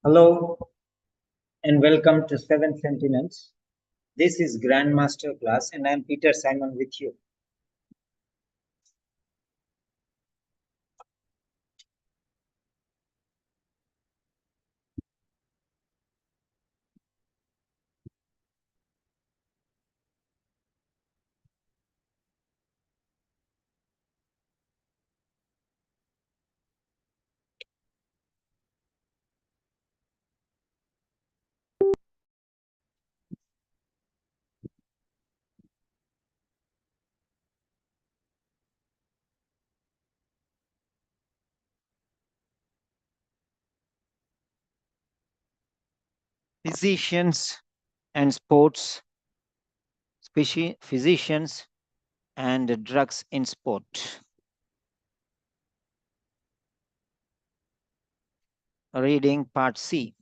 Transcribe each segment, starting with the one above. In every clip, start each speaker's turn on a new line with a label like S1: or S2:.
S1: Hello and welcome to Seven Sentinels. This is Grandmaster class and I'm Peter Simon with you. Physicians and sports, physicians and drugs in sport. Reading part C.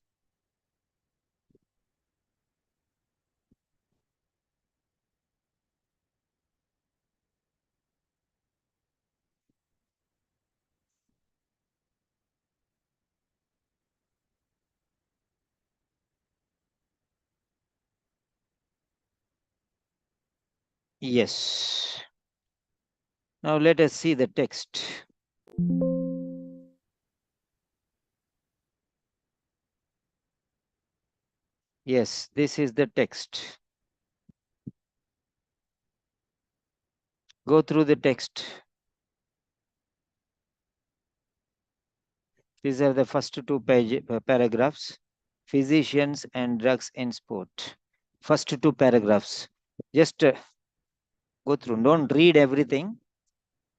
S1: Yes. Now let us see the text. Yes, this is the text. Go through the text. These are the first two paragraphs. Physicians and drugs in sport. First two paragraphs. Just go through. Don't read everything.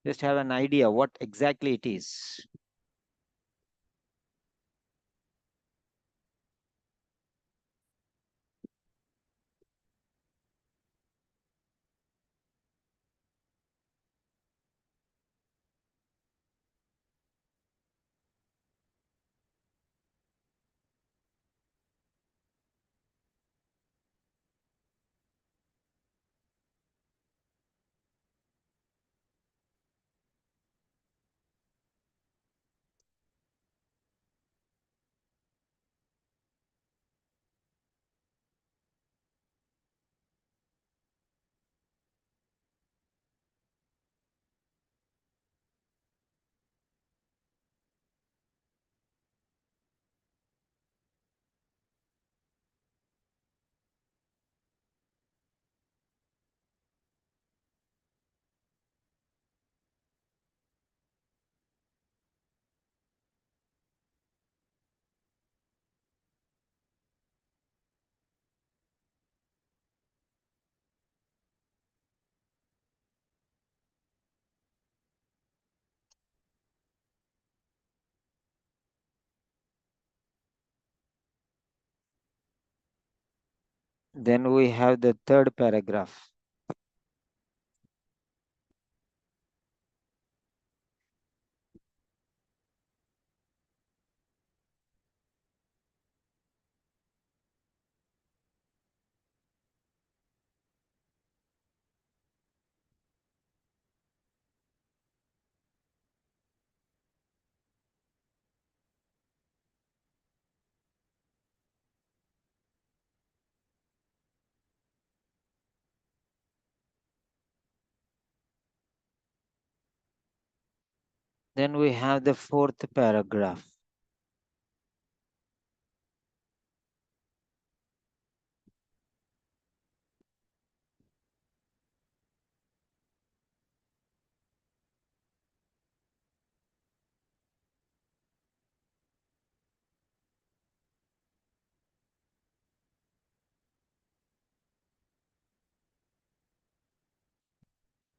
S1: Just have an idea what exactly it is. Then we have the third paragraph. Then we have the fourth paragraph.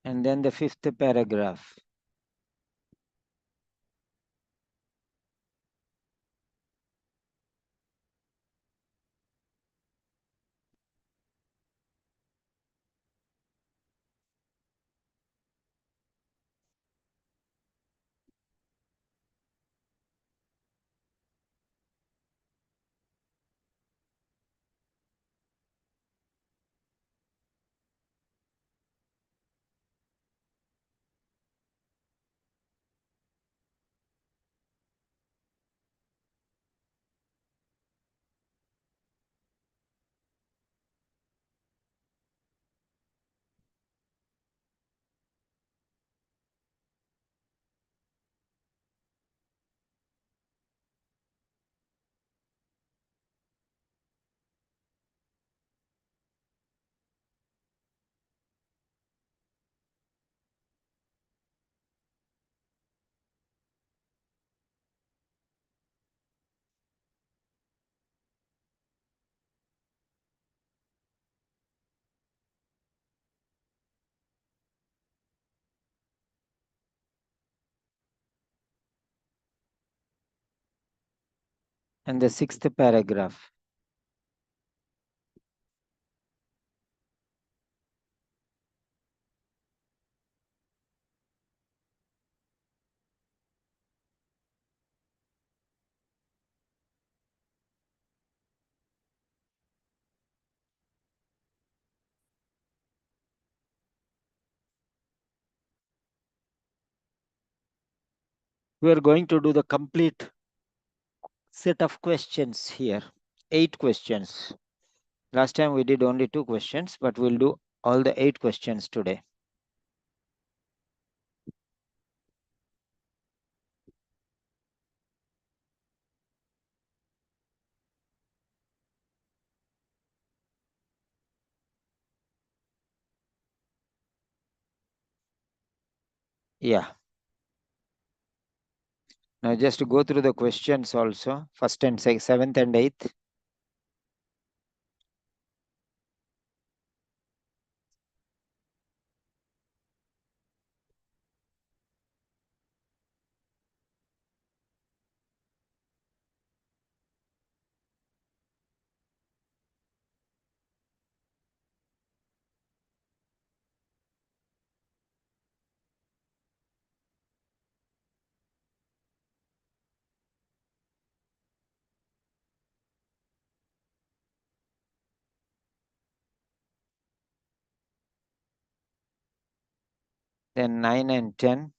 S1: And then the fifth paragraph. And the sixth paragraph. We are going to do the complete set of questions here. 8 questions. Last time we did only 2 questions, but we'll do all the 8 questions today. Yeah. Now just go through the questions also. First and 7th and 8th. Then 9 and 10.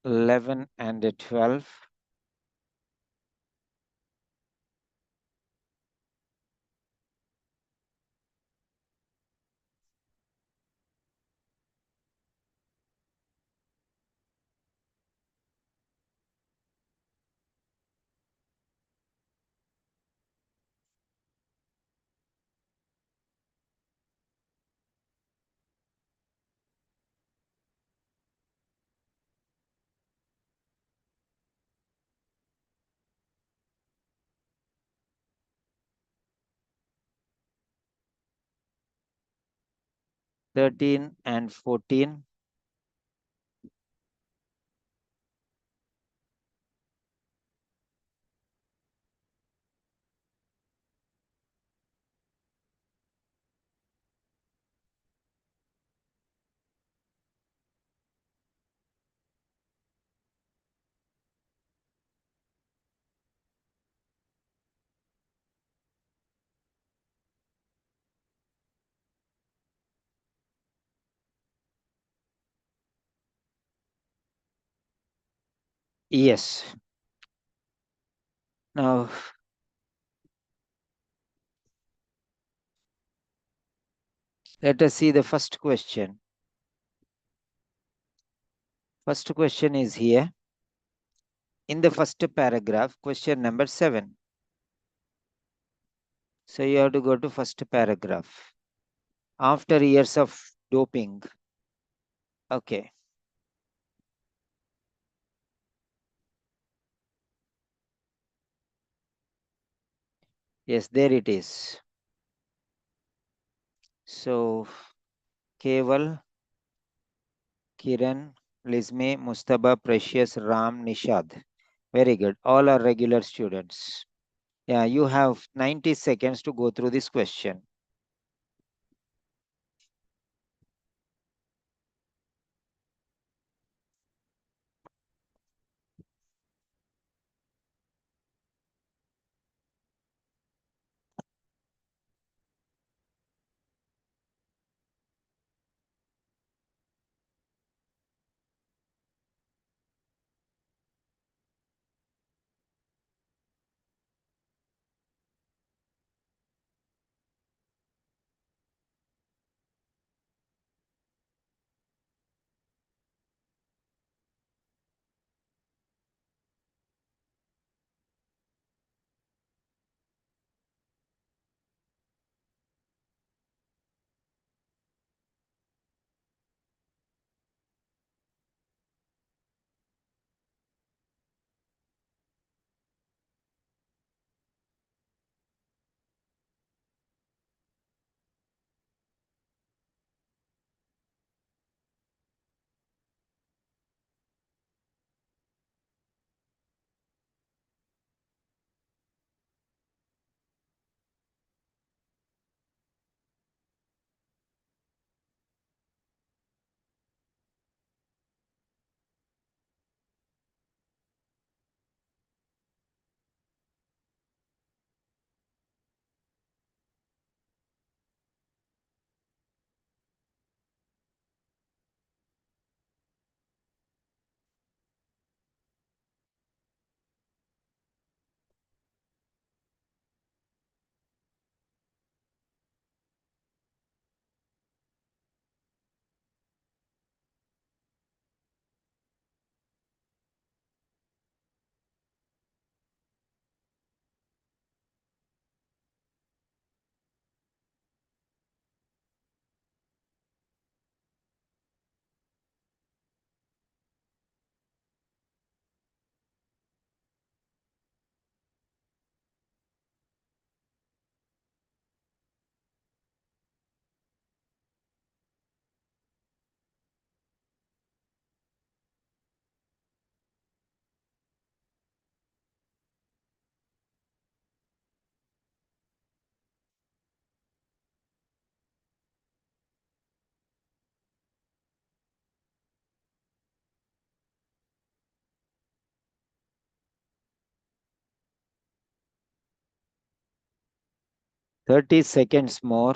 S1: Eleven and 12. Thirteen and 14. Yes. Now let us see the first question. First question is here. In the first paragraph, question number 7. So you have to go to first paragraph. After years of doping. Okay. Yes, there it is. So Keval, Kiran, Lizme, Mustaba, Precious, Ram, Nishad. Very good. All are regular students. Yeah, you have 90 seconds to go through this question. 30 seconds more.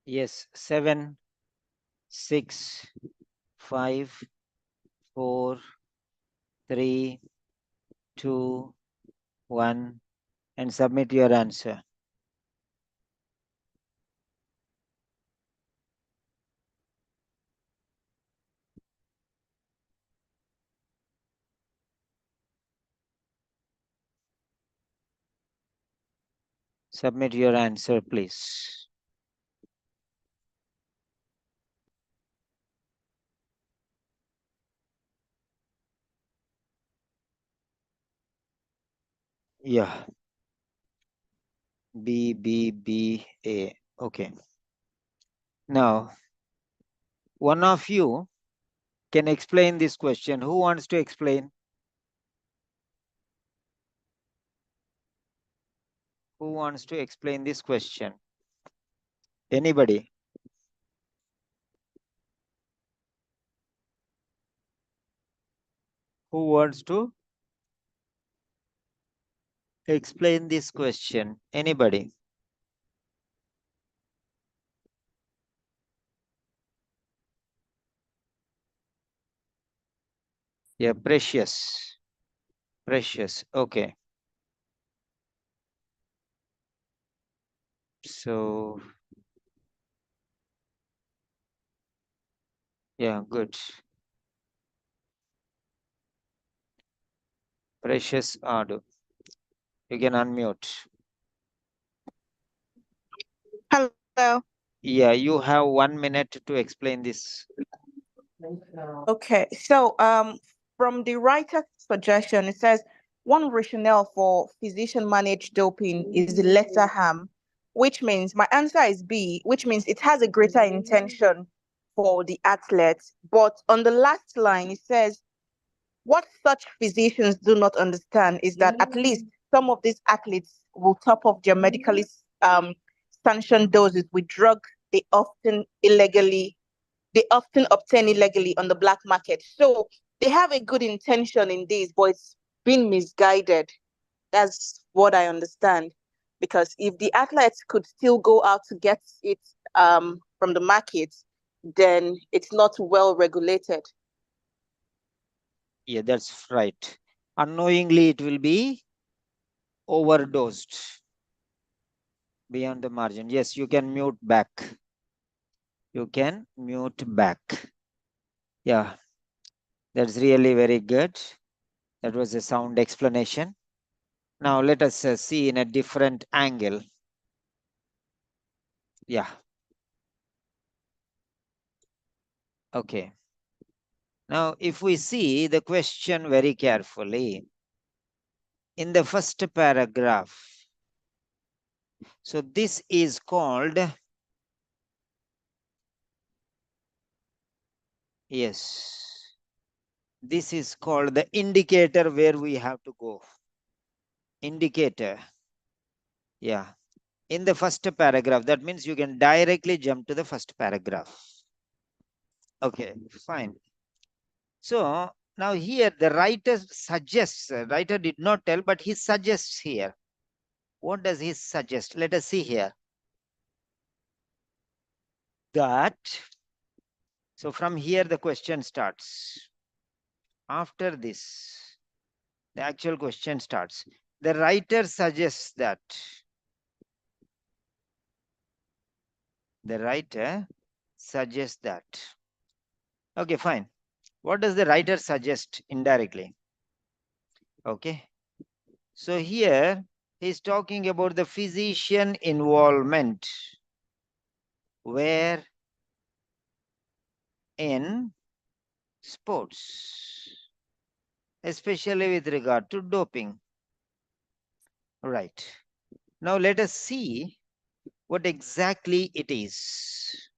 S1: Yes, 7, 6, 5, 4, 3, 2, 1, and submit your answer. Submit your answer, please. Yeah. B, B, B, A. Okay. Now, one of you can explain this question. Who wants to explain? Who wants to explain this question? Anybody? Who wants to explain this question? Anybody? Yeah, Precious. Precious. Okay. So, yeah, good. Precious Adu. You can unmute.
S2: Hello.
S1: Yeah, you have 1 minute to explain this.
S2: Okay, so from the writer's suggestion, it says one rationale for physician managed doping is the lesser harm, which means my answer is B, which means it has a greater intention for the athlete. But on the last line, it says what such physicians do not understand is that at least some of these athletes will top up their medically sanctioned doses with drugs they often obtain illegally on the black market. So they have a good intention in this, but it's been misguided. That's what I understand. Because if the athletes could still go out to get it from the market, then it's not well regulated.
S1: Yeah, that's right. Unknowingly, it will be overdosed beyond the margin. Yes, you can mute back. You can mute back. Yeah, that's really very good. That was a sound explanation. Now let us see in a different angle. Yeah. Okay. Now, if we see the question very carefully, in the first paragraph, so this is called, yes, this is called the indicator where we have to go. Indicator. Yeah. In the first paragraph, that means you can directly jump to the first paragraph. Okay, fine. So now here the writer suggests, writer did not tell, but he suggests here. What does he suggest? Let us see here. That, so from here the question starts. After this, the actual question starts. The writer suggests that. The writer suggests that. Okay, fine. What does the writer suggest indirectly? Okay. So here he's talking about the physician involvement, where in sports, especially with regard to doping. Right. Now let us see what exactly it is.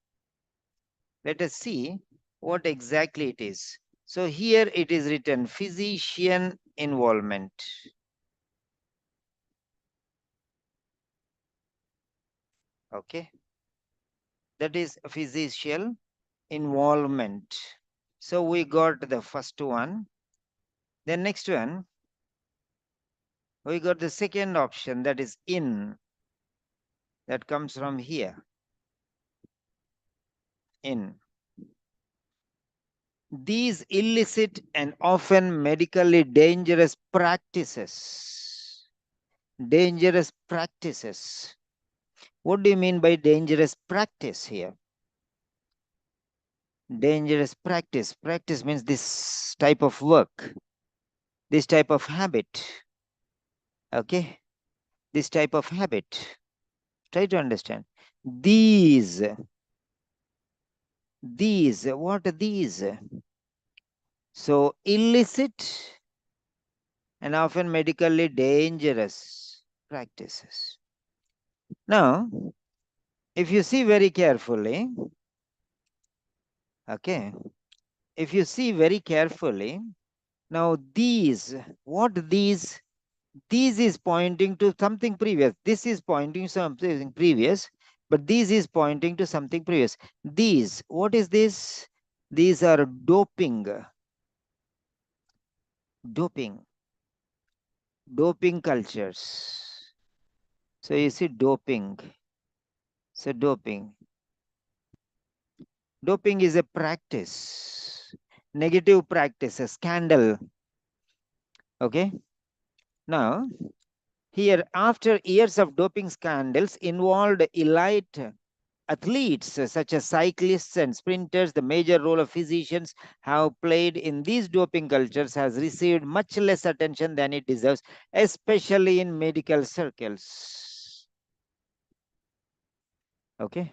S1: Let us see what exactly it is. So here it is written physician involvement. Okay. That is physician involvement. So we got the first one. The next one, we got the second option, that is in. That comes from here. In. These illicit and often medically dangerous practices. Dangerous practices. What do you mean by dangerous practice here? Dangerous practice. Practice means this type of work, this type of habit. Okay? This type of habit. Try to understand. These, what are these? So, illicit and often medically dangerous practices. Now, if you see very carefully, okay, if you see very carefully, now these, what these? These is pointing to something previous. This is pointing to something previous, but this is pointing to something previous. These, what is this? These are doping, doping, doping cultures. So you see doping. So doping. Doping is a practice, negative practice, a scandal. Okay. Now, here, after years of doping scandals involved elite athletes such as cyclists and sprinters, the major role of physicians have played in these doping cultures has received much less attention than it deserves, especially in medical circles. Okay.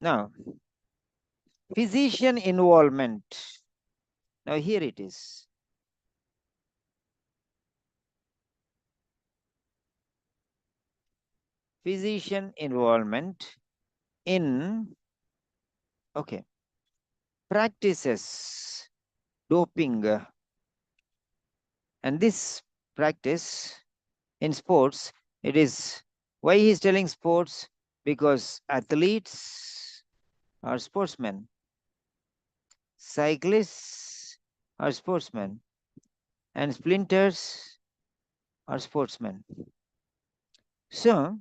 S1: Now, physician involvement. Now, here it is. Physician involvement in, okay, practices, doping, and this practice in sports, it is, why he is telling sports? Because athletes are sportsmen, cyclists are sportsmen, and splinters are sportsmen. So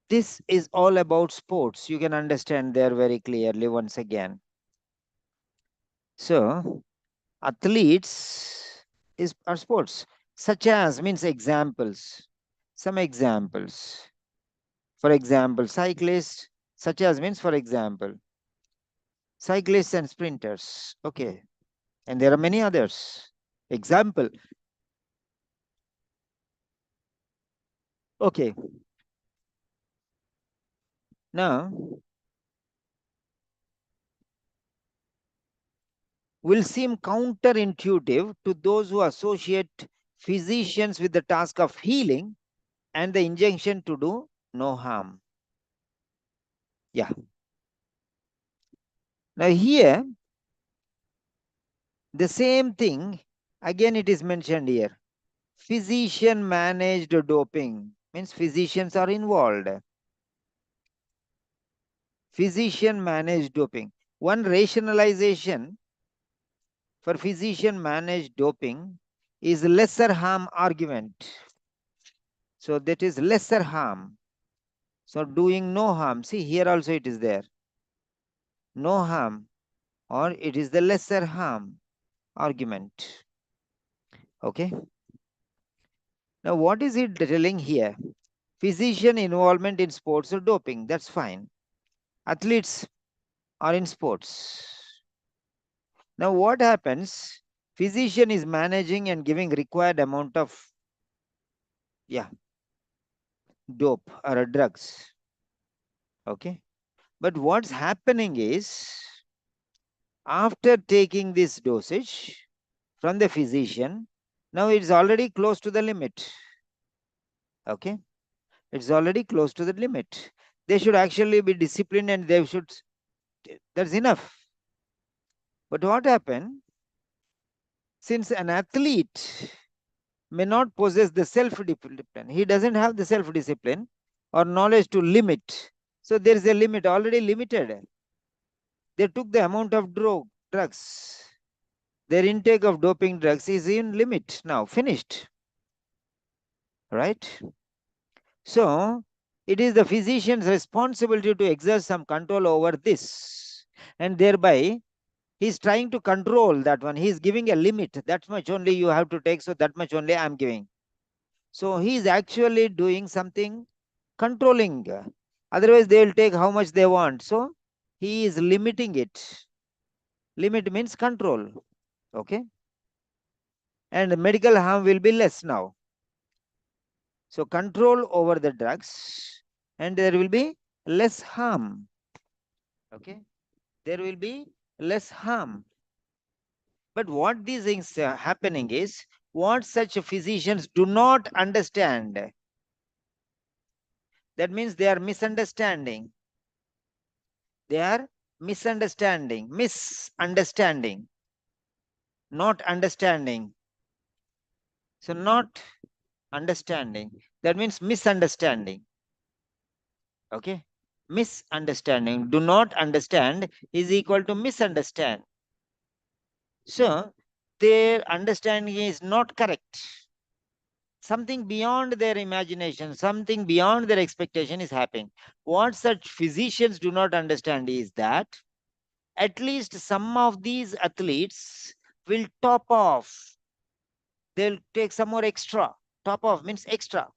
S1: this is all about sports. You can understand there very clearly once again. So athletes are sports, such as means examples. Some examples. For example, cyclists, such as means for example, cyclists and sprinters. Okay. And there are many others. Example. Okay. Now, will seem counterintuitive to those who associate physicians with the task of healing and the injunction to do no harm. Yeah. Now, here, the same thing, again, it is mentioned here. Physician managed doping means physicians are involved. Physician managed doping. One rationalization for physician managed doping is lesser harm argument. So that is lesser harm. So doing no harm. See, here also it is there. No harm, or it is the lesser harm argument. Okay. Now, what is it telling here? Physician involvement in sports or doping. That's fine. Athletes are in sports. Now, what happens? Physician is managing and giving required amount of dope or drugs. Okay. But what's happening is, after taking this dosage from the physician, now it's already close to the limit. Okay. It's already close to the limit. They should actually be disciplined and they should, that's enough. But what happened? Since an athlete may not possess the self-discipline, he doesn't have the self-discipline or knowledge to limit. So there is a limit, already limited. They took the amount of drugs. Their intake of doping drugs is in limit now, finished. Right? So it is the physician's responsibility to exert some control over this. And thereby, he's trying to control that one. He's giving a limit. That much only you have to take, so that much only I'm giving. So he's actually doing something controlling. Otherwise, they will take how much they want. So he is limiting it. Limit means control. Okay. And medical harm will be less now. So control over the drugs, and there will be less harm. Okay. There will be less harm. But what these things happening is, what such physicians do not understand. That means they are misunderstanding. They are misunderstanding, not understanding. So not understanding. That means misunderstanding. Okay. Misunderstanding. Do not understand is equal to misunderstand. So their understanding is not correct. Something beyond their imagination, something beyond their expectation is happening. What such physicians do not understand is that at least some of these athletes will top off. They'll take some more extra. Top off means extra.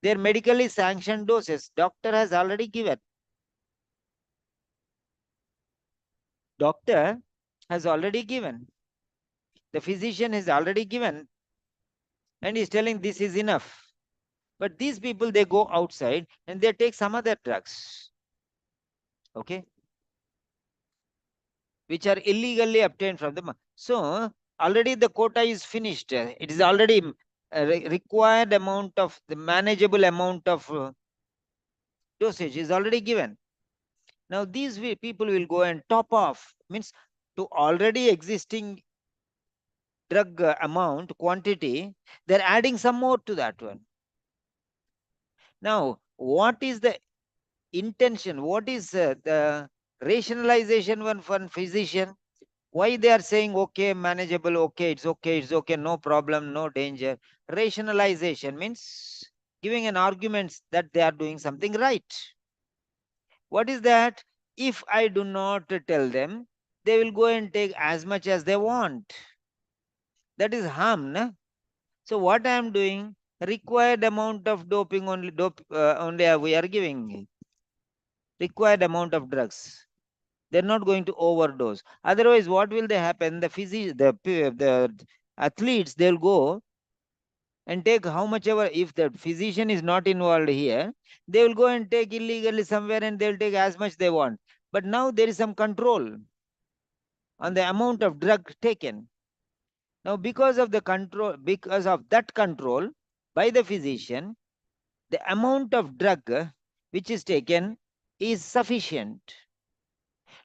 S1: Their medically sanctioned doses, doctor has already given. Doctor has already given. The physician has already given and is telling this is enough. But these people, they go outside and they take some other drugs. Okay. Which are illegally obtained from them. So already the quota is finished. It is already required amount of the manageable amount of dosage is already given. Now these people will go and top off, means to already existing drug amount quantity, they're adding some more to that one. Now what is the intention? What is the rationalization one for physician? Why they are saying okay, manageable, okay, it's okay, no problem, no danger? Rationalization means giving an argument that they are doing something right. What is that? If I do not tell them, they will go and take as much as they want. That is harm, na? So what I am doing, required amount of doping only, only we are giving. Required amount of drugs. They're not going to overdose. Otherwise, what will they happen? The athletes, they'll go and take how much ever. If the physician is not involved here, they will go and take illegally somewhere and they'll take as much they want. But now there is some control on the amount of drug taken. Now, because of that control by the physician, the amount of drug which is taken is sufficient.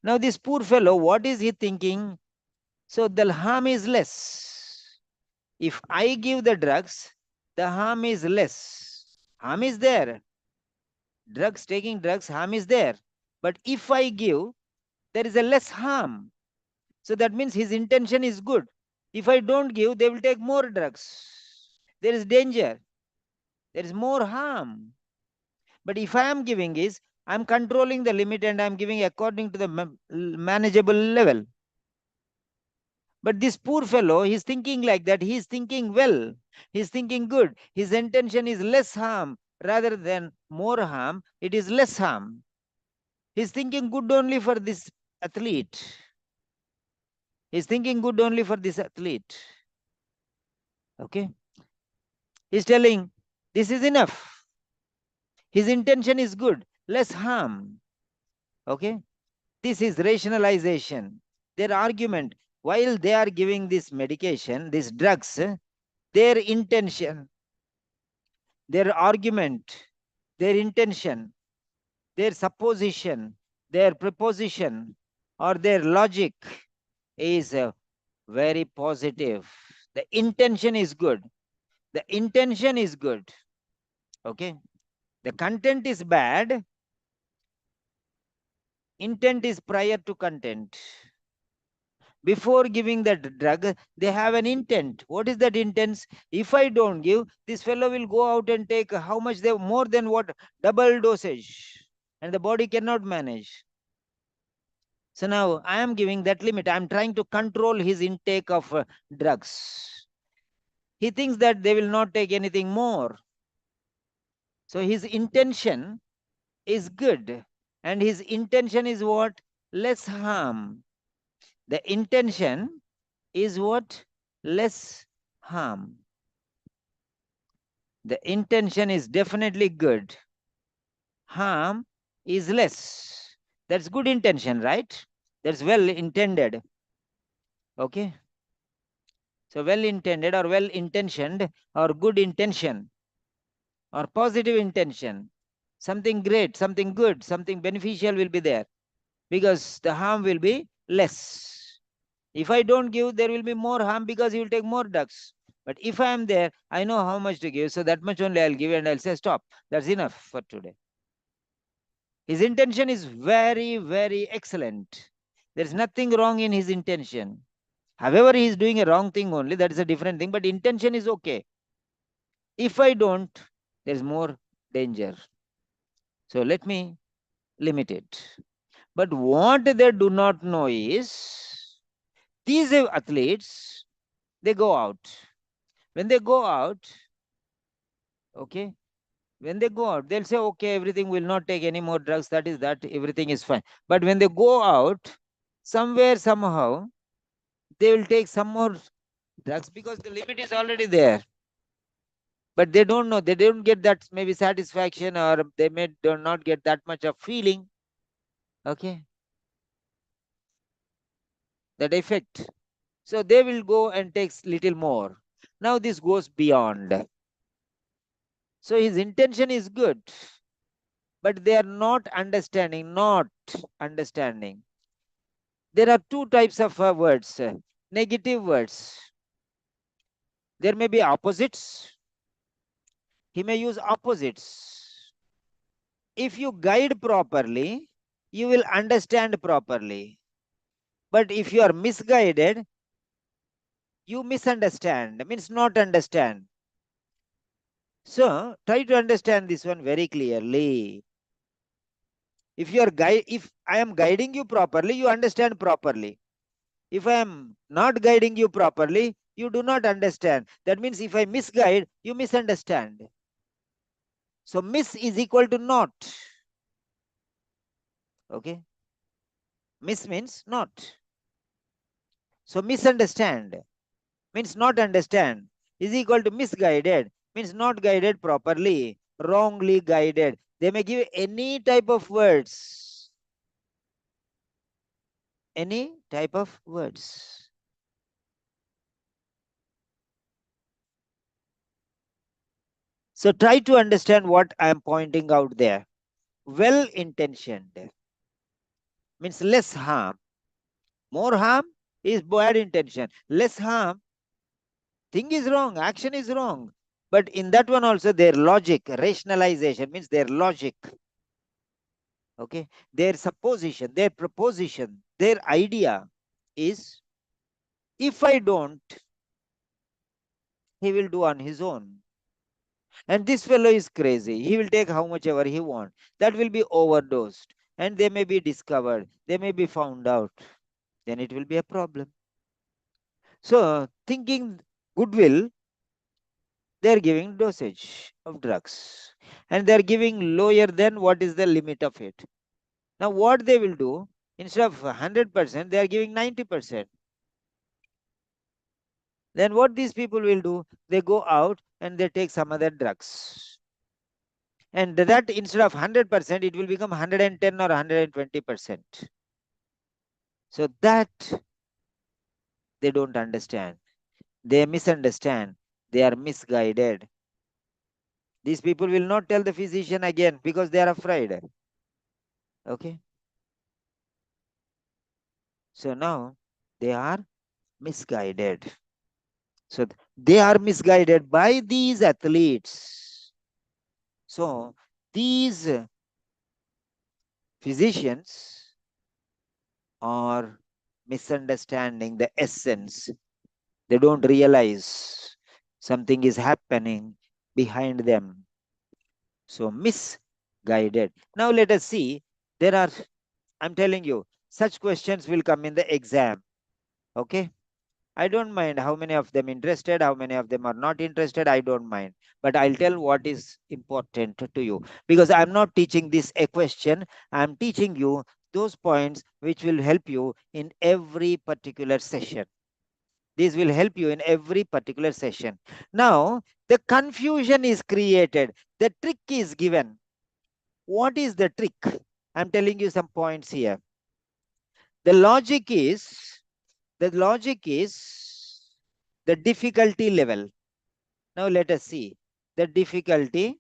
S1: Now, this poor fellow, what is he thinking? So the harm is less. If I give the drugs, the harm is less. Harm is there. Taking drugs, harm is there. But if I give, there is a less harm. So that means his intention is good. If I don't give, they will take more drugs. There is danger. There is more harm. But if I am giving is, I'm controlling the limit and I'm giving according to the manageable level. But this poor fellow, he's thinking like that. He's thinking well. He's thinking good. His intention is less harm rather than more harm. It is less harm. He's thinking good only for this athlete. He's thinking good only for this athlete. Okay. He's telling this is enough. His intention is good, less harm. Okay. This is rationalization. Their argument, while they are giving this medication, these drugs, their intention, their argument, their intention, their supposition, their proposition, or their logic is very positive. The intention is good. The intention is good. Okay. The content is bad. Intent is prior to content. Before giving that drug, they have an intent. What is that intent? If I don't give, this fellow will go out and take how much they more than what double dosage, and the body cannot manage. So now I am giving that limit. I am trying to control his intake of drugs. He thinks that they will not take anything more. So his intention is good, and his intention is what? Less harm. The intention is what? Less harm. The intention is definitely good. Harm is less. That's good intention, right? That's well intended. Okay. So well intended or well intentioned or good intention or positive intention. Something great, something good, something beneficial will be there because the harm will be less. If I don't give, there will be more harm because he will take more drugs. But if I am there, I know how much to give. So that much only I'll give and I'll say, stop. That's enough for today. His intention is very, very excellent. There's nothing wrong in his intention. However, he is doing a wrong thing only. That is a different thing. But intention is okay. If I don't, there's more danger. So let me limit it. But what they do not know is these athletes, they go out. When they go out, okay, when they go out, they'll say, okay, everything will not take any more drugs. That is that, everything is fine. But when they go out, somewhere, somehow, they will take some more drugs because the limit is already there. But they don't know, they don't get that maybe satisfaction, or they may do not get that much of feeling. Okay. That effect. So they will go and take little more. Now this goes beyond. So his intention is good, but they are not understanding, not understanding. There are two types of words, negative words. There may be opposites. He may use opposites. If you guide properly, you will understand properly. But if you are misguided, you misunderstand, means not understand. So try to understand this one very clearly. If I am guiding you properly, you understand properly. If I am not guiding you properly, you do not understand. That means if I misguide, you misunderstand. So miss is equal to not. Okay. Miss means not. So misunderstand means not understand is equal to misguided means not guided properly, wrongly guided. They may give any type of words. Any type of words. So try to understand what I am pointing out there. Well intentioned means less harm. More harm is bad intention. Less harm, thing is wrong, action is wrong. But in that one also, their logic, rationalization means their logic. Okay, their supposition, their proposition, their idea is If I don't, he will do on his own. And this fellow is crazy. He will take how much ever he wants. That will be overdosed. And they may be discovered. They may be found out. Then it will be a problem. So, thinking goodwill, they are giving dosage of drugs. And they are giving lower than what is the limit of it. Now, what they will do, instead of 100%, they are giving 90%. Then what these people will do, they go out and they take some other drugs. And that instead of 100%, it will become 110 or 120%. So that they don't understand. They misunderstand. They are misguided. These people will not tell the physician again because they are afraid. Okay. So now they are misguided. So they are misguided by these athletes. So these physicians are misunderstanding the essence. They don't realize something is happening behind them. So misguided. Now let us see. There are, I'm telling you, such questions will come in the exam. Okay. I don't mind how many of them interested, how many of them are not interested. I don't mind. But I'll tell what is important to you. Because I'm not teaching this a question. I'm teaching you those points which will help you in every particular session. This will help you in every particular session. Now, the confusion is created. The trick is given. What is the trick? I'm telling you some points here. The logic is, the logic is the difficulty level. Now let us see the difficulty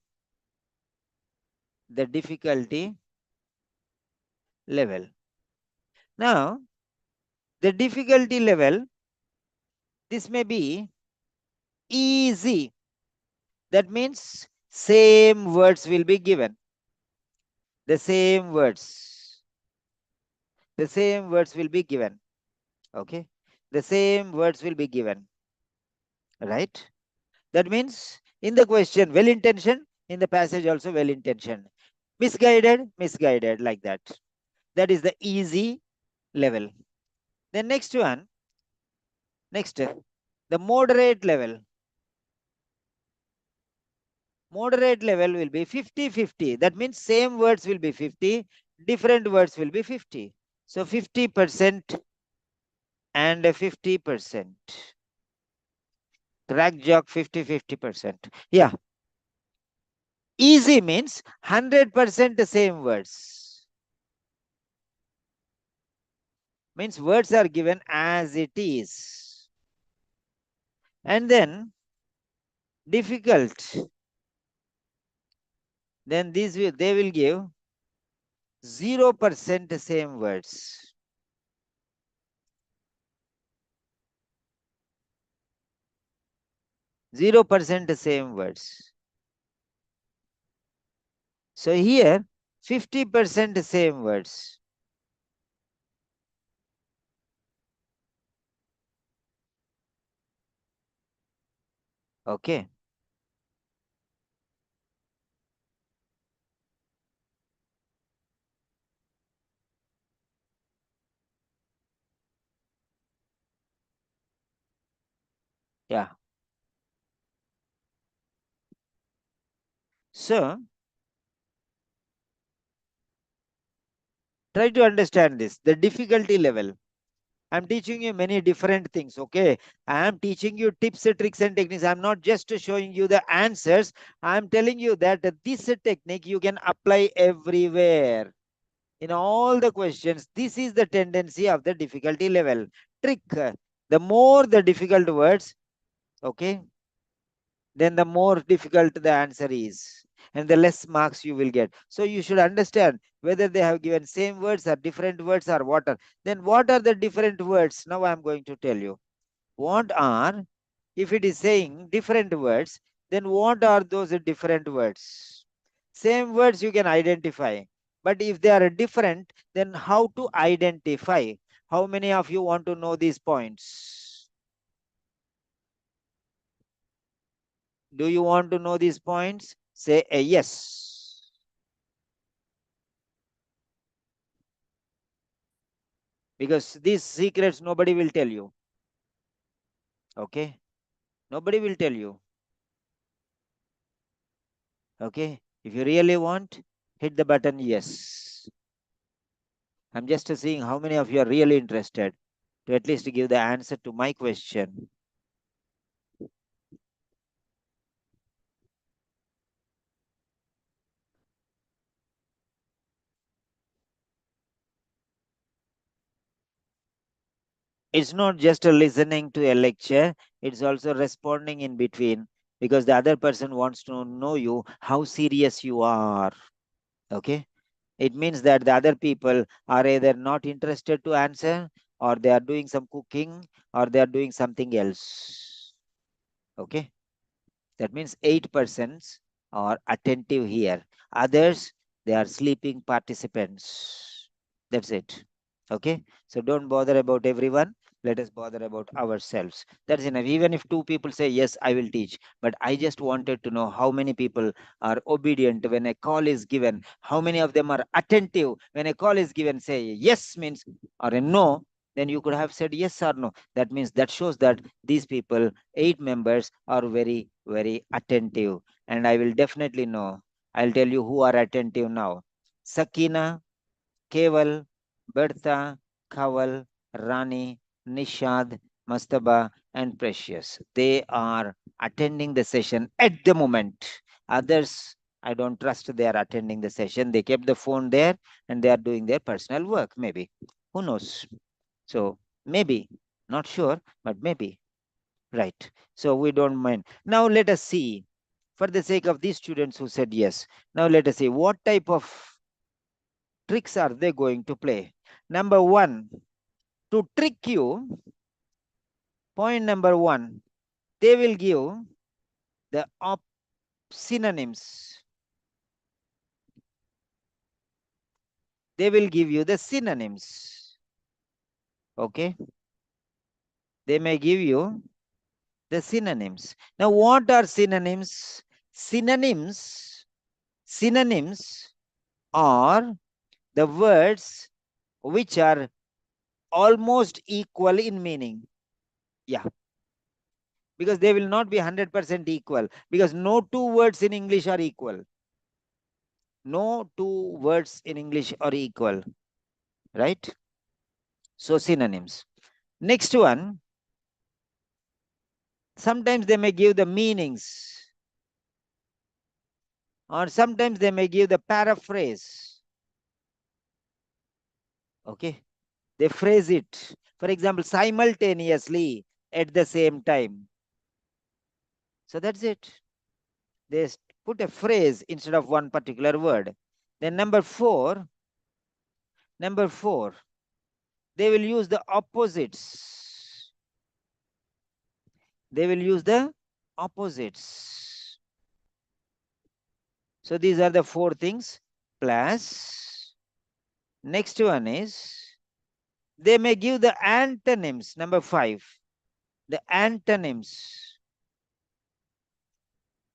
S1: level. Now, the difficulty level, this may be easy. That means same words will be given. The same words. The same words will be given. Okay. The same words will be given. Right. That means in the question, well intentioned, in the passage also well intentioned. Misguided, misguided, like that. That is the easy level. The next one, next, the moderate level. Moderate level will be 50-50. That means same words will be 50, different words will be 50. So 50% and 50%. Crack joke 50-50%. Yeah. Easy means 100% the same words. Means words are given as it is. And then difficult. Then these will, they will give 0% the same words. 0% the same words. So here 50% the same words. Okay. Yeah. So try to understand this, the difficulty level. I'm teaching you many different things. Okay. I am teaching you tips, tricks, and techniques. I'm not just showing you the answers. I'm telling you that this technique you can apply everywhere. In all the questions, this is the tendency of the difficulty level. Trick. The more the difficult words, okay, then the more difficult the answer is and the less marks you will get. So you should understand whether they have given same words or different words or what are. Then what are the different words? Now I am going to tell you. What are, if it is saying different words, then what are those different words? Same words you can identify. But if they are different, then how to identify? How many of you want to know these points? Do you want to know these points? Say a yes. Because these secrets nobody will tell you. Okay? Nobody will tell you. Okay? If you really want, hit the button yes. I'm just seeing how many of you are really interested to at least give the answer to my question. It's not just a listening to a lecture, it's also responding in between, because the other person wants to know you how serious you are. Okay? It means that the other people are either not interested to answer, or they are doing some cooking, or they are doing something else. Okay? That means 8% are attentive here. Others, they are sleeping participants. That's it. Okay? So don't bother about everyone. Let us bother about ourselves. That's enough. Even if two people say, yes, I will teach. But I just wanted to know how many people are obedient when a call is given. How many of them are attentive when a call is given? Say yes means or a no. Then you could have said yes or no. That means that shows that these people, 8 members, are very, very attentive. And I will definitely know. I'll tell you who are attentive now. Sakina, Keval, Bertha, Kawal, Rani, Nishad, Mastaba, and Precious. They are attending the session at the moment. Others, I don't trust they are attending the session. They kept the phone there and they are doing their personal work, maybe. Who knows? So, maybe, not sure, but maybe. Right. So, we don't mind. Now, let us see, for the sake of these students who said yes, now let us see what type of tricks are they going to play. Number one, to trick you, point number one, they will give the synonyms. They will give you the synonyms. Okay. They may give you the synonyms. Now, what are synonyms? Synonyms are the words which are almost equal in meaning. Yeah, because they will not be 100% equal, because no two words in English are equal. No two words in English are equal, right? So synonyms. Next one, sometimes they may give the meanings, or sometimes they may give the paraphrase. Okay, they phrase it. For example, simultaneously at the same time. So that's it. They put a phrase instead of one particular word. Then number four, they will use the opposites. They will use the opposites. So these are the four things. Plus, next one is, they may give the antonyms. Number five, the antonyms.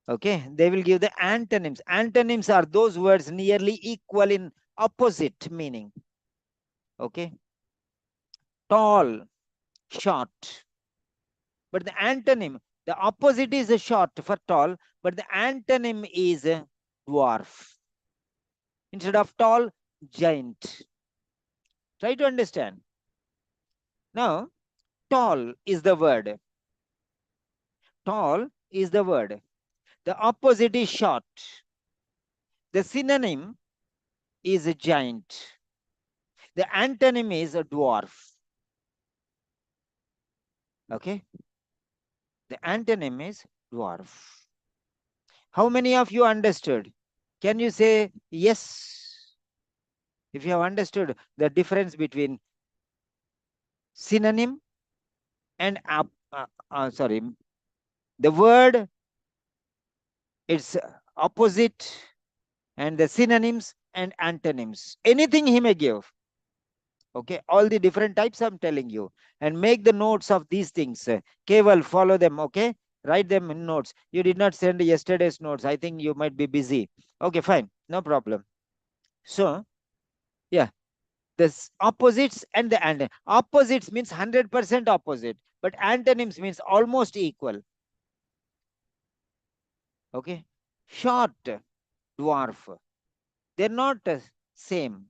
S1: Okay, they will give the antonyms. Antonyms are those words nearly equal in opposite meaning. Okay, tall, short. But the antonym, the opposite is a short for tall, but the antonym is a dwarf. Instead of tall, giant. Try to understand. Now, tall is the word. Tall is the word. The opposite is short. The synonym is a giant. The antonym is a dwarf. Okay? The antonym is dwarf. How many of you understood? Can you say yes? If you have understood the difference between synonym and sorry, the word, its opposite, and the synonyms and antonyms. Anything he may give. Okay, all the different types I'm telling you. And make the notes of these things. Keval, follow them. Okay. Write them in notes. You did not send yesterday's notes. I think you might be busy. Okay, fine. No problem. So, yeah, this opposites and the antonyms. Opposites means 100% opposite, but antonyms means almost equal. Okay. Short, dwarf. They're not same.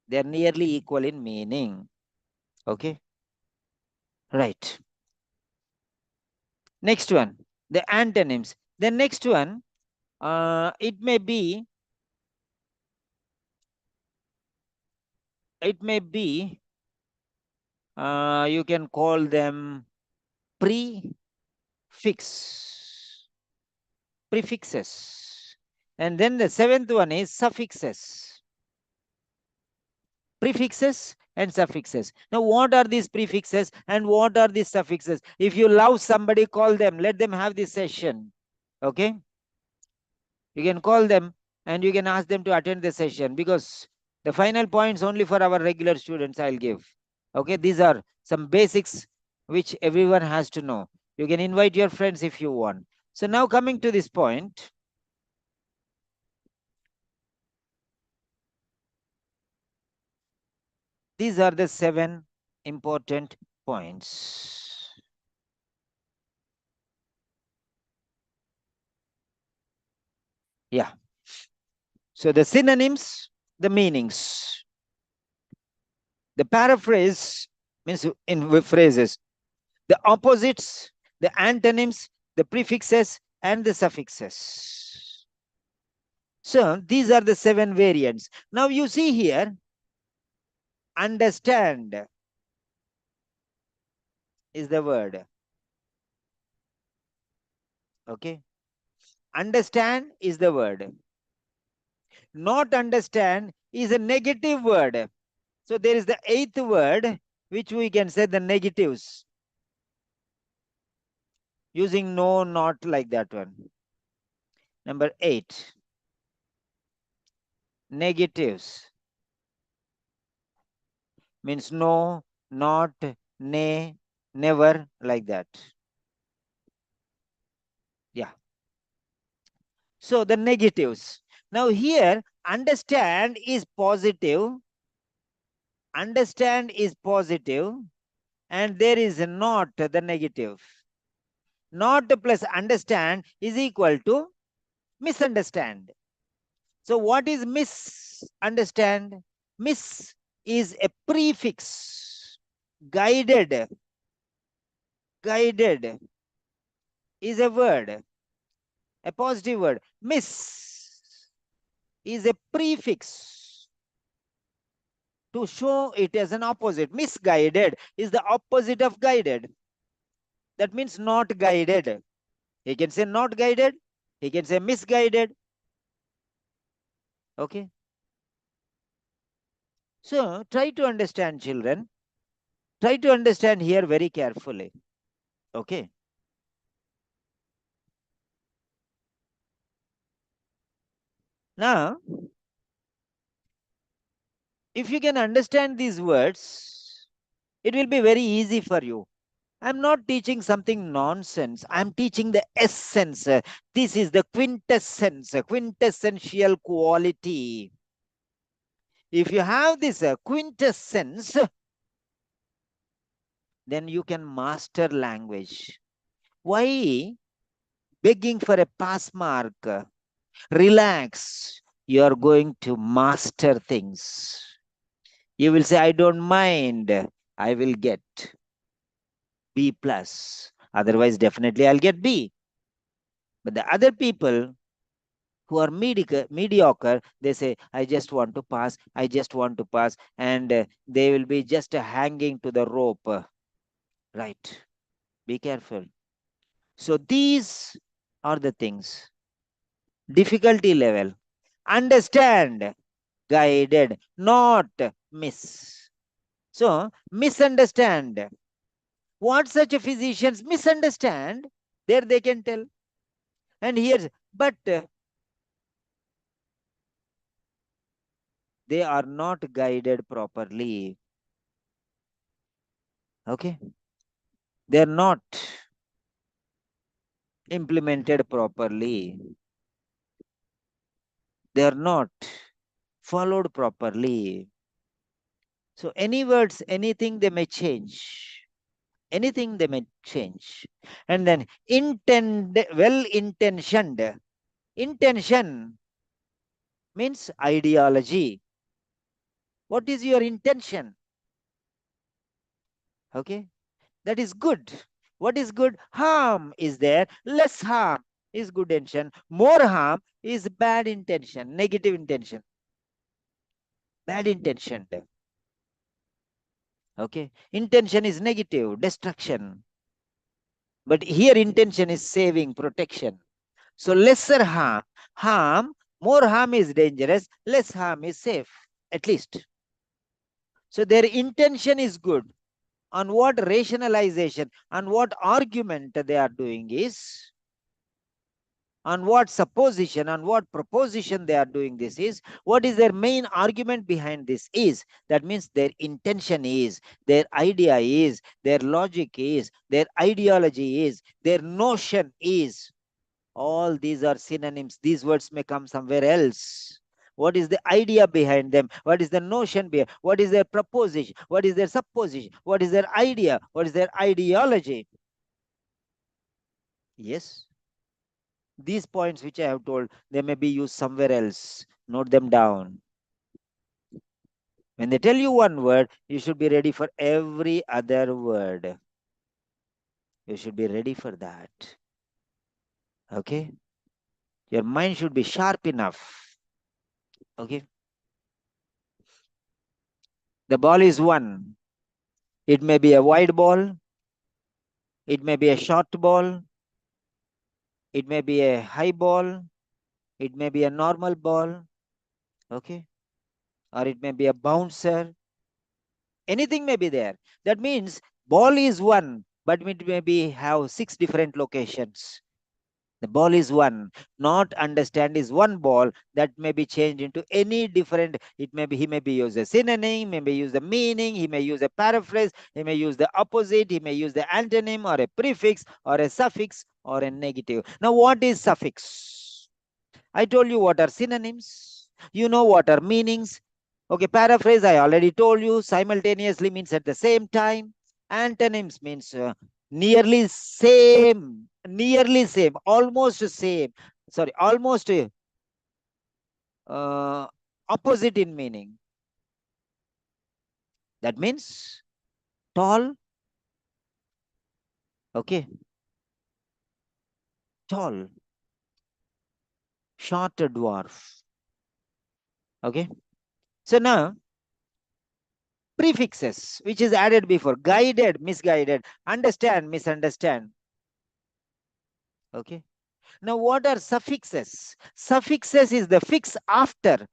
S1: They're nearly equal in meaning. Okay. Right. Next one, the antonyms. The next one, it may be, you can call them prefixes. And then the seventh one is suffixes. Prefixes and suffixes. Now, what are these prefixes and what are these suffixes? If you love somebody, call them. Let them have this session. Okay. You can call them and you can ask them to attend the session, because the final points only for our regular students I'll give. Okay, these are some basics which everyone has to know. You can invite your friends if you want. So now coming to this point, these are the 7 important points. Yeah. So the synonyms, the meanings. The paraphrase means in phrases. The opposites, the antonyms, the prefixes, and the suffixes. So these are the 7 variants. Now you see here, understand is the word. Okay. Understand is the word. Not understand is a negative word. So there is the 8th word, which we can say the negatives. Using no, not, like that one. Number 8. Negatives means no, not, nay, never, like that. Yeah. So the negatives. Now here, understand is positive. Understand is positive, and there is not the negative. Not plus understand is equal to misunderstand. So what is misunderstand? Miss is a prefix. Guided. Guided is a word, a positive word. Miss is a prefix to show it as an opposite. Misguided is the opposite of guided. That means not guided. He can say not guided. He can say misguided. Okay. So try to understand, children. Try to understand here very carefully. Okay. Now, if you can understand these words, it will be very easy for you. I'm not teaching something nonsense. I'm teaching the essence. This is the quintessence, quintessential quality. If you have this quintessence, then you can master language. Why begging for a pass mark? Relax. You are going to master things. You will say, I don't mind. I will get B plus. Otherwise, definitely I'll get B. But the other people who are mediocre, they say, I just want to pass. I just want to pass. And they will be just hanging to the rope. Right. Be careful. So these are the things. Difficulty level. Understand. Guided. Not miss. So misunderstand. What such a physicians misunderstand, there they can tell. And here's, but they are not guided properly. Okay. They're not. implemented properly. They are not followed properly. So any words, anything they may change. Anything they may change. And then well intentioned. Intention means ideology. What is your intention? Okay, that is good. What is good? Harm is there. Less harm is good intention. More harm is bad intention, negative intention, bad intention. Okay, intention is negative, destruction. But here intention is saving, protection. So lesser harm, more harm is dangerous, less harm is safe, at least. So their intention is good. On what rationalization, on what argument they are doing is, on what supposition, on what proposition they are doing this is, what is their main argument behind this is, that means their intention is, their idea is, their logic is, their ideology is, their notion is. All these are synonyms. These words may come somewhere else. What is the idea behind them? What is the notion behind? What is their proposition? What is their supposition? What is their idea? What is their ideology? Yes. These points which I have told, they may be used somewhere else. Note them down. When they tell you one word, you should be ready for every other word. You should be ready for that. Okay? Your mind should be sharp enough. Okay? The ball is one. It may be a wide ball. It may be a short ball. It may be a high ball. It may be a normal ball. Okay? Or it may be a bouncer. Anything may be there. That means ball is one, but it may be have 6 different locations. The ball is one. Not understand is one ball that may be changed into any different. It may be he may be use a synonym, he may use the meaning, he may use a paraphrase, he may use the opposite, he may use the antonym or a prefix or a suffix or a negative. Now, what is suffix? I told you what are synonyms. You know what are meanings. Okay, paraphrase I already told you. Simultaneously means at the same time. Antonyms means nearly same, almost same. Sorry, almost opposite in meaning. That means tall. Okay, tall, short dwarf. Okay, so now prefixes which is added before: guided, misguided, understand, misunderstand. Okay, now what are suffixes? Suffixes is the fix after.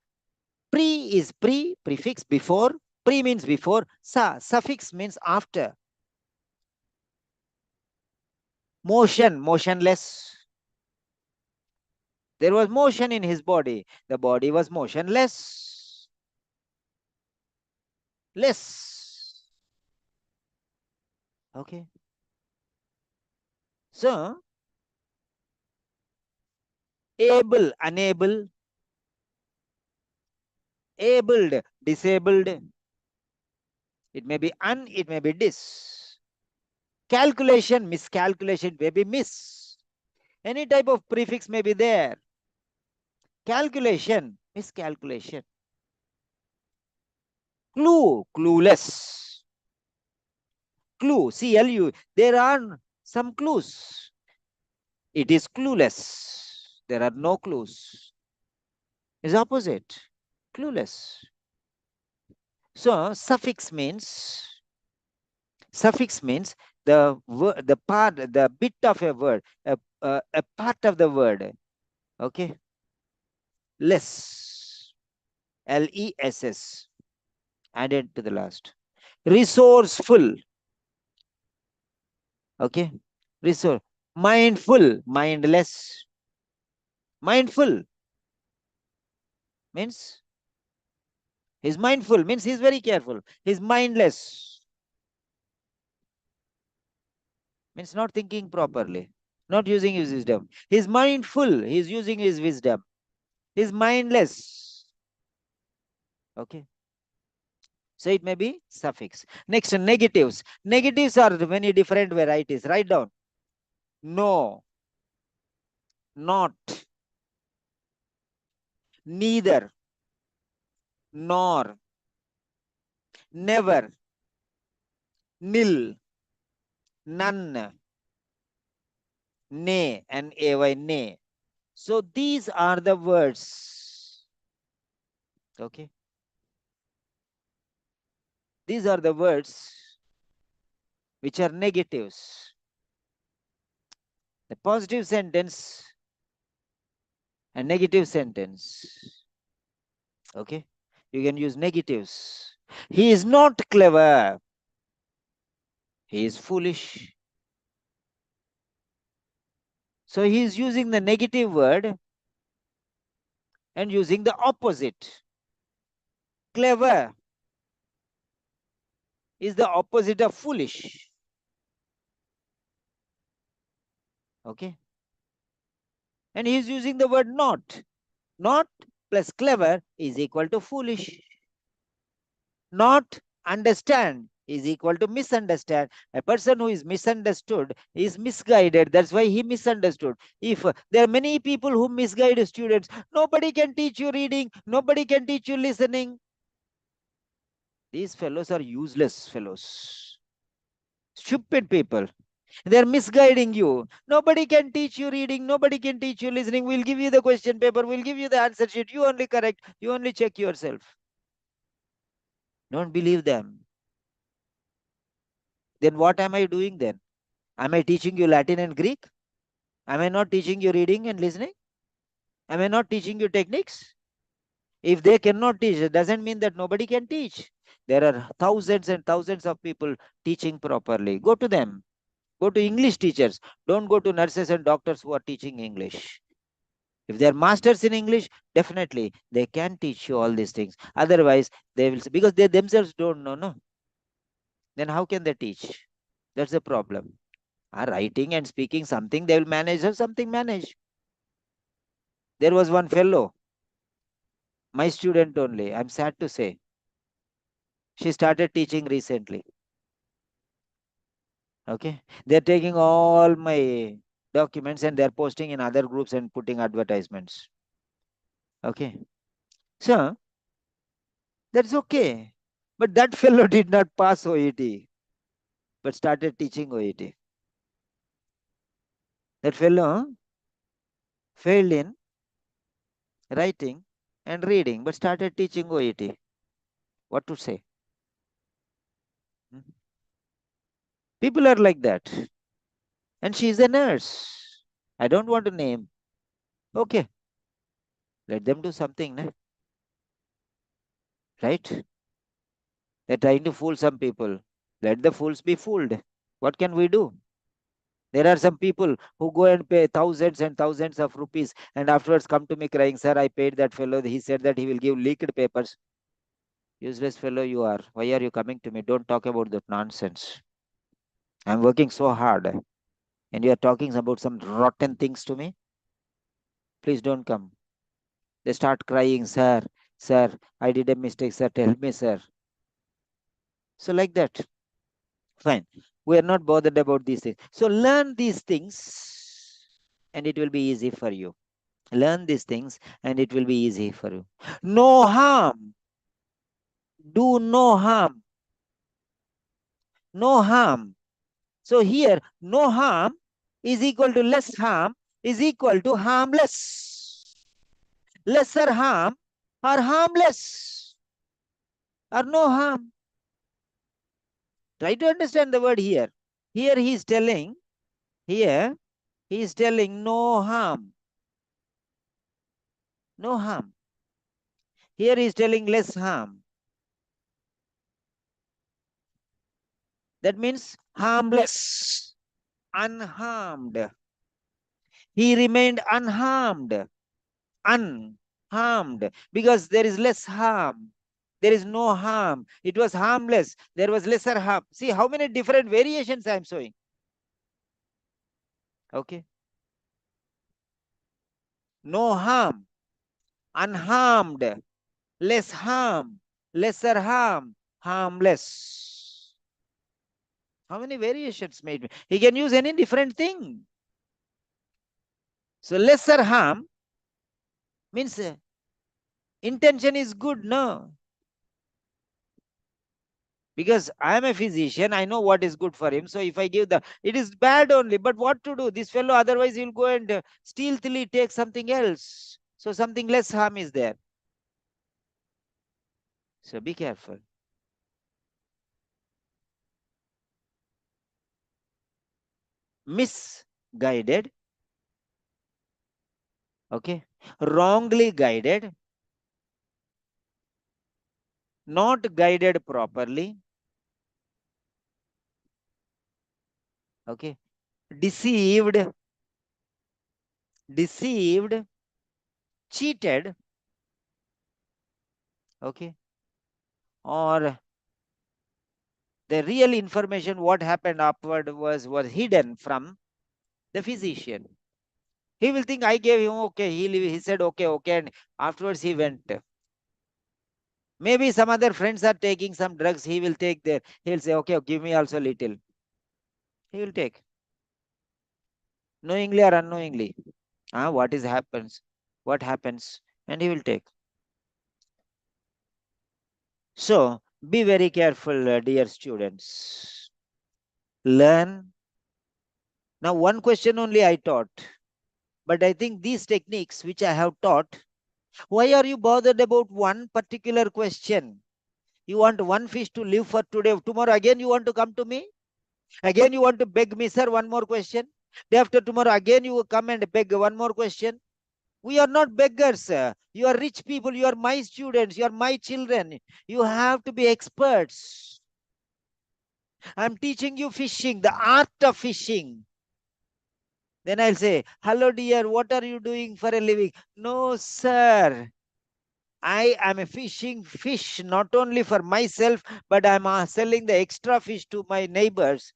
S1: Pre is prefix before. Pre means before. Suffix means after. Motion, motionless. There was motion in his body. The body was motionless. Less. Okay. So, able, unable, abled, disabled. It may be it may be dis. Calculation, miscalculation, may be miss. Any type of prefix may be there. Calculation, miscalculation. Clue, clueless. Clue, CLU. There are some clues. It is clueless. There are no clues. Is opposite. Clueless. So suffix means the part, the bit of a word, a part of the word. Okay. Less. LESS added to the last. Resourceful. Okay. Resource. Mindful, mindless. Mindful means he's mindful, means he's very careful. He's mindless, means not thinking properly. Not using his wisdom. He's mindful. He's using his wisdom. He's mindless. Okay. So it may be suffix. Next, negatives. Negatives are many different varieties. Write down. No, not, neither, nor, never, nil, none, nay, and ay, nay. So these are the words. Okay. These are the words which are negatives. The positive sentence and negative sentence. Okay. You can use negatives. He is not clever. He is foolish. So he is using the negative word and using the opposite. Clever is the opposite of foolish. Okay. And he is using the word not. Not plus clever is equal to foolish. Not understand is equal to misunderstand. A person who is misunderstood is misguided. That's why he misunderstood. If there are many people who misguide students, nobody can teach you reading, nobody can teach you listening. These fellows are useless fellows. Stupid people. They're misguiding you. Nobody can teach you reading. Nobody can teach you listening. We'll give you the question paper. We'll give you the answer sheet. You only correct. You only check yourself. Don't believe them. Then what am I doing then? Am I teaching you Latin and Greek? Am I not teaching you reading and listening? Am I not teaching you techniques? If they cannot teach, it doesn't mean that nobody can teach. There are thousands and thousands of people teaching properly. Go to them. Go to English teachers. Don't go to nurses and doctors who are teaching English. If they are masters in English, definitely they can teach you all these things. Otherwise, they will, because they themselves don't know, no? Then how can they teach? That's the problem. Writing and speaking something, they will manage, or something manage. There was one fellow, my student only, I'm sad to say. She started teaching recently. Okay. They're taking all my documents and they're posting in other groups and putting advertisements. Okay. So that's okay. But that fellow did not pass OET, but started teaching OET. That fellow failed in writing and reading, but started teaching OET. What to say? Hmm? People are like that. And she's a nurse. I don't want to name. Okay, let them do something, nah? Right? They're trying to fool some people. Let the fools be fooled. What can we do? There are some people who go and pay thousands and thousands of rupees and afterwards come to me crying, sir, I paid that fellow. He said that he will give leaked papers. Useless fellow you are. Why are you coming to me? Don't talk about that nonsense. I'm working so hard and you are talking about some rotten things to me. Please don't come. They start crying, sir, sir, I did a mistake, sir. Tell me, sir. So like that. Fine. We are not bothered about these things. So learn these things and it will be easy for you. Learn these things and it will be easy for you. No harm. Do no harm. No harm. So here, no harm is equal to less harm is equal to harmless. Lesser harm or harmless or no harm. Try to understand the word here. Here he is telling, here he is telling no harm. No harm. Here he is telling less harm. That means harmless, unharmed. He remained unharmed, unharmed, because there is less harm. There is no harm. It was harmless. There was lesser harm. See how many different variations I am showing. Okay. no harm, unharmed, less harm, lesser harm, harmless. How many variations made? He can use any different thing. So lesser harm means intention is good, no? Because I am a physician, I know what is good for him. So if I give it is bad only. But what to do? This fellow, otherwise he'll go and stealthily take something else. So something less harm is there. So be careful. Misguided, okay, wrongly guided, not guided properly, okay, deceived, deceived, cheated, okay, or the real information what happened upward was hidden from the physician. He will think I gave him okay. He said okay, and afterwards he went. Maybe some other friends are taking some drugs. He will take there. He will say okay, give me also little. He will take knowingly or unknowingly. What is happens? What happens? And he will take. So be very careful, dear students. Learn. Now one question only I taught, but I think these techniques which I have taught. Why are you bothered about one particular question? You want one fish to live for today. Tomorrow again you want to come to me? Again you want to beg me, sir, one more question? Day after tomorrow again you will come and beg one more question? We are not beggars, sir. You are rich people. You are my students. You are my children. You have to be experts. I'm teaching you fishing, the art of fishing. Then I'll say, hello dear, what are you doing for a living? No, sir. I am a fishing fish not only for myself, but I'm selling the extra fish to my neighbors,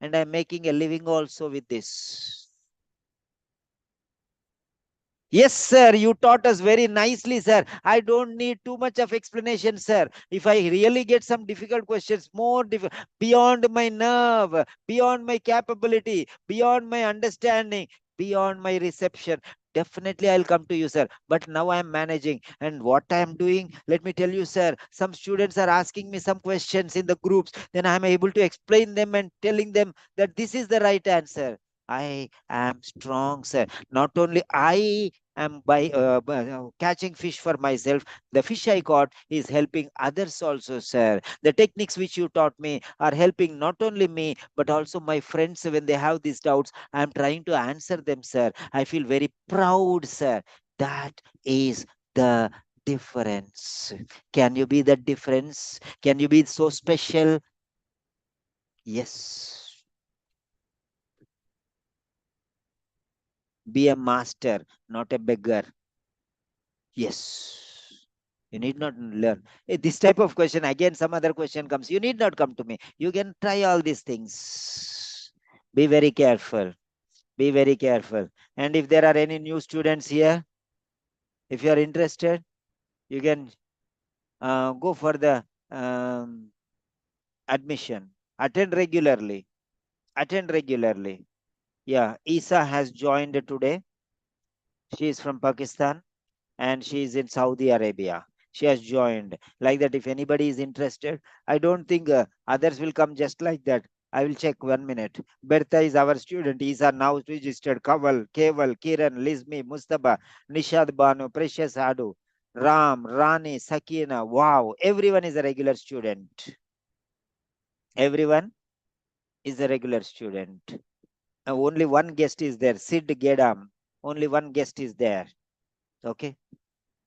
S1: and I'm making a living also with this. Yes, sir, you taught us very nicely, sir. I don't need too much of explanation, sir. If I really get some difficult questions, beyond my nerve, beyond my capability, beyond my understanding, beyond my reception, definitely I'll come to you, sir. But now I'm managing. And what I'm doing, let me tell you, sir, some students are asking me some questions in the groups. Then I'm able to explain them and telling them that this is the right answer. I am strong, sir. Not only I am catching fish for myself, the fish I caught is helping others also, sir. The techniques which you taught me are helping not only me but also my friends. When they have these doubts, I am trying to answer them, sir. I feel very proud, sir. That is the difference. Can you be the difference? Can you be so special? Yes. Be a master, not a beggar. Yes. You need not learn. This type of question, again, some other question comes. You need not come to me. You can try all these things. Be very careful. Be very careful. And if there are any new students here, if you are interested, you can go for the admission. Attend regularly. Attend regularly. Yeah, Isa has joined today. She is from Pakistan, and she is in Saudi Arabia. She has joined. Like that, if anybody is interested, I don't think others will come just like that. I will check 1 minute. Bertha is our student. Isa now registered. Kaval, Keval, Kiran, Lizmi, Mustafa, Nishad Banu, Precious Adu, Ram, Rani, Sakina. Wow, everyone is a regular student. Everyone is a regular student. Only one guest is there, Sid Gedam. Only one guest is there. Okay.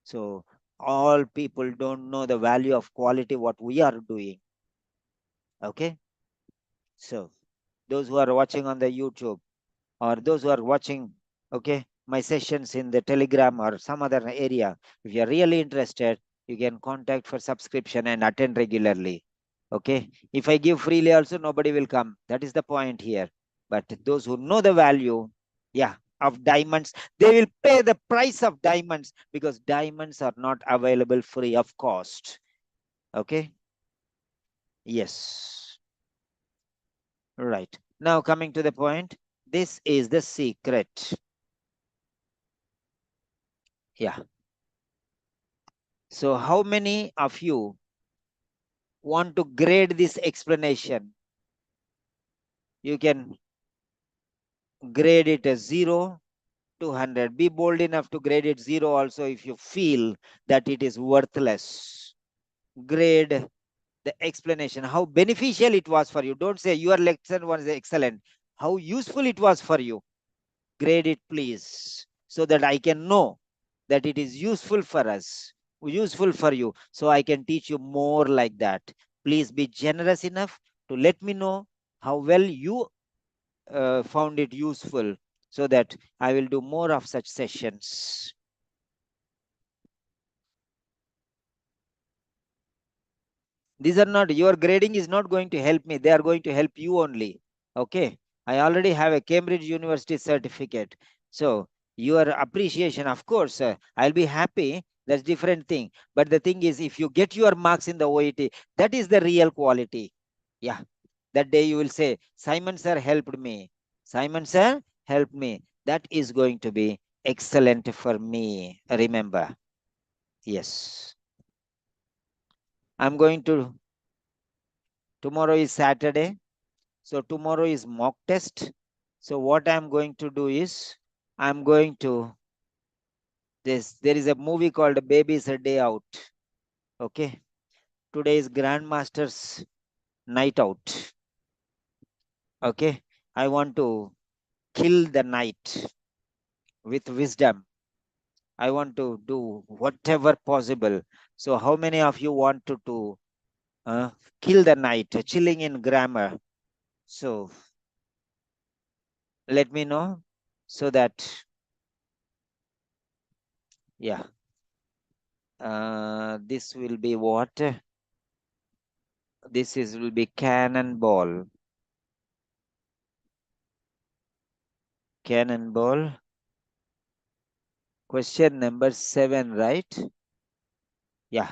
S1: So all people don't know the value of quality what we are doing. Okay. So those who are watching on the YouTube, or those who are watching, okay, my sessions in the Telegram or some other area, if you are really interested, you can contact for subscription and attend regularly. Okay. If I give freely also, nobody will come. That is the point here. But those who know the value, yeah, of diamonds. They will pay the price of diamonds because diamonds are not available free of cost. Okay. Yes. Right. Now coming to the point, this is the secret. Yeah. So how many of you want to grade this explanation? You can grade it as 0 to 100. Be bold enough to grade it 0 also if you feel that it is worthless. Grade the explanation, how beneficial it was for you. Don't say your lesson was excellent. How useful it was for you. Grade it, please, so that I can know that it is useful for us, useful for you, so I can teach you more like that. Please be generous enough to let me know how well you found it useful, so that I will do more of such sessions. These are not, your grading is not going to help me. They are going to help you only. Okay. I already have a Cambridge University certificate. So your appreciation, of course, I'll be happy. That's different thing. But the thing is, if you get your marks in the OET, that is the real quality. Yeah. That day you will say, Simon sir helped me. Simon sir helped me. That is going to be excellent for me. Remember. Yes. I'm going to, tomorrow is Saturday. So tomorrow is mock test. So what I'm going to do is, I'm going to, there is a movie called Baby's a Day Out. Okay. Today is Grandmaster's night out. Okay. I want to kill the night with wisdom. I want to do whatever possible. So how many of you want to kill the night, chilling in grammar? So let me know so that, yeah, this will be what? This is will be cannonball. Cannonball. Question number 7, right? Yeah.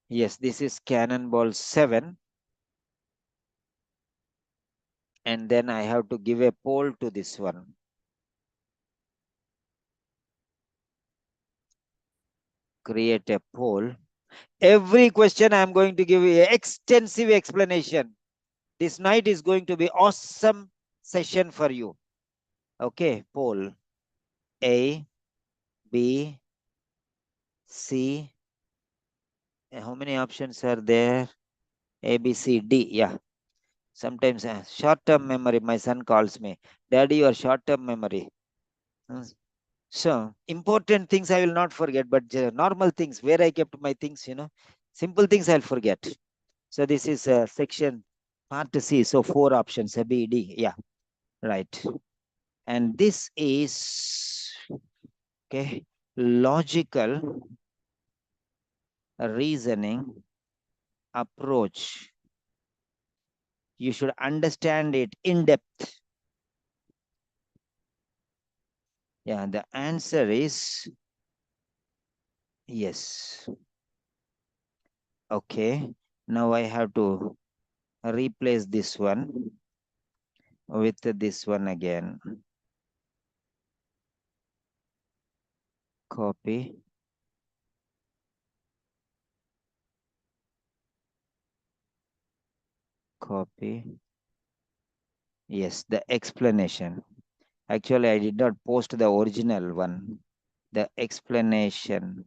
S1: Yes, this is cannonball 7. And then I have to give a poll to this one. Create a poll. Every question I'm going to give you an extensive explanation. This night is going to be awesome session for you. Okay, poll. A, B, C. How many options are there? A, B, C, D. Yeah. Sometimes short-term memory, my son calls me, Daddy, your short-term memory. So important things I will not forget, but normal things, where I kept my things, simple things I'll forget. So this is section part C. So 4 options, A, B, D. Yeah, right. And this is, okay, logical reasoning approach. You should understand it in depth. Yeah, the answer is yes. Okay. Now I have to replace this one with this one again. Copy. Copy. Yes, the explanation. Actually, I did not post the original one. The explanation.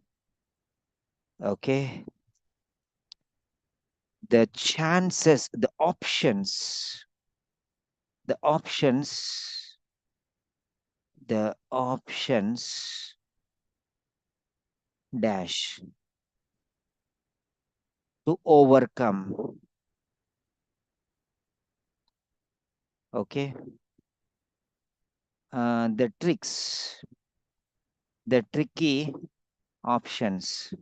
S1: Okay. The chances, the options, the options dash to overcome. Okay. The tricks, the tricky options,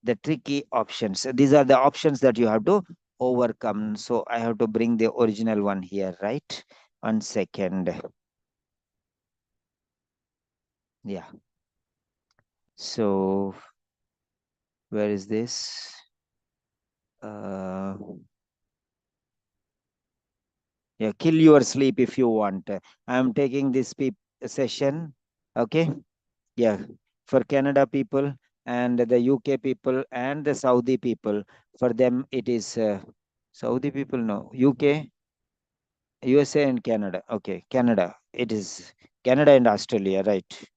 S1: the tricky options. These are the options that you have to overcome. So I have to bring the original one here, right? 1 second. Yeah. So where is this? Yeah, kill your sleep if you want. I am taking this session. Okay. Yeah. For Canada people and the UK people and the Saudi people. For them, it is Saudi people, no. UK, USA and Canada. Okay. Canada. It is Canada and Australia, right?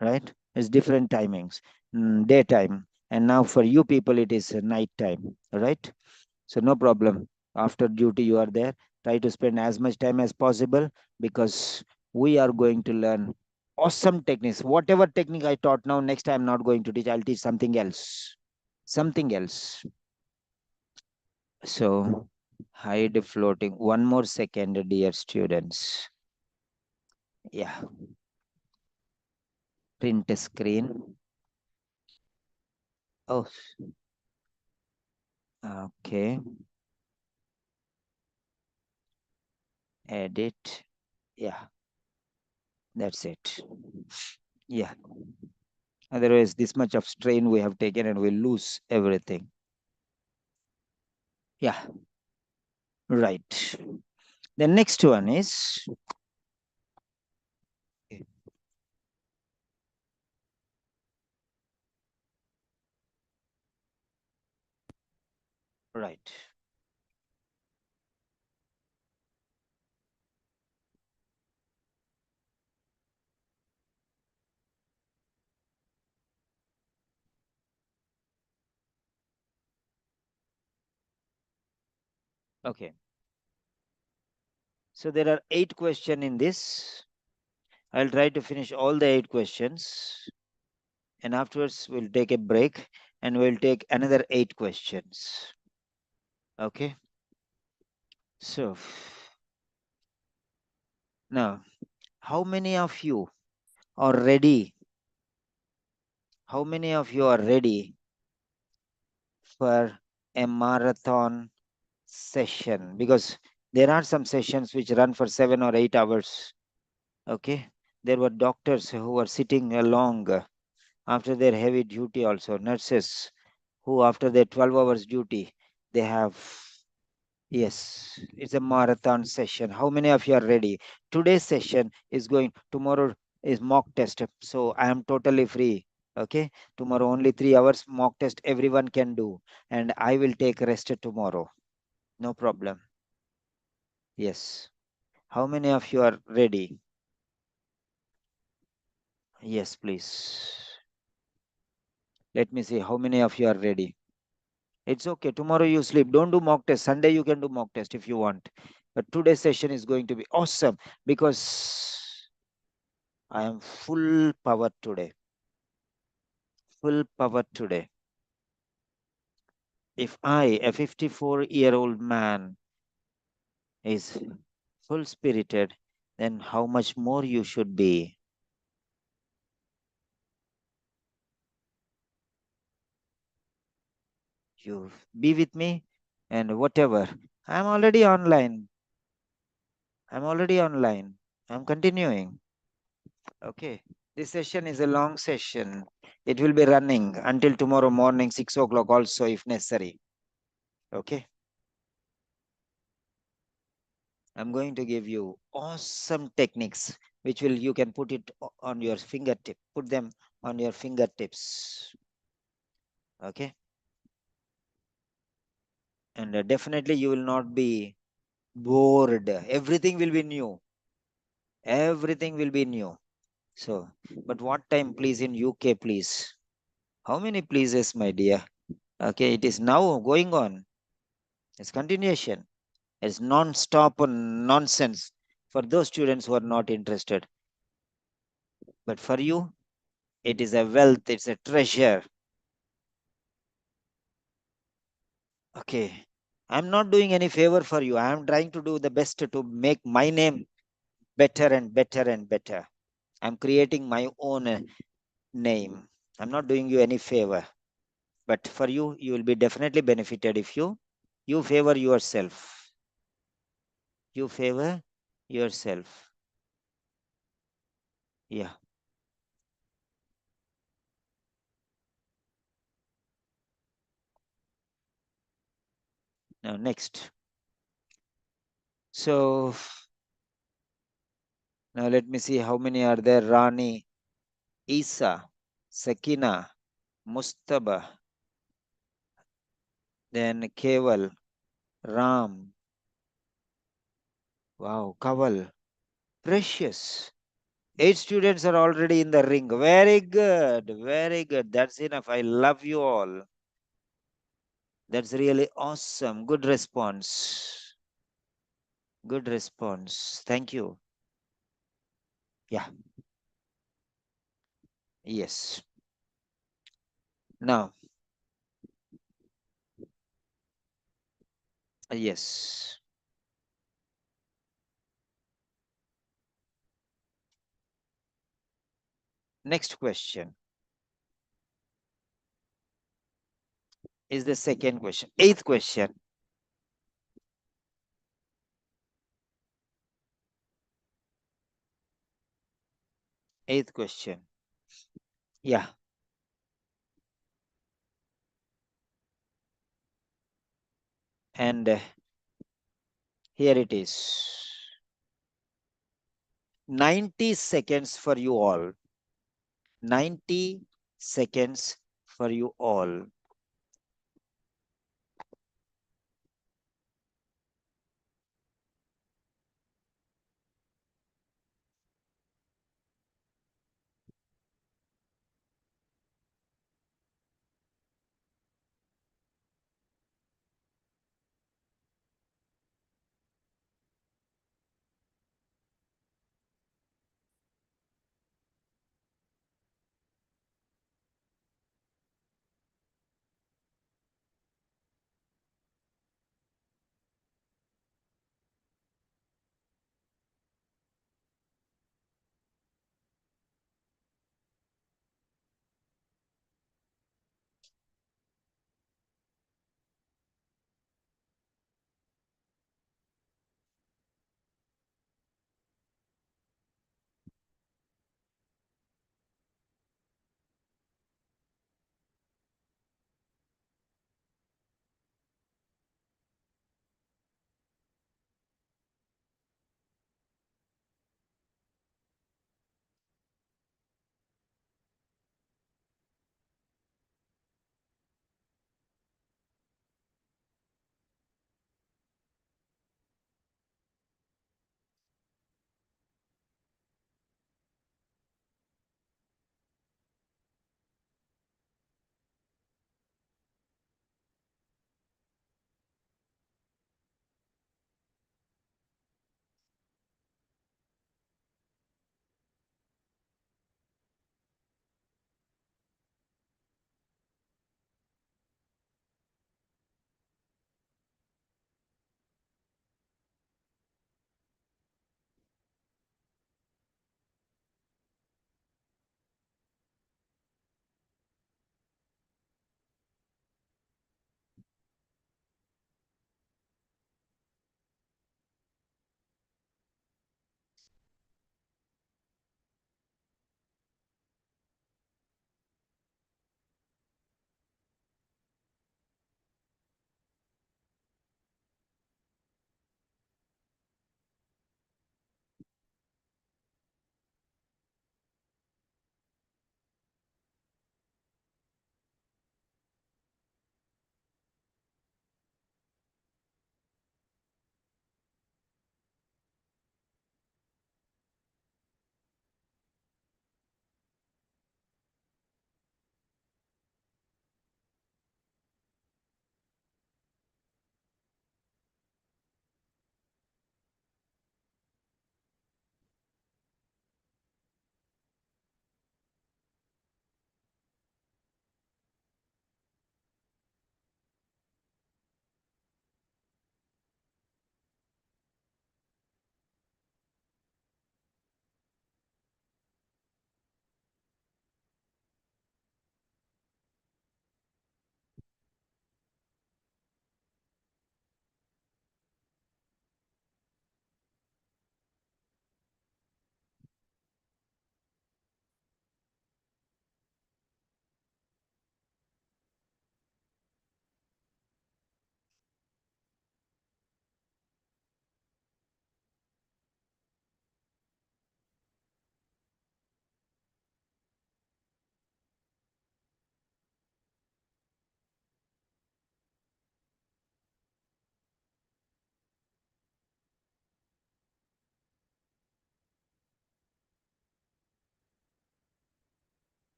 S1: Right? It's different timings, daytime. And now for you people, it is night time, right? So no problem. After duty, you are there. Try to spend as much time as possible because we are going to learn awesome techniques. Whatever technique I taught now, next time I'm not going to teach. I'll teach something else. Something else. So hide floating. One more second, dear students. Yeah. Print a screen. Oh, okay. Edit. Yeah, that's it. Yeah. Otherwise, this much of strain we have taken and we'll lose everything. Yeah, right. The next one is right. Okay. So there are 8 questions in this. I'll try to finish all the 8 questions, and afterwards we'll take a break and we'll take another 8 questions. Okay. So now, how many of you are ready? How many of you are ready for a marathon session? Because there are some sessions which run for 7 or 8 hours. Okay. There were doctors who were sitting along after their heavy duty, also nurses who, after their 12 hours duty, they have. Yes, it's a marathon session. How many of you are ready? Today's session is going, tomorrow is mock test. So I am totally free. Okay. Tomorrow only 3 hours mock test everyone can do. And I will take rest tomorrow. No problem. Yes. How many of you are ready? Yes, please. Let me see how many of you are ready. It's okay. Tomorrow you sleep. Don't do mock test. Sunday you can do mock test if you want. But today's session is going to be awesome because I am full power today. Full power today. If I, a 54-year-old man, is full spirited, then how much more you should be? You be with me and whatever. I'm already online. I'm already online. I'm continuing. Okay. This session is a long session. It will be running until tomorrow morning, 6 o'clock also, if necessary. Okay. I'm going to give you awesome techniques, which will you can put it on your fingertip. Put them on your fingertips. Okay. And definitely you will not be bored. Everything will be new. Everything will be new. So, but what time, please, in UK, please? How many pleases, my dear? Okay, it is now going on. It's continuation. It's non-stop nonsense for those students who are not interested. But for you, it is a wealth, it's a treasure. Okay. I'm not doing any favor for you. I am trying to do the best to make my name better and better and better. I'm creating my own name. I'm not doing you any favor. But for you, you will be definitely benefited if you You favor yourself. You favor yourself. Yeah. Now, next. So, now let me see how many are there. Rani, Isa, Sakina, Mustaba, then Keval, Ram. Wow, Kaval. Precious. 8 students are already in the ring. Very good. Very good. That's enough. I love you all. That's really awesome. Good response. Good response. Thank you. Yeah. Yes. Now, yes. Next question is the second question. Eighth question. Eighth question. Yeah. And here it is. 90 seconds for you all. 90 seconds for you all.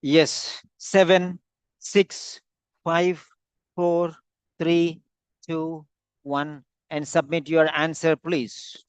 S1: Yes. 7, 6, 5, 4, 3, 2, 1. And submit your answer, please.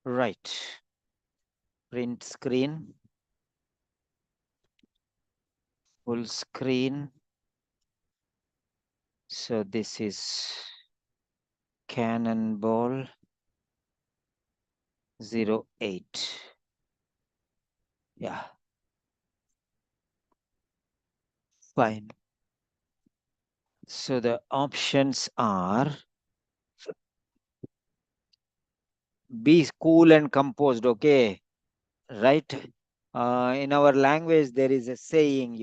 S1: Right. Print screen. Full screen. So this is Cannonball 08. Yeah, fine. So the options are be cool and composed, okay? Right? In our language, there is a saying,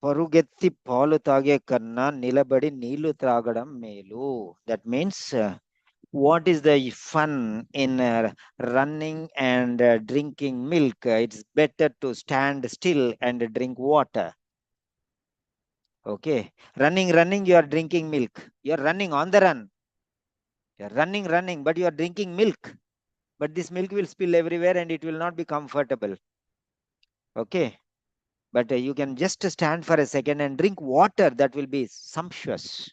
S1: పరుగెత్తి పాలు తాగే కన్నా నిలబడి నీళ్లు త్రాగడం మేలు. That means, what is the fun in running and drinking milk? It's better to stand still and drink water. Okay. Running, you are drinking milk. You are running on the run. You are running, but you are drinking milk. But this milk will spill everywhere and it will not be comfortable. Okay. But you can just stand for a second and drink water. That will be sumptuous.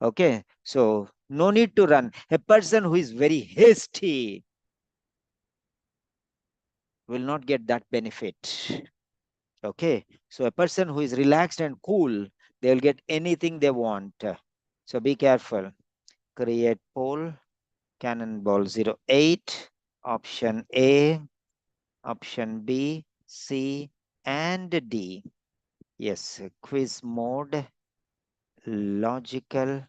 S1: Okay. So no need to run. A person who is very hasty will not get that benefit. Okay. So a person who is relaxed and cool, they will get anything they want. So be careful. Create poll. Cannonball 08. Option A, option B, C, and D. Yes, quiz mode, logical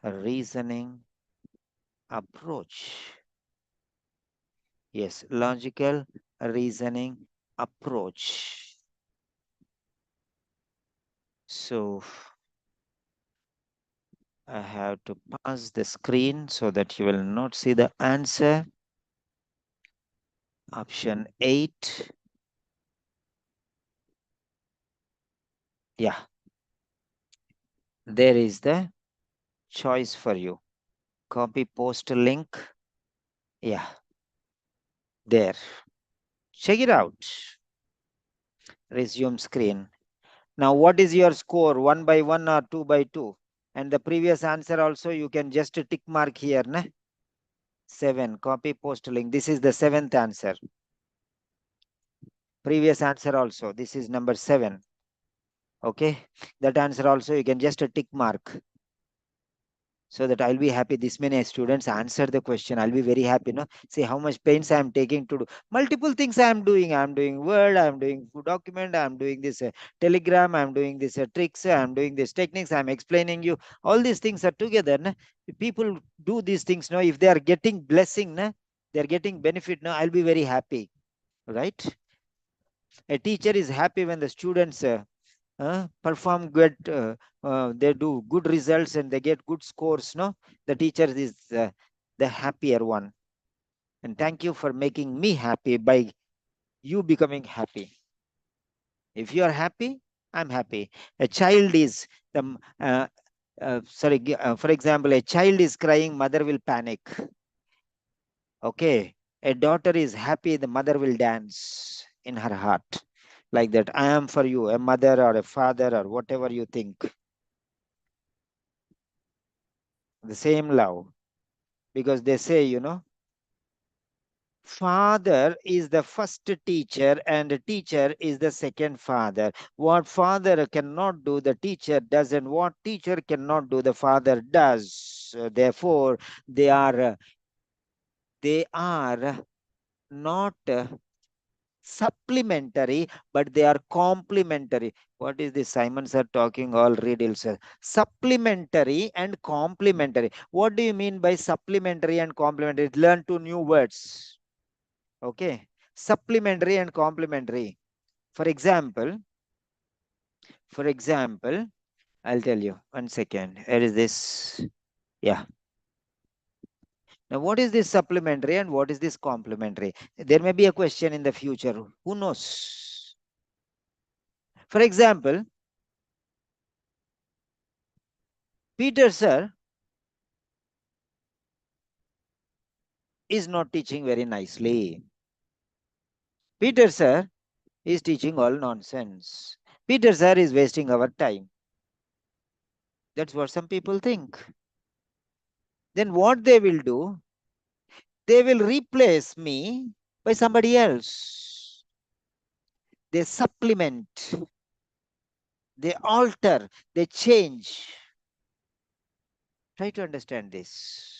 S1: reasoning approach. Yes, logical reasoning approach. So I have to pass the screen so that you will not see the answer. Option 8. Yeah, there is the choice for you. Copy post link. Yeah, there. Check it out. Resume screen. Now, what is your score? 1 by 1 or 2 by 2? And the previous answer also, you can just tick mark here. Ne? 7. Copy post link. This is the 7th answer. Previous answer also. This is number 7. Okay. That answer also, you can just tick mark. So that I'll be happy. This many students answer the question. I'll be very happy. No, see how much pains I am taking to do multiple things. I am doing. I am doing Word. I am doing document. I am doing this Telegram. I am doing this tricks. I am doing this techniques. I am explaining you. All these things are together. No? If people do these things. No, if they are getting blessing, no, they are getting benefit. No, I'll be very happy. Right? A teacher is happy when the students perform good, they do good results and they get good scores. No, the teacher is the happier one. And thank you for making me happy by you becoming happy. If you are happy, I'm happy. A child is the for example, a child is crying, mother will panic. Okay, a daughter is happy, the mother will dance in her heart. Like that, I am for you, a mother or a father or whatever you think. The same love, because they say, Father is the first teacher and teacher is the second father. What father cannot do, the teacher does, and what teacher cannot do, the father does. Therefore, they are not supplementary, but they are complementary. What is this? Simons are talking all riddles. Supplementary and complementary. What do you mean by supplementary and complementary? Learn two new words. Okay. Supplementary and complementary. For example, for example, I'll tell you. 1 second. Where is this? Yeah. Now, what is this supplementary and what is this complementary? There may be a question in the future. Who knows? For example, Peter sir is not teaching very nicely. Peter sir is teaching all nonsense. Peter sir is wasting our time. That's what some people think. Then what they will do? They will replace me by somebody else. They supplement, they alter, they change. Try to understand this.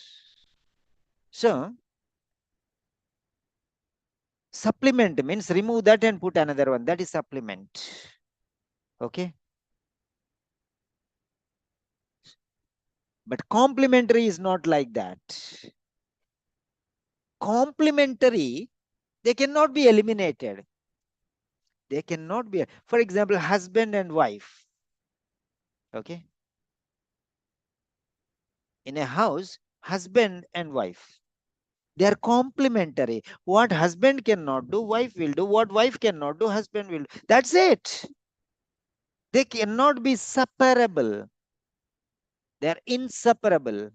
S1: So, supplement means remove that and put another one. That is supplement. Okay. But complementary is not like that. Complementary, they cannot be eliminated. They cannot be. For example, husband and wife. Okay. In a house, husband and wife. They are complementary. What husband cannot do, wife will do. What wife cannot do, husband will do. That's it. They cannot be separable. They are inseparable.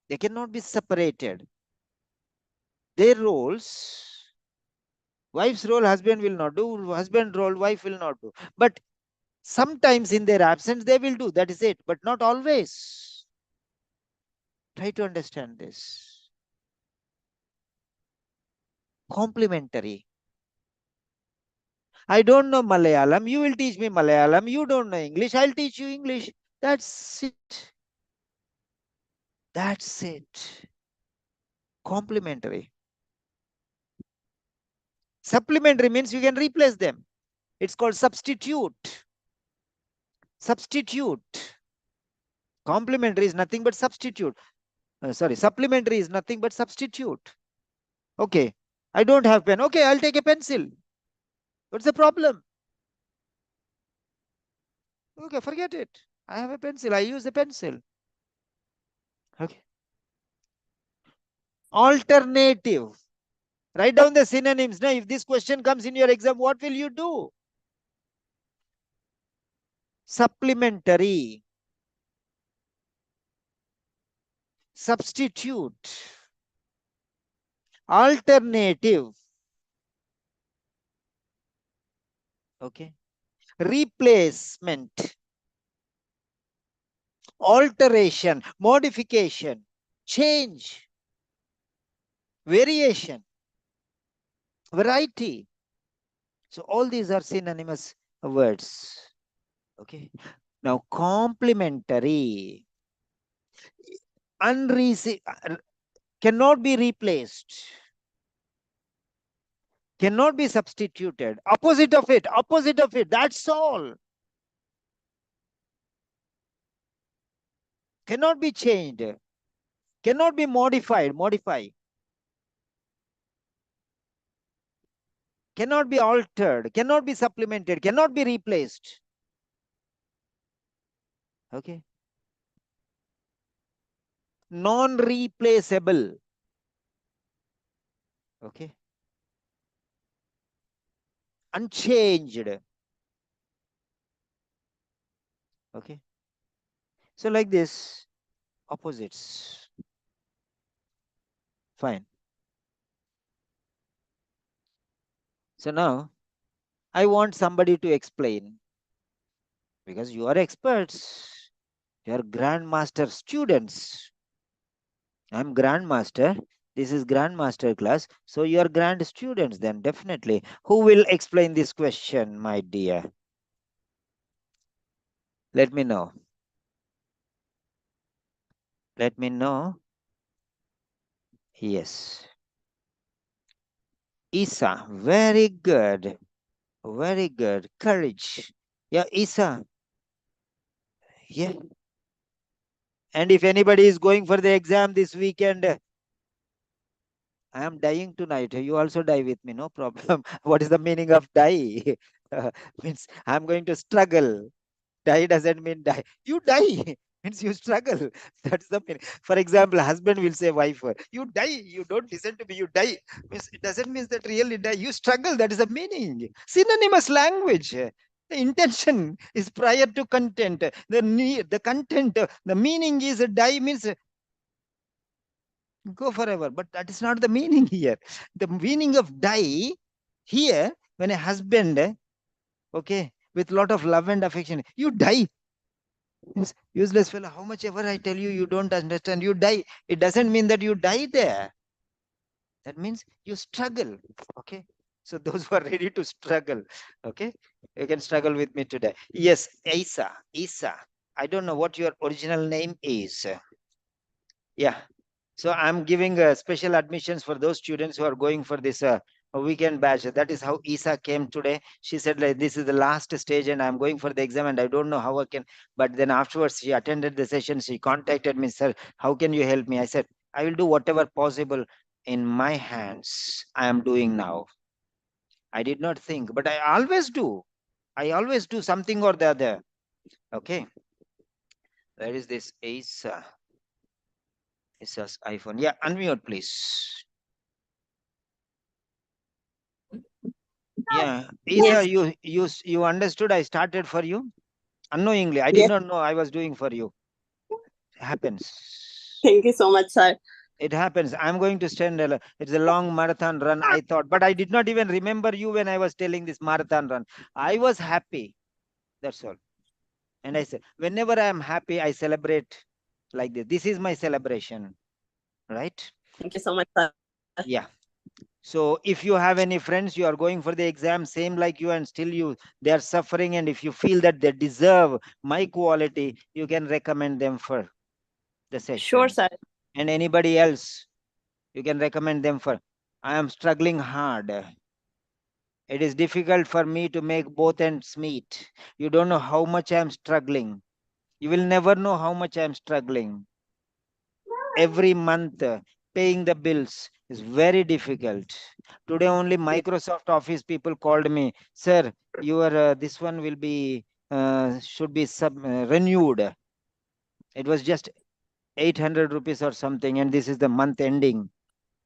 S1: They cannot be separated. Their roles, wife's role, husband will not do. Husband role, wife will not do. But sometimes in their absence, they will do. That is it. But not always. Try to understand this. Complementary. I don't know Malayalam. You will teach me Malayalam. You don't know English. I'll teach you English. That's it. That's it. Complementary. Supplementary means you can replace them. It's called substitute. Substitute. Complementary is nothing but substitute. Sorry, supplementary is nothing but substitute. Okay, I don't have pen. Okay, I'll take a pencil. What's the problem? Okay, forget it. I have a pencil. I use a pencil. Okay. Alternative. Write down the synonyms. Now, if this question comes in your exam, what will you do? Supplementary. Substitute. Alternative. Okay. Replacement. Alteration. Modification. Change. Variation. Variety. So all these are synonymous words. Okay. Now complementary. Cannot be replaced. Cannot be substituted. Opposite of it. Opposite of it. That's all. Cannot be changed. Cannot be modified. Modify. Cannot be altered. Cannot be supplemented. Cannot be replaced. Okay. Non-replaceable. Okay. Unchanged. Okay. So like this, opposites. Fine. So now I want somebody to explain, because you are experts. You are grandmaster students. I'm grandmaster. This is grandmaster class. So you are grand students then, definitely. Who will explain this question, my dear? Let me know. Let me know. Yes. Isa, very good. Very good. Courage. Yeah, Isa. Yeah. And if anybody is going for the exam this weekend, I am dying tonight. You also die with me, no problem. What is the meaning of die? Means I'm going to struggle. Die doesn't mean die. You die means you struggle. That's the meaning. For example, husband will say wife, you die. You don't listen to me. You die. Means it doesn't mean that really die. You struggle. That is the meaning. Synonymous language. The intention is prior to content. The content, the meaning is die means go forever. But that is not the meaning here. The meaning of die here, when a husband, okay, with lot of love and affection, you die. Means useless fellow, how much ever I tell you, you don't understand, you die. It doesn't mean that you die there. That means you struggle. Okay. So those who are ready to struggle, okay, you can struggle with me today. Yes, Isa, Isa. I don't know what your original name is. Yeah. So I'm giving special admissions for those students who are going for this weekend batch. That is how Isa came today. She said, like, this is the last stage and I'm going for the exam and I don't know how I can. But then afterwards, she attended the session. She contacted me, sir, how can you help me? I said, I will do whatever possible in my hands. I am doing now. I did not think, but I always do. I always do something or the other. Okay. Where is this Isa? Isa's iPhone. Yeah, unmute, please. Yeah, Isa,
S3: Yes,
S1: you understood. I started for you unknowingly. I did
S3: yes.
S1: not know I was doing for you. Happens.
S3: Thank you so much, sir.
S1: It happens. I'm going to stand. It's a long marathon run. I thought, but I did not even remember you when I was telling this marathon run. I was happy. That's all. And I said, whenever I am happy, I celebrate like this. This is my celebration, right?
S3: Thank you so much, sir.
S1: Yeah. So if you have any friends, you are going for the exam, same like you, and still they are suffering, and if you feel that they deserve my quality, you can recommend them for the
S3: Sure,
S1: session.
S3: sir.
S1: And anybody else, you can recommend them for. I am struggling hard. It is difficult for me to make both ends meet. You don't know how much I am struggling. You will never know how much I am struggling. Every month, paying the bills is very difficult. Today only
S3: Yes,
S1: Microsoft Office people called me, sir, your this one will be should be renewed. It was just 800 rupees or something, and this is the month ending.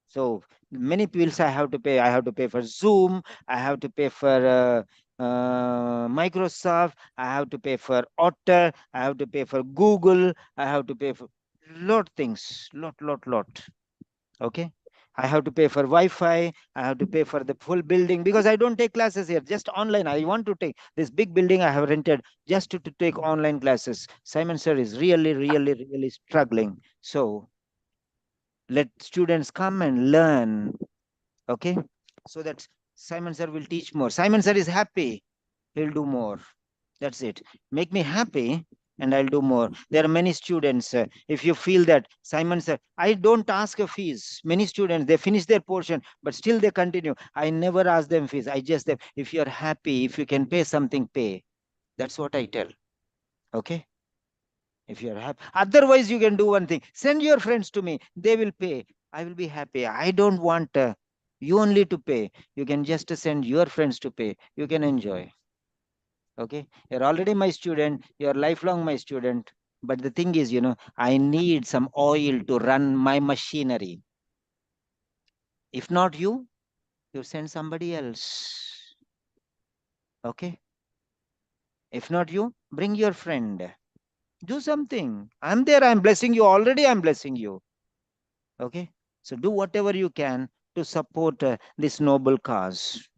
S1: So many bills I have to pay. I have to pay for Zoom. I have to pay for Microsoft. I have to pay for Otter. I have to pay for Google. I have to pay for lot things. Lot. Okay. I have to pay for Wi-Fi. I have to pay for the full building because I don't take classes here, just online. I want to take this big building I have rented just to take online classes. Simon sir is really struggling. So let students come and learn. Okay. So that Simon sir will teach more. Simon sir is happy. He'll do more. That's it. Make me happy and I'll do more. There are many students. If you feel that, Simon sir, I don't ask a fees. Many students, they finish their portion, but still they continue. I never ask them fees. I just, if you're happy, if you can pay something, pay. That's what I tell. Okay. If you're happy. Otherwise, you can do one thing. Send your friends to me. They will pay. I will be happy. I don't want you only to pay. You can just send your friends to pay. You can enjoy. Okay, you're already my student, you're lifelong my student, but the thing is, I need some oil to run my machinery. If not you, you send somebody else. Okay, if not you, bring your friend. Do something. I'm there, I'm blessing you already, I'm blessing you. Okay, so do whatever you can to support this noble cause.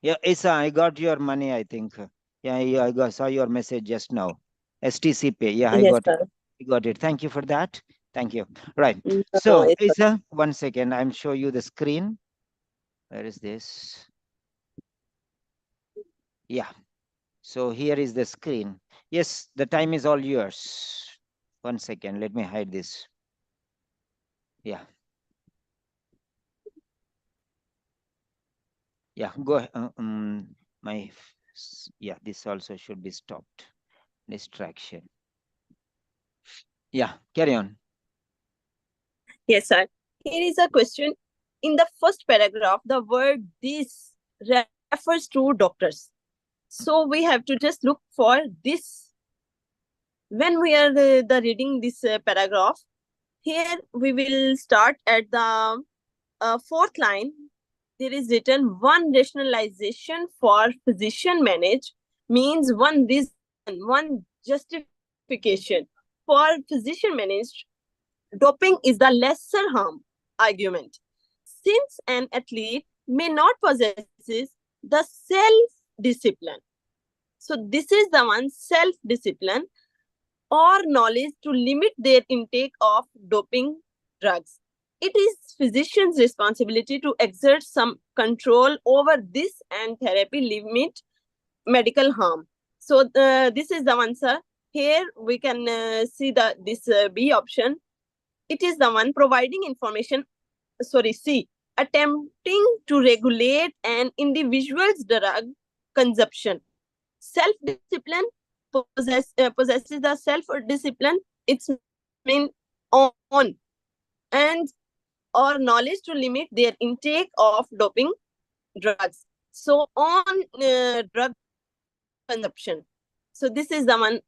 S1: Yeah, Isa, I got your money, I think. Yeah, saw your message just now. STC pay. Yeah, I
S3: yes,
S1: got it.
S3: sir.
S1: I got it. Thank you for that. Thank you. Right.
S3: No,
S1: So,
S3: it's
S1: Isa, 1 second. I'm show you the screen. Where is this? Yeah. So here is the screen. Yes, the time is all yours. 1 second. Let me hide this. Yeah. Yeah. Go ahead. Yeah. This also should be stopped. Distraction. Yeah. Carry on.
S3: yes, sir. Here is a question. In the first paragraph, the word this refers to doctors. So we have to just look for this when we are the reading this paragraph. Here we will start at the fourth line. There is written one rationalization for physician manage means one reason, one justification for physician managed doping is the lesser harm argument. Since an athlete may not possesses the self discipline. So this is the one self discipline or knowledge to limit their intake of doping drugs. It is physician's responsibility to exert some control over this and therapy limit medical harm. So this is the answer. Here we can see the this B option. It is the one providing information. Sorry, C, attempting to regulate an individual's drug consumption. Self discipline possesses the self discipline. It's mean on and or knowledge to limit their intake of doping drugs. So on drug consumption. So this is the one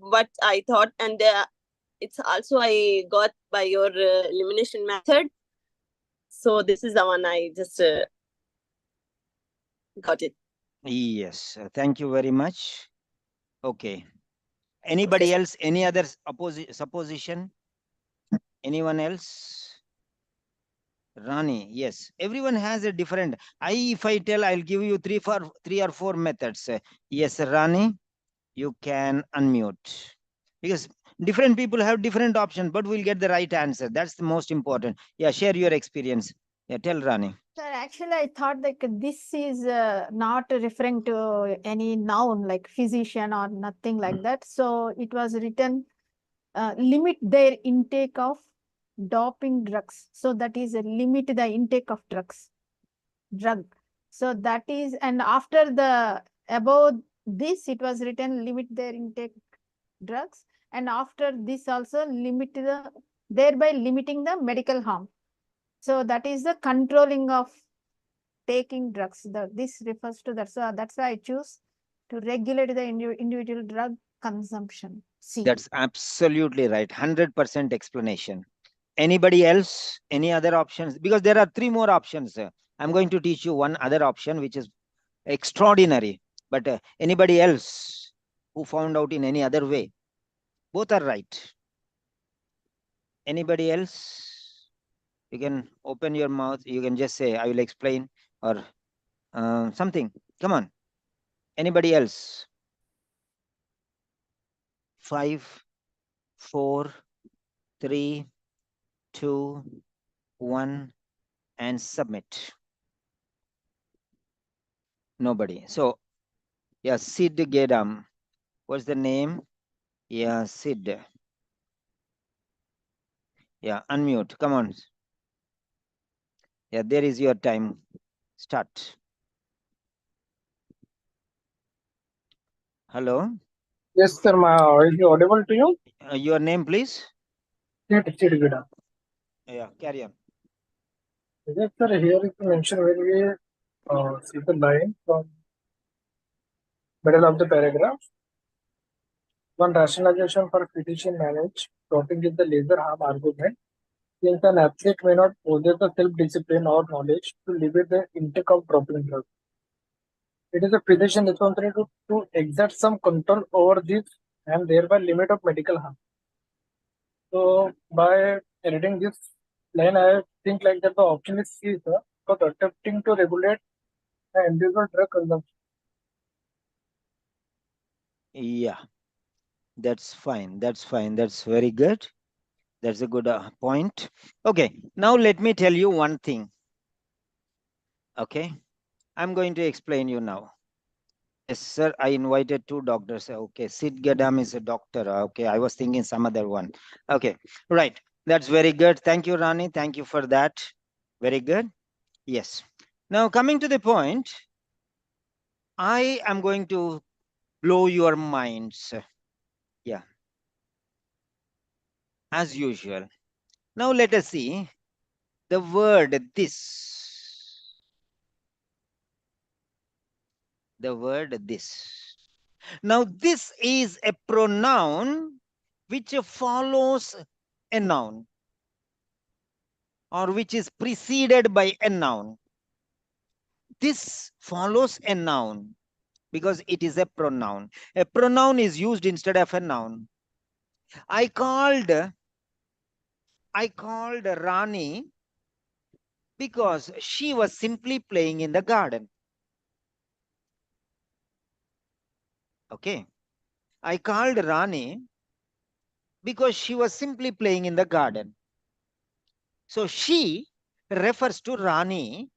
S3: what I thought, and it's also I got by your elimination method. So this is the one I just got it.
S1: Yes. Thank you very much. Okay. Anybody
S3: Okay.
S1: else? Any other supposition? Anyone else? Rani, yes. Everyone has a different. If I tell, I'll give you three or four methods. Yes, Rani, you can unmute because different people have different options, but we'll get the right answer. That's the most important. Yeah, share your experience. Yeah, tell Rani.
S4: Sir, actually, I thought like this is not referring to any noun like physician or nothing like that. So it was written limit their intake of doping drugs. So that is limit the intake of drug. So that is, and after the above this, it was written limit their intake drugs, and after this also limit the thereby limiting the medical harm. So that is the controlling of taking drugs. This refers to that. So that's why I choose to regulate the individual drug consumption. C.
S1: That's absolutely right. 100% explanation. Anybody else? Any other options? Because there are three more options. I'm going to teach you one other option, which is extraordinary. But anybody else who found out in any other way? Both are right. Anybody else? You can open your mouth. You can just say, I will explain or something. Come on. Anybody else? 5, 4, 3, 2, 1, and submit. Nobody. So, yeah, Sid Gedam. What's the name? Yeah, Sid. Yeah, unmute. Come on. Yeah, there is your time. Start. Hello.
S5: Yes, sir. Is it audible to you?
S1: Your name, please.
S5: Chidgida.
S1: Yeah, carry on.
S5: Yes, sir. Here is mentioned when we see the line from middle of the paragraph. One rationalization for physician manage doping is the lesser harm argument. Since an athlete may not possess the self-discipline or knowledge to limit the intake of doping drugs, it is a physician responsibility to exert some control over this and thereby limit of medical harm. So by reading this line, I think like that the option is C, sir, because attempting to regulate the individual drug consumption.
S1: Yeah, that's fine. That's fine. That's very good. That's a good point. Okay, now let me tell you one thing. Okay, I'm going to explain you now. Yes, sir, I invited two doctors. Okay, Sid Gadam is a doctor. Okay, I was thinking some other one. Okay, right. That's very good. Thank you, Rani. Thank you for that. Very good. Yes. Now, coming to the point, I am going to blow your minds. Yeah, as usual. Now, let us see the word this. The word this. Now, this is a pronoun which follows a noun or which is preceded by a noun. This follows a noun because it is a pronoun. A pronoun is used instead of a noun. I called Rani because she was simply playing in the garden. Okay. I called Rani because she was simply playing in the garden. So she refers to Rani,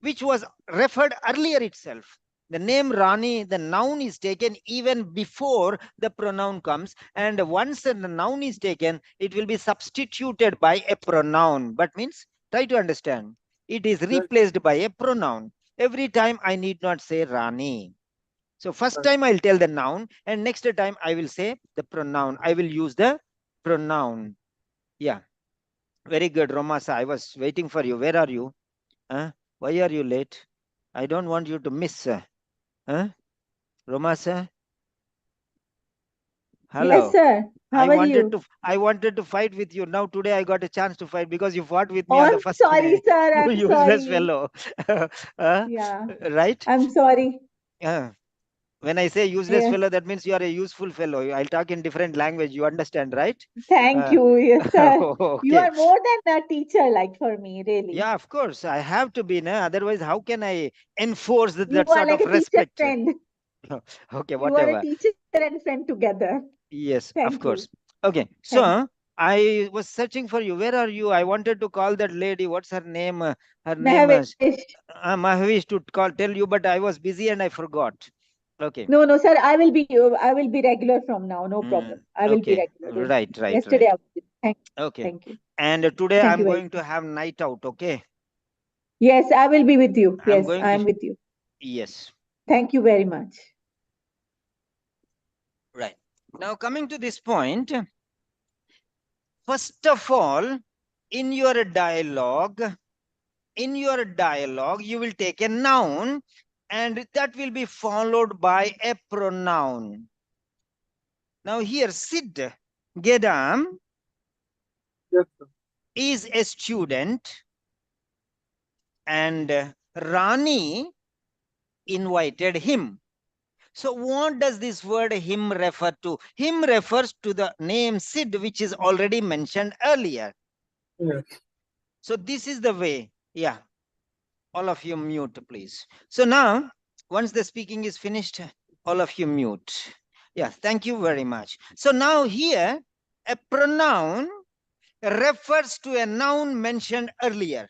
S1: which was referred earlier itself. The name Rani, the noun is taken even before the pronoun comes. And once the noun is taken, it will be substituted by a pronoun. But means, try to understand. It is replaced by a pronoun. Every time I need not say Rani. So first time I'll tell the noun and next time I will say the pronoun. I will use the pronoun. Yeah. Very good, Romasa. I was waiting for you. Where are you? Huh? Why are you late? I don't want you to miss. Huh? Romasa? Hello.
S6: Yes, sir. How are you?
S1: I wanted to fight with you. Now today I got a chance to fight because you fought with me
S6: Oh,
S1: on the
S6: I'm
S1: first
S6: sorry,
S1: day.
S6: sir.
S1: You
S6: I'm
S1: useless
S6: sorry.
S1: fellow. Huh?
S6: Yeah,
S1: Right?
S6: I'm sorry.
S1: When I say useless
S6: Yes.
S1: fellow, that means you are a useful fellow. I'll talk in different language. You understand, right?
S6: Thank you. Yes, sir. You
S1: Okay.
S6: are more than a teacher, like for me, really.
S1: Yeah, of course. I have to be. Na? Otherwise, how can I enforce
S6: You
S1: that
S6: are
S1: sort
S6: like
S1: of
S6: a teacher
S1: respect?
S6: friend.
S1: Okay,
S6: You are a
S1: whatever.
S6: teacher and friend together.
S1: Yes, of
S6: Thank you.
S1: course. Okay,
S6: Thank
S1: so I was searching for you. Where are you? I wanted to call that lady. What's her name? Her name is
S6: Mahavesh.
S1: Mahavish to tell you, but I was busy and I forgot. Okay.
S6: No, no, sir. I will be regular from now. No problem. I will be
S1: Okay.
S6: regular. Don't
S1: Right,
S6: worry.
S1: right,
S6: Yesterday
S1: right.
S6: I was.
S1: Okay.
S6: Thank you.
S1: And today
S6: Thank
S1: I'm
S6: you very
S1: going to
S6: much.
S1: have night out. Okay.
S6: Yes, I will be with you.
S1: I'm
S6: Yes,
S1: going
S6: I
S1: to.
S6: am with you.
S1: Yes.
S6: Thank you very much.
S1: Right. Now coming to this point, first of all, in your dialogue, you will take a noun and that will be followed by a pronoun. Now here, Sid Gedam
S5: Yes, sir.
S1: is a student and Rani invited him. So what does this word him refer to? Him refers to the name Sid, which is already mentioned earlier.
S5: Yes.
S1: So this is the way. Yeah. All of you mute, please. So now, once the speaking is finished, all of you mute. Yeah, thank you very much. So now here, a pronoun refers to a noun mentioned earlier.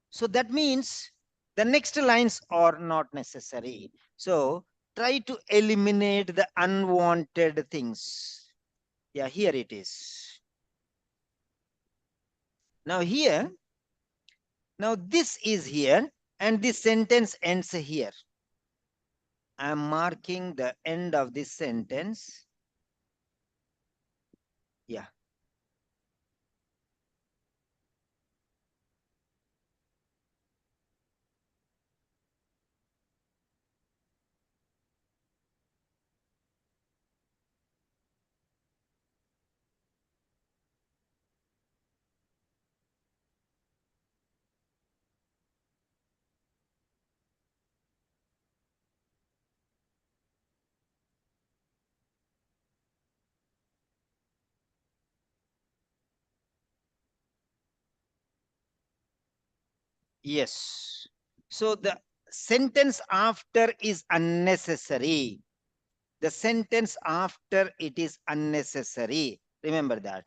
S1: So that means the next lines are not necessary. So try to eliminate the unwanted things. Yeah, here it is. Now here, now this is here and this sentence ends here. I am marking the end of this sentence. Yeah. Yes. So the sentence after is unnecessary. The sentence after it is unnecessary. Remember that.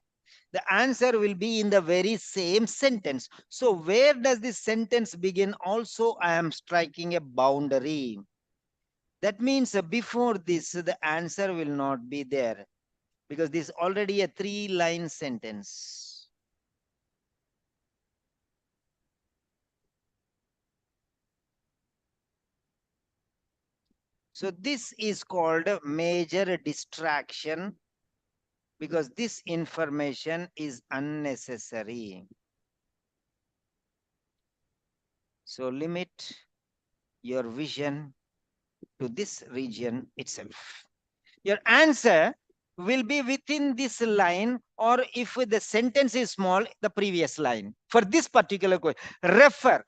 S1: The answer will be in the very same sentence. So where does this sentence begin? Also, I am striking a boundary. That means before this, the answer will not be there because this is already a 3-line sentence. So this is called a major distraction because this information is unnecessary. So limit your vision to this region itself. Your answer will be within this line, or if the sentence is small, the previous line. For this particular question, refer.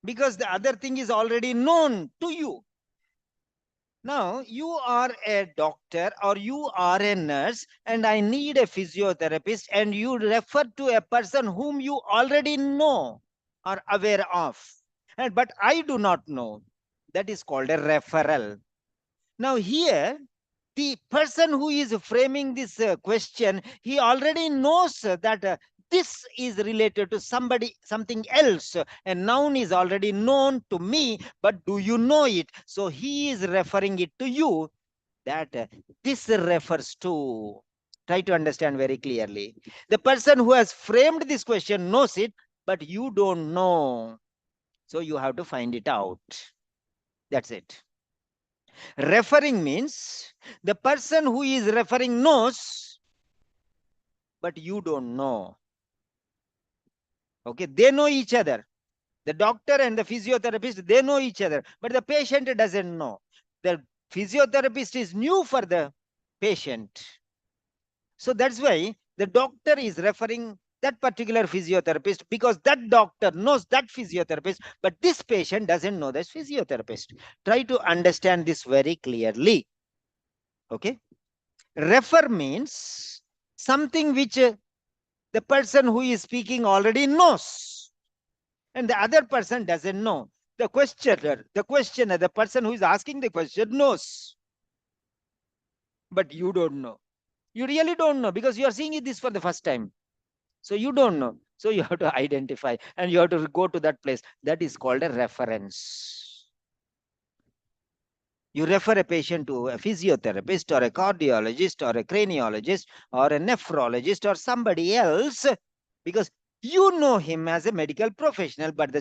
S1: Because the other thing is already known to you. Now, you are a doctor or you are a nurse and I need a physiotherapist, and you refer to a person whom you already know or aware of. But I do not know. That is called a referral. Now here, the person who is framing this question, he already knows that this is related to something else. A noun is already known to me, but do you know it? So he is referring it to you, that this refers to. Try to understand very clearly. The person who has framed this question knows it, but you don't know. So you have to find it out. That's it. Referring means the person who is referring knows, but you don't know. Okay, they know each other. The doctor and the physiotherapist, they know each other, but the patient doesn't know. The physiotherapist is new for the patient. So that's why the doctor is referring that particular physiotherapist, because that doctor knows that physiotherapist, but this patient doesn't know this physiotherapist. Try to understand this very clearly. Okay. Refer means something which the person who is speaking already knows and the other person doesn't know. The questioner, the person who is asking the question knows, but you don't know. You really don't know because you are seeing this for the first time. So you don't know. So you have to identify and you have to go to that place. That is called a reference. You refer a patient to a physiotherapist or a cardiologist or a craniologist or a nephrologist or somebody else because you know him as a medical professional, but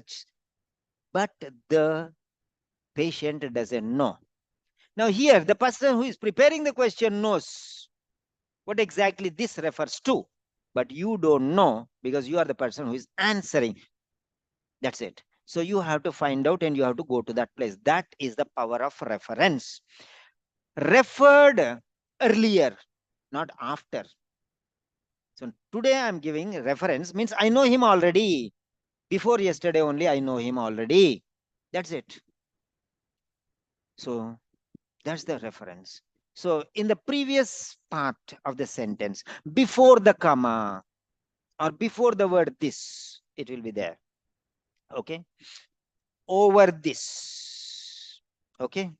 S1: the patient doesn't know. Now here, the person who is preparing the question knows what exactly this refers to, but you don't know because you are the person who is answering. That's it. So you have to find out and you have to go to that place. That is the power of reference. Referred earlier, not after. So today I'm giving reference, means I know him already. Before yesterday only, I know him already. That's it. So that's the reference. So in the previous part of the sentence, before the comma or before the word this, it will be there. Okay. Over this. Okay.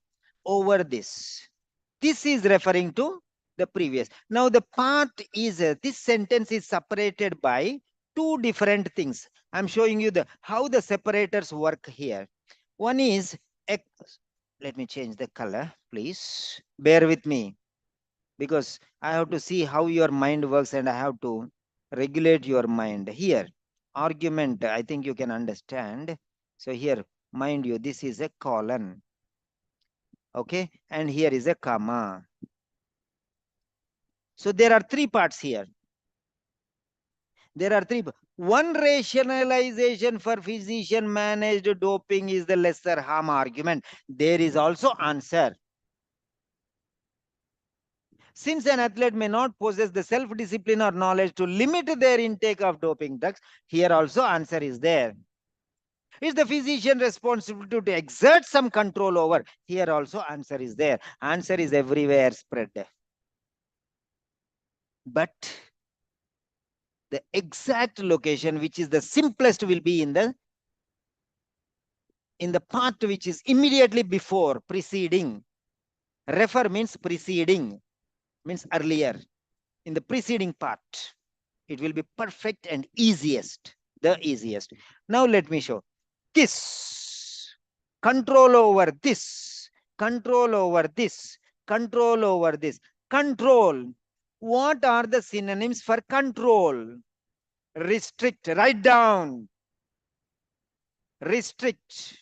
S1: Over this. This is referring to the previous. Now the part is, this sentence is separated by two different things. I'm showing you how the separators work here. One is, let me change the color, please. Bear with me because I have to see how your mind works and I have to regulate your mind. Here, argument, I think you can understand. So here, mind you, this is a colon. Okay, and here is a comma. So there are three parts here. There are three. One rationalization for physician managed doping is the lesser harm argument. There is also answer. Since an athlete may not possess the self-discipline or knowledge to limit their intake of doping drugs, here also answer is there. Is the physician responsible to exert some control over? Here also answer is there. Answer is everywhere spread. But the exact location, which is the simplest, will be in the part which is immediately before, preceding. Refer means preceding. means earlier, in the preceding part. It will be perfect and easiest, the easiest. Now let me show this. Control over this, control over this, control over this. Control. What are the synonyms for control? Restrict, write down. Restrict,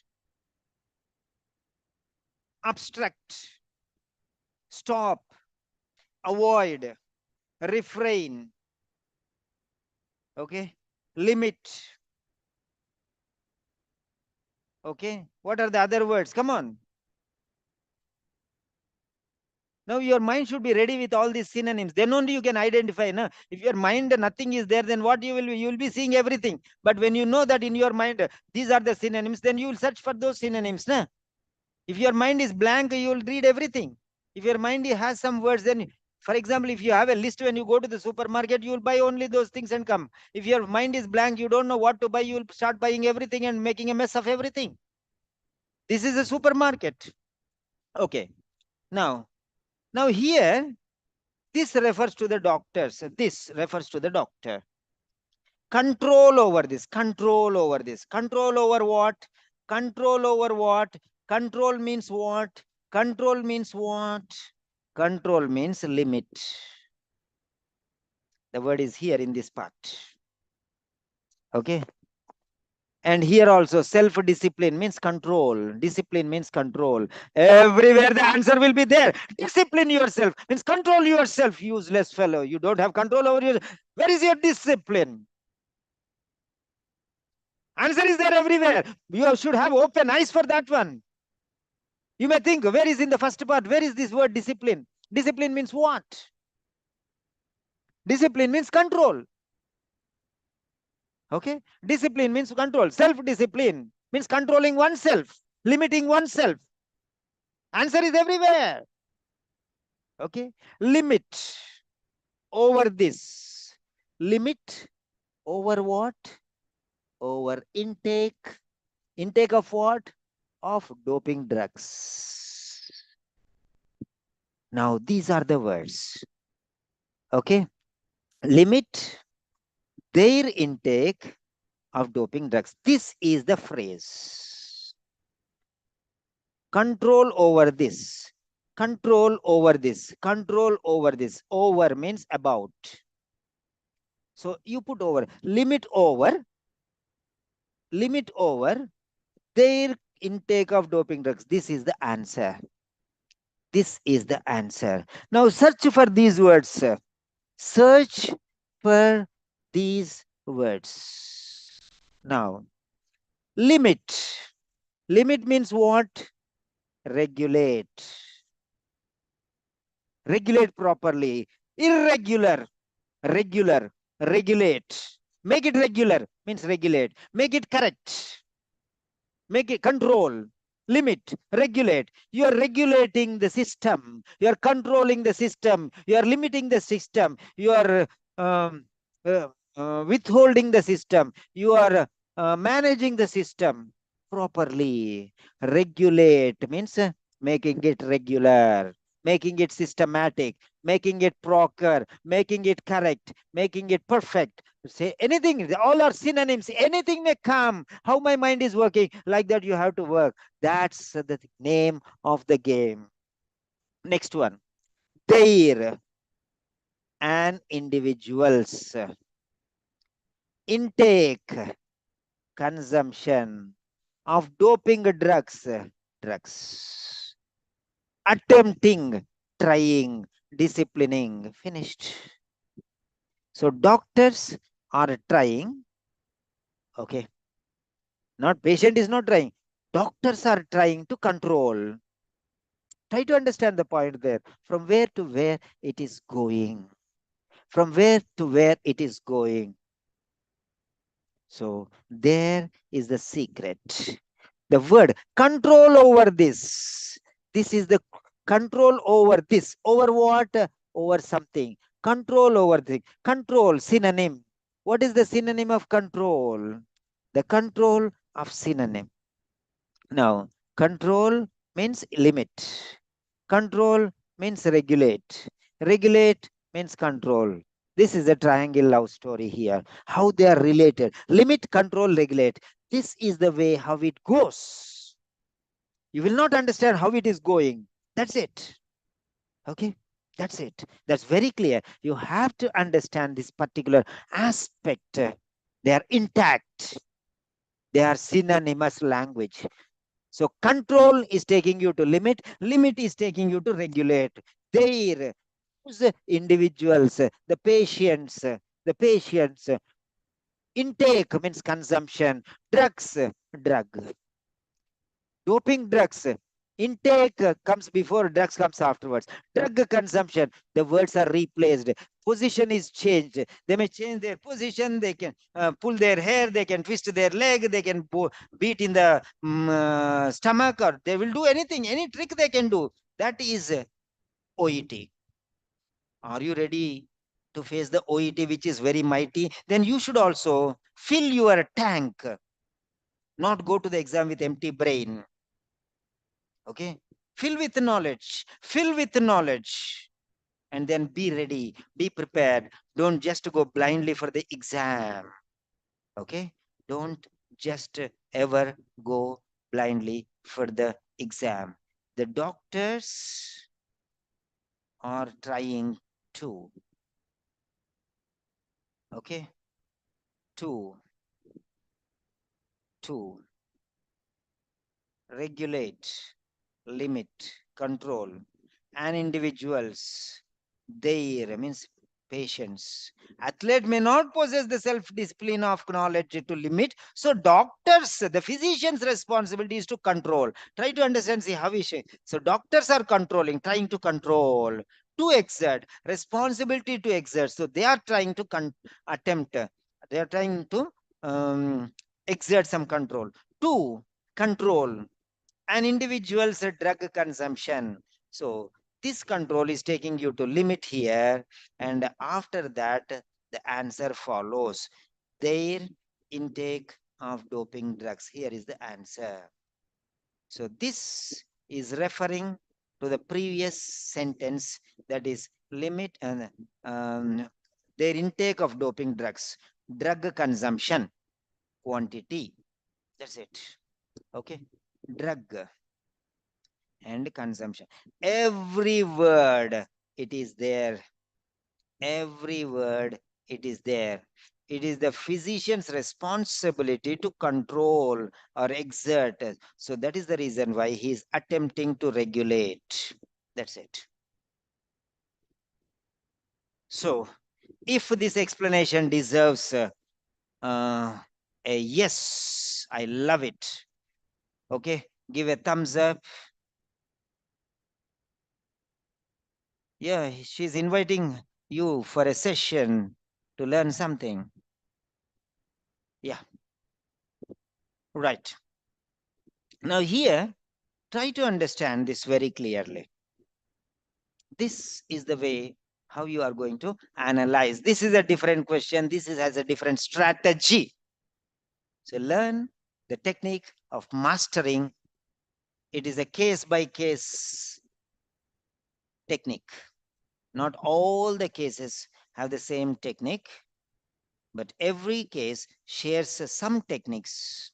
S1: obstruct, stop, avoid, refrain, okay, limit, okay. What are the other words? Come on. Now your mind should be ready with all these synonyms. Then only you can identify. No? If your mind nothing is there, then what you will be seeing everything. But when you know that in your mind these are the synonyms, then you will search for those synonyms. No? If your mind is blank, you will read everything. If your mind has some words, then for example, if you have a list when you go to the supermarket, you will buy only those things and come. If your mind is blank, you don't know what to buy, you will start buying everything and making a mess of everything. This is a supermarket. Okay. Now here, this refers to the doctors. This refers to the doctor. Control over this, control over this. Control over what? Control over what? Control means what? Control means what? Control means limit. The word is here in this part. Okay. And here also self-discipline means control. Discipline means control. Everywhere the answer will be there. Discipline yourself means control yourself, useless fellow. You don't have control over yourself. Where is your discipline? Answer is there everywhere. You should have open eyes for that one. You may think, where is in the first part? Where is this word discipline? Discipline means what? Discipline means control. Okay. Discipline means control. Self-discipline means controlling oneself, limiting oneself. Answer is everywhere. Okay. Limit over this. Limit over what? Over intake. Intake of what? Of doping drugs. Now, these are the words. Okay. Limit their intake of doping drugs. This is the phrase. Control over this. Control over this. Control over this. Over means about. So you put over. Limit over. Limit over their intake of doping drugs. This is the answer. This is the answer. Now search for these words. Search for these words. Now, limit. Limit means what? Regulate. Regulate properly. Irregular. Regular. Regulate. Make it regular means regulate. Make it correct. Make it control. Limit, regulate. You are regulating the system. You are controlling the system. You are limiting the system. You are withholding the system. You are managing the system properly. Regulate means making it regular, making it systematic, making it proper, making it correct, making it perfect. Say anything, all are synonyms. Anything may come. How my mind is working, like that you have to work. That's the name of the game. Next one. Their and individuals. Intake, consumption of doping drugs. Drugs. Attempting, trying, disciplining. Finished. So doctors are trying. Okay. Not patient is not trying. Doctors are trying to control. Try to understand the point there. From where to where it is going. From where to where it is going. So there is the secret. The word control over this. This is the control over this. Over what? Over something. Control over the control synonym. What is the synonym of control? The control of synonym. Now, control means limit. Control means regulate. Regulate means control. This is a triangle love story here. How they are related. Limit, control, regulate. This is the way how it goes. You will not understand how it is going. That's it. Okay. That's it. That's very clear. You have to understand this particular aspect. They are intact. They are synonymous language. So control is taking you to limit. Limit is taking you to regulate. There, individuals, the patients, intake means consumption, drugs, drug. Doping drugs, intake comes before, drugs comes afterwards. Drug consumption, the words are replaced. Position is changed. They may change their position. They can pull their hair. They can twist their leg. They can beat in the stomach, or they will do anything, any trick they can do. That is OET. Are you ready to face the OET, which is very mighty? Then you should also fill your tank, not go to the exam with empty brain. Okay, fill with knowledge, and then be ready, be prepared. Don't just go blindly for the exam. Okay, don't just ever go blindly for the exam. The doctors are trying to, okay, to regulate, limit, control an individual's their means patience. Athlete may not possess the self-discipline of knowledge to limit. So doctors, the physician's responsibility is to control. Try to understand, see how we say. So doctors are controlling, trying to control, to exert, responsibility to exert. So they are trying to attempt, they are trying to exert some control. To control an individual's drug consumption. So this control is taking you to limit here, and after that the answer follows. Their intake of doping drugs. Here is the answer. So this is referring to the previous sentence, that is limit and their intake of doping drugs, drug consumption, quantity. That's it. Okay, drug and consumption. Every word it is there. Every word it is there. It is the physician's responsibility to control or exert. So that is the reason why he is attempting to regulate. That's it. So if this explanation deserves a yes, I love it. Okay, give a thumbs up. Yeah, she's inviting you for a session to learn something. Yeah, right. Now here, try to understand this very clearly. This is the way how you are going to analyze. This is a different question. This has a different strategy. So learn the technique of mastering. It is a case by case technique. Not all the cases have the same technique, but every case shares some techniques.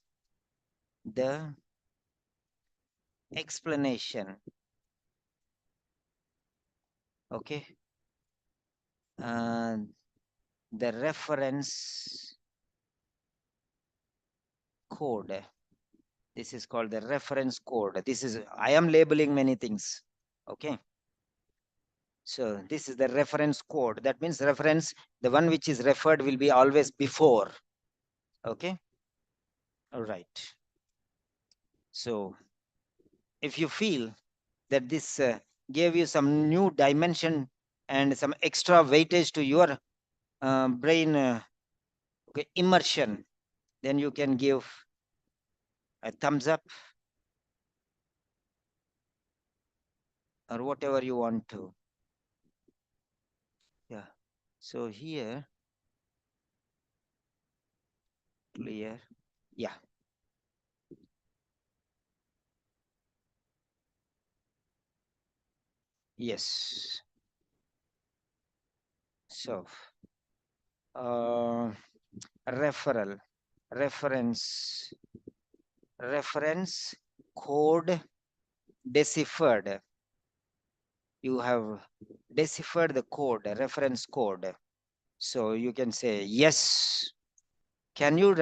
S1: The explanation, okay, the reference code. This is called the reference code. This is, I am labeling many things. Okay. So this is the reference code. That means reference, the one which is referred will be always before. Okay. All right. So if you feel that this gave you some new dimension and some extra weightage to your brain okay, immersion, then you can give a thumbs up or whatever you want to. Yeah. So here, clear. Yeah. Yes. So, referral, reference, reference code deciphered. You have deciphered the code, reference code. So you can say, yes. Can you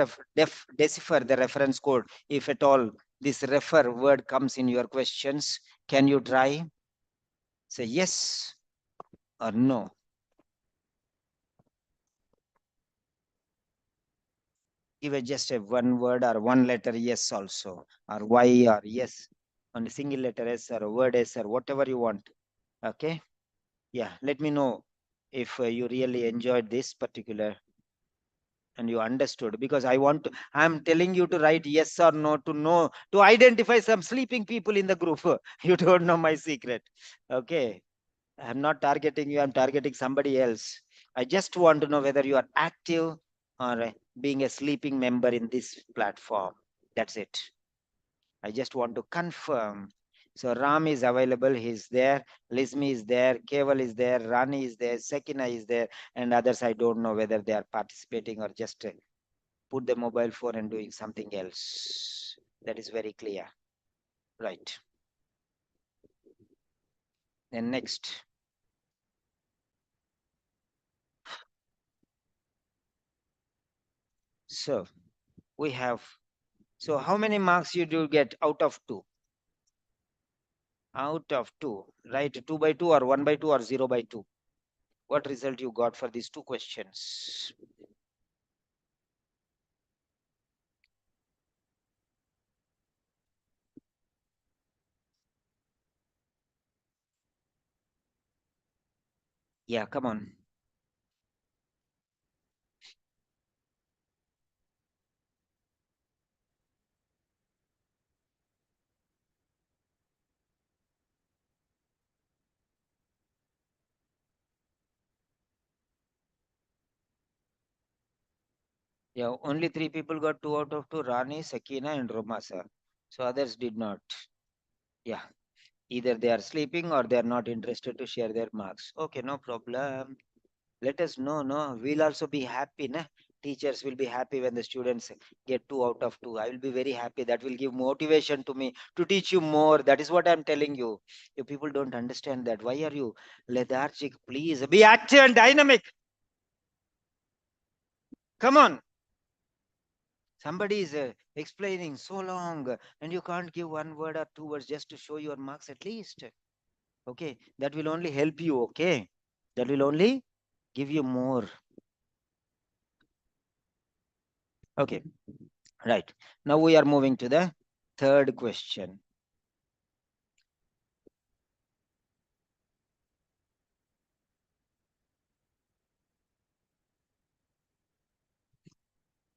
S1: decipher the reference code? If at all this refer word comes in your questions, can you try? Say yes or no. Give just a one word or one letter yes also, or Y or yes, on a single letter S or a word S or whatever you want. Okay. Yeah, let me know if you really enjoyed this particular and you understood, because I'm telling you to write yes or no to know, to identify some sleeping people in the group. You don't know my secret. Okay. I'm not targeting you, I'm targeting somebody else. I just want to know whether you are active or being a sleeping member in this platform. That's it. I just want to confirm. So Ram is available, he's there. Lizmi is there, Keval is there, Rani is there, Sekina is there, and others I don't know whether they are participating or just put the mobile phone and doing something else. That is very clear. Right. Then next. So we have, so how many marks you do get out of 2? Out of 2, right? 2 by 2 or 1 by 2 or 0 by 2? What result you got for these 2 questions? Yeah, come on. Yeah, only 3 people got 2 out of 2, Rani, Sakina and Romasa. So others did not. Yeah, either they are sleeping or they are not interested to share their marks. Okay, no problem. Let us know, no? We'll also be happy, na? Teachers will be happy when the students get 2 out of 2. I will be very happy. That will give motivation to me to teach you more. That is what I'm telling you. If people don't understand that, why are you lethargic? Please be active and dynamic. Come on. Somebody is explaining so long and you can't give 1 word or 2 words just to show your marks at least. Okay, that will only help you. Okay, that will only give you more. Okay, right. Now we are moving to the third question.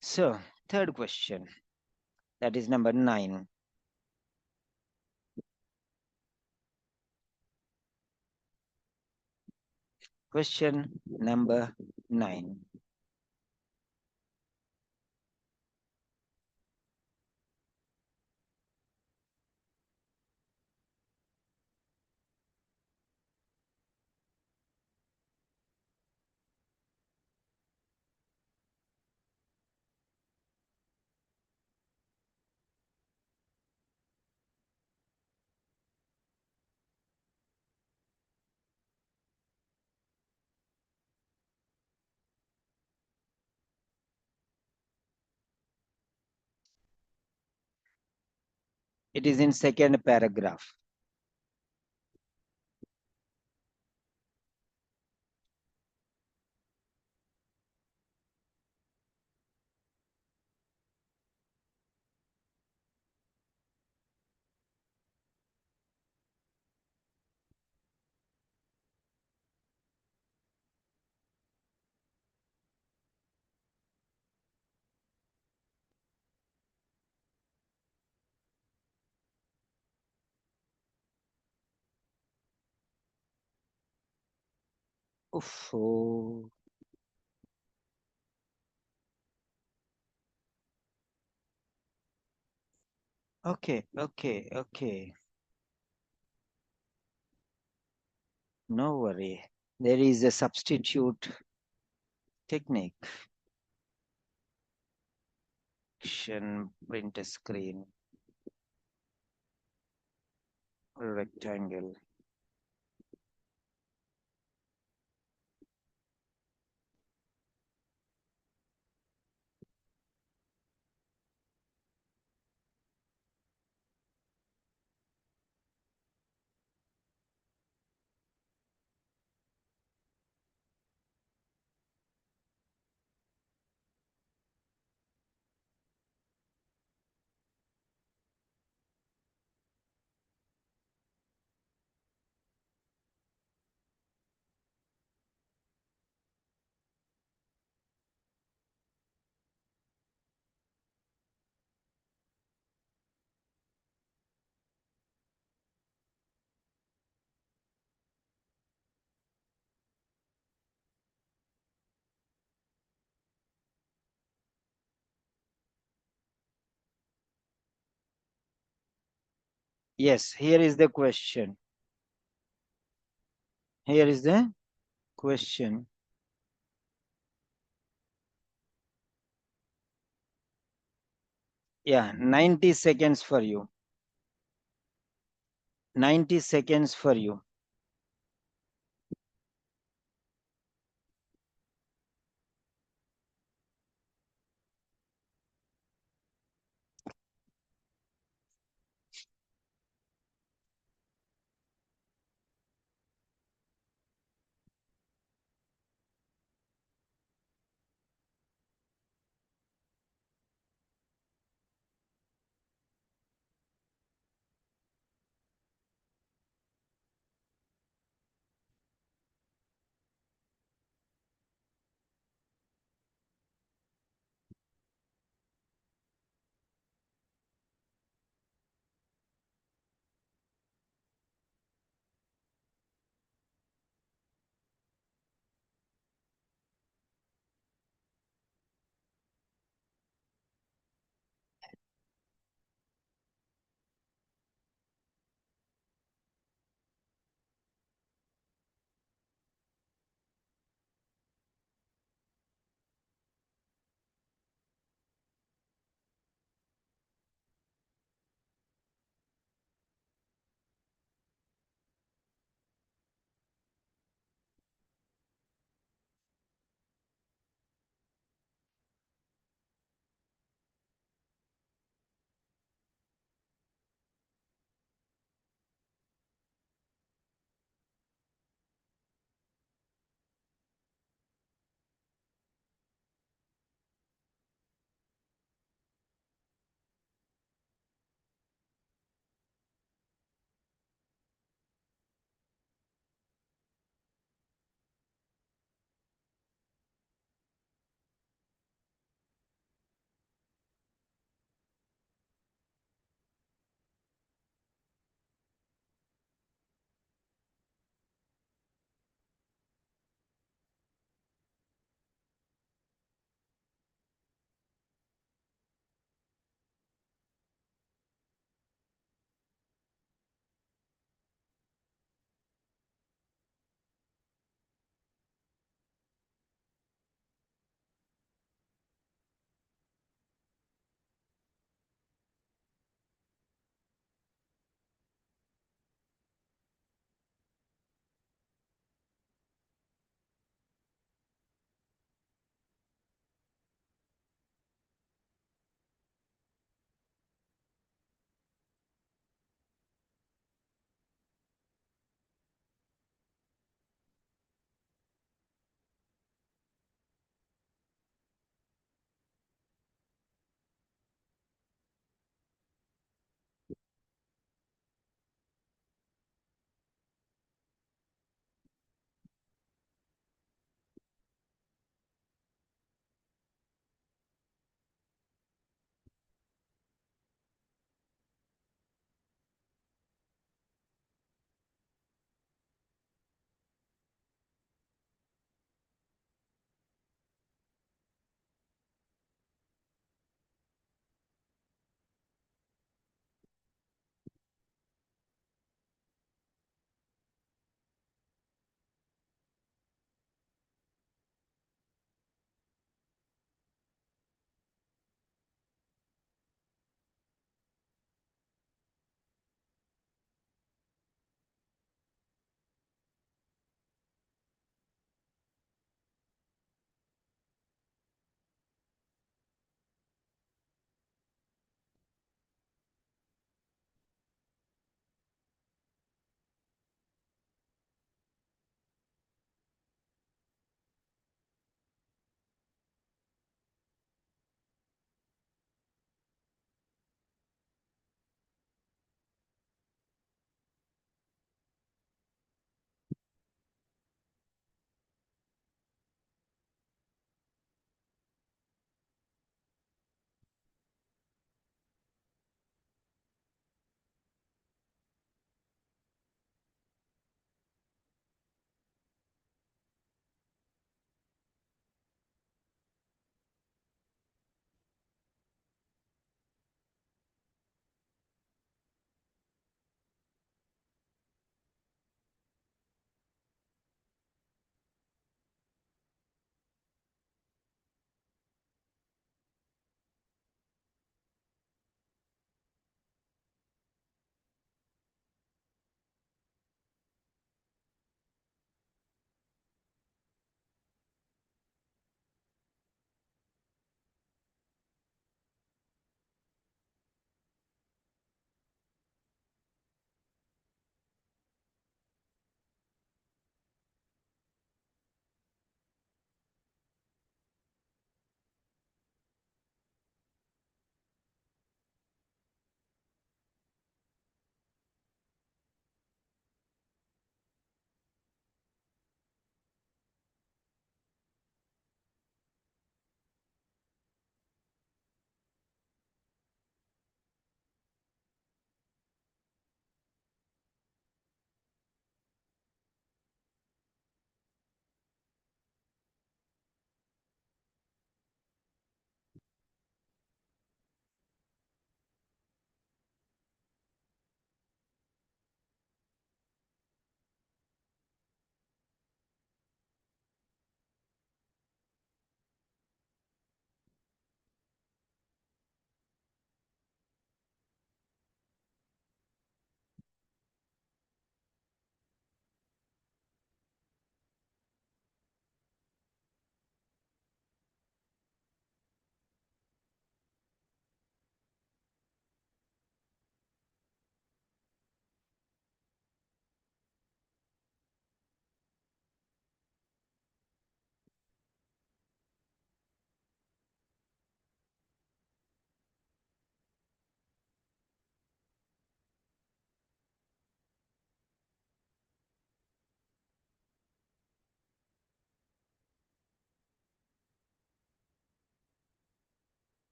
S1: So, third question, that is number 9. Question number 9. It is in second paragraph. Oof, oh. Okay, okay, okay. No worry. There is a substitute technique. Print a screen. Rectangle. Yes, here is the question. Here is the question. Yeah, 90 seconds for you. 90 seconds for you.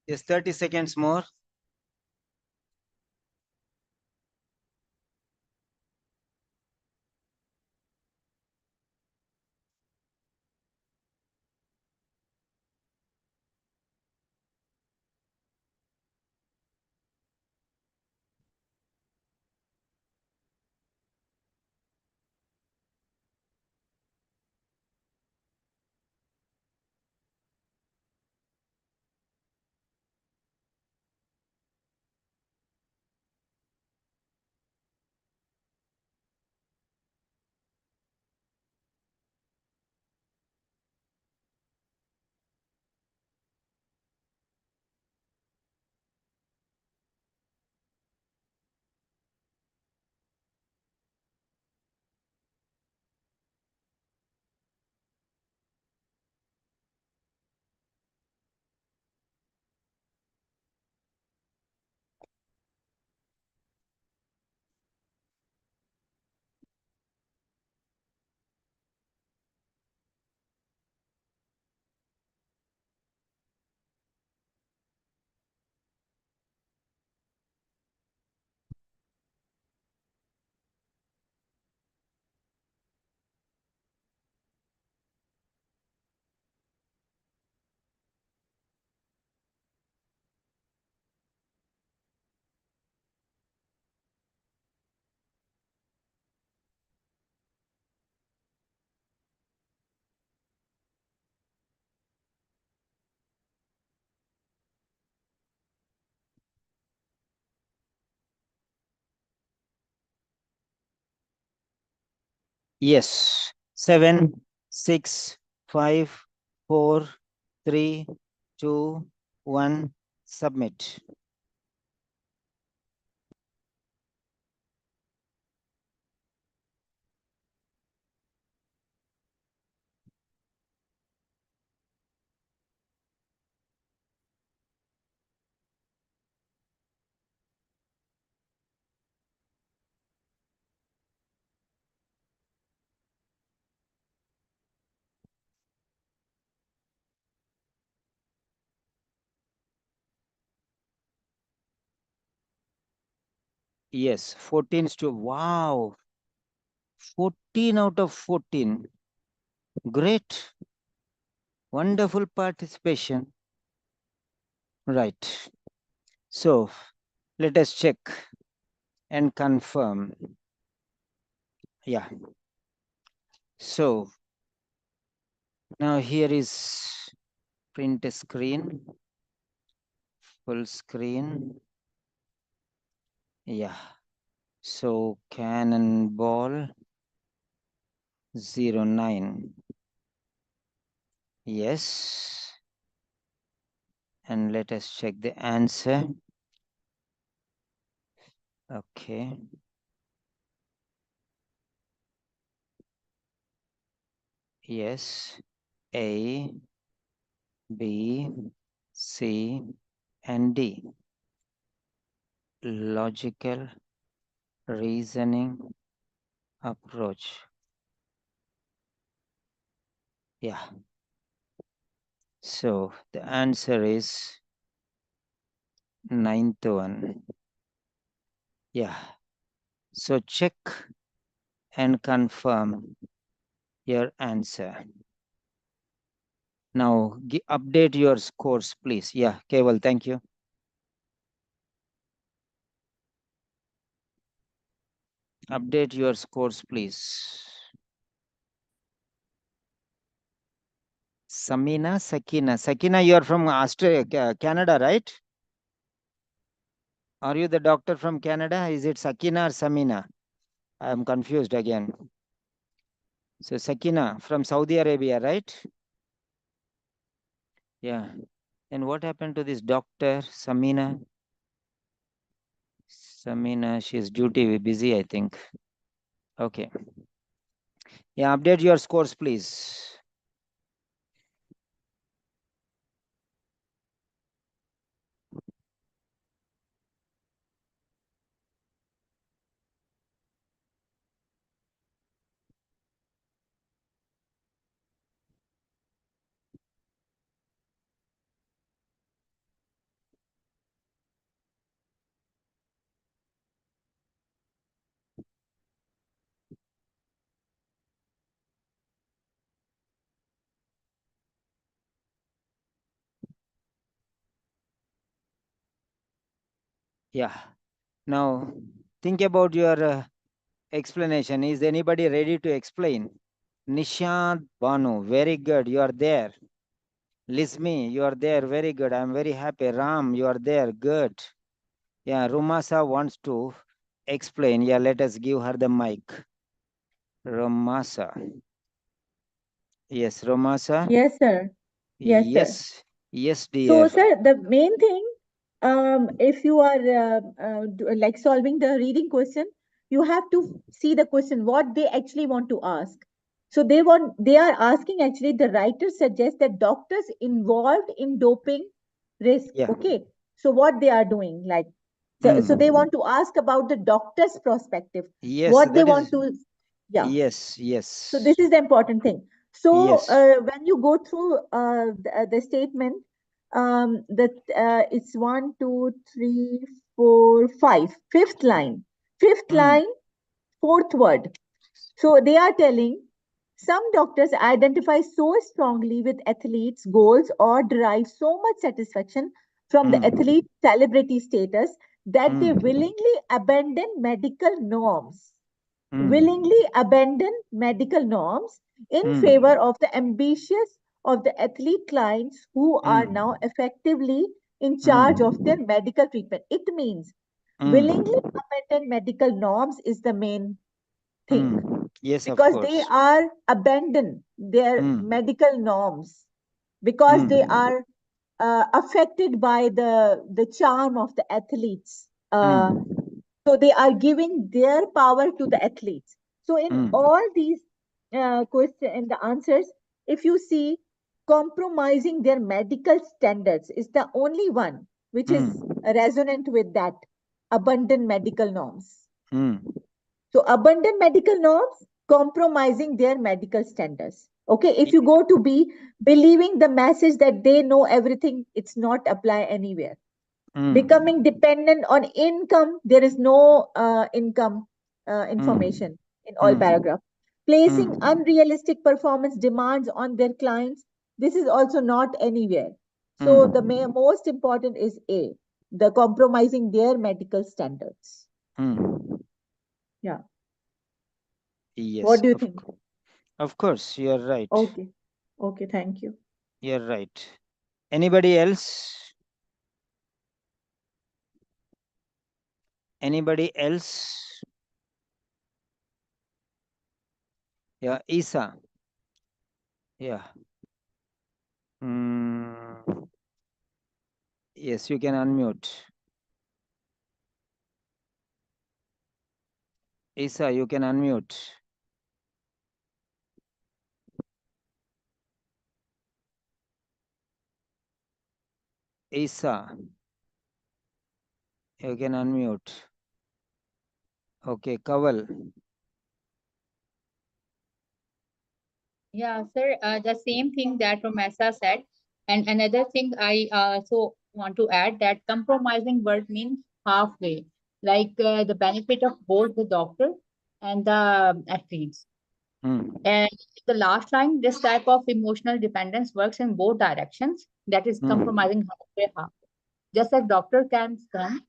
S1: Yes, 30 seconds more. Yes. 7, 6, 5, 4, 3, 2, 1. Submit. Yes. 14 to wow. 14 out of 14. Great. Wonderful participation. Right. So let us check and confirm. Yeah. So now here is print screen, full screen. Yeah. So cannonball 09. Yes. And let us check the answer. Okay. Yes. A, B, C, and D. Logical reasoning approach. Yeah. So the answer is ninth one. Yeah. So check and confirm your answer. Now update your scores, please. Yeah, Keval, thank you. Update your scores, please. Samina, Sakina. Sakina, you are from Australia, Canada, right? Are you the doctor from Canada? Is it Sakina or Samina? I am confused again. So Sakina from Saudi Arabia, right? Yeah. And what happened to this doctor, Samina? Samina, she's duty busy, I think. Okay. Yeah, update your scores, please. Yeah. Now, think about your explanation. Is anybody ready to explain? Nishant Banu, very good. You are there. Lismi, you are there. Very good. I'm very happy. Ram, you are there. Good. Yeah, Rumasa wants to explain. Yeah, let us give her the mic. Rumasa. Yes, Rumasa.
S6: Yes, sir. Yes, sir.
S1: Yes. Yes,
S6: So,
S1: dear.
S6: sir, the main thing, if you are like solving the reading question, you have to see the question, what they actually want to ask. So they are asking actually, the writer suggests that doctors involved in doping risk.
S1: Yeah.
S6: Okay. So what they are doing, like, so they want to ask about the doctor's perspective,
S1: Yes,
S6: what they
S1: that is.
S6: want to, yeah.
S1: Yes,
S6: So
S1: yes.
S6: this is the important thing. So
S1: Yes.
S6: when you go through the statement, that it's 1, 2, 3, 4, 5, fifth line, fifth
S1: Mm,
S6: line, fourth word. So they are telling some doctors identify so strongly with athletes' goals or derive so much satisfaction from the
S1: mm,
S6: athlete celebrity status that they
S1: mm,
S6: willingly abandon medical norms,
S1: mm,
S6: willingly abandon medical norms in favor
S1: mm,
S6: of the ambitious of the athlete clients who are now
S1: mm,
S6: effectively in charge of their
S1: mm,
S6: medical treatment. It means willingly
S1: mm,
S6: abandon medical norms is the main thing,
S1: mm. Yes, of
S6: because they
S1: course.
S6: are abandon their
S1: Mm,
S6: medical norms, because they
S1: mm,
S6: are affected by the charm of the athletes.
S1: mm,
S6: So they are giving their power to the athletes. So in
S1: mm,
S6: all these questions and the answers, if you see, compromising their medical standards is the only one which is
S1: mm,
S6: resonant with that abundant medical norms.
S1: mm.
S6: So abundant medical norms, compromising their medical standards. Okay, if
S1: Y-
S6: you go to B, believing the message that they know everything, it's not apply anywhere. Becoming
S1: Mm,
S6: dependent on income, there is no income
S1: mm,
S6: information in all
S1: mm,
S6: paragraph. Placing
S1: mm,
S6: unrealistic performance demands on their clients, this is also not anywhere. So the
S1: mm,
S6: most important is A, the compromising their medical standards.
S1: mm.
S6: Yeah. What
S1: Yes,
S6: do you think?
S1: of course, you're right.
S6: Okay. Okay, thank you.
S1: You're right. Anybody else? Anybody else? Yeah, Isa. Yeah. Mm, yes, you can unmute. Isa, you can unmute. Isa, you can unmute. Okay, Kaval.
S7: Yeah, sir, the same thing that Romessa said. And another thing I also want to add, that compromising word means halfway, like the benefit of both the doctor and the athletes.
S1: Mm,
S7: And the last line, this type of emotional dependence works in both directions. That is
S1: mm,
S7: compromising halfway half. Just like doctor can come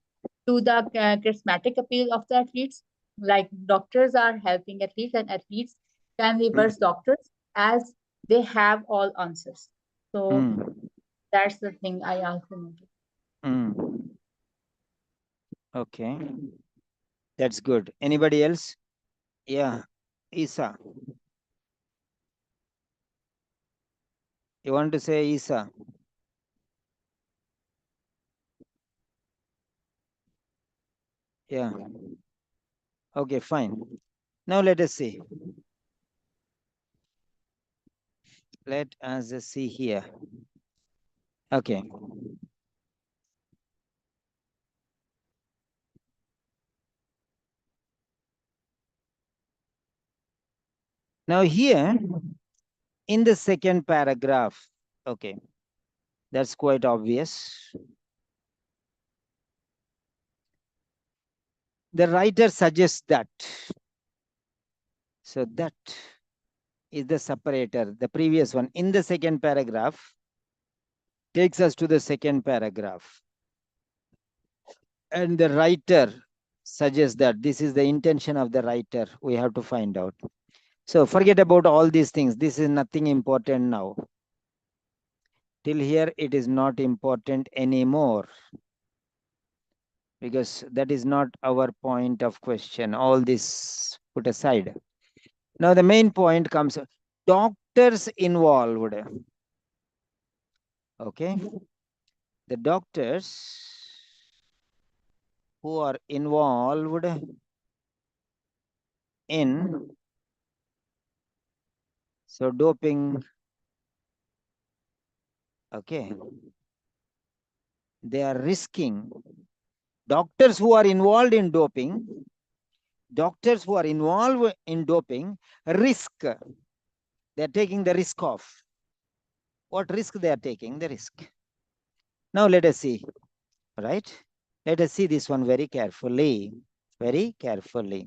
S7: to the charismatic appeal of the athletes, like doctors are helping athletes and athletes can reverse
S1: mm,
S7: doctors as they have all answers. So
S1: mm,
S7: that's the thing I also noticed.
S1: mm. Okay, that's good. Anybody else? Yeah, Isa. You want to say Isa? Yeah. Okay, fine. Now let us see. Let us see here. Okay. Now here in the second paragraph, okay, that's quite obvious. The writer suggests that. So that is the separator, the previous one in the second paragraph takes us to the second paragraph. And the writer suggests that this is the intention of the writer. We have to find out. So forget about all these things. This is nothing important now. Till here, it is not important anymore, because that is not our point of question. All this put aside. Now the main point comes, doctors involved. Okay. The doctors who are involved in doping. Okay. They are risking. Doctors who are involved in doping, risk. They are taking the risk of. What risk they are taking? The risk. Now let us see, right? Let us see this one very carefully. Very carefully.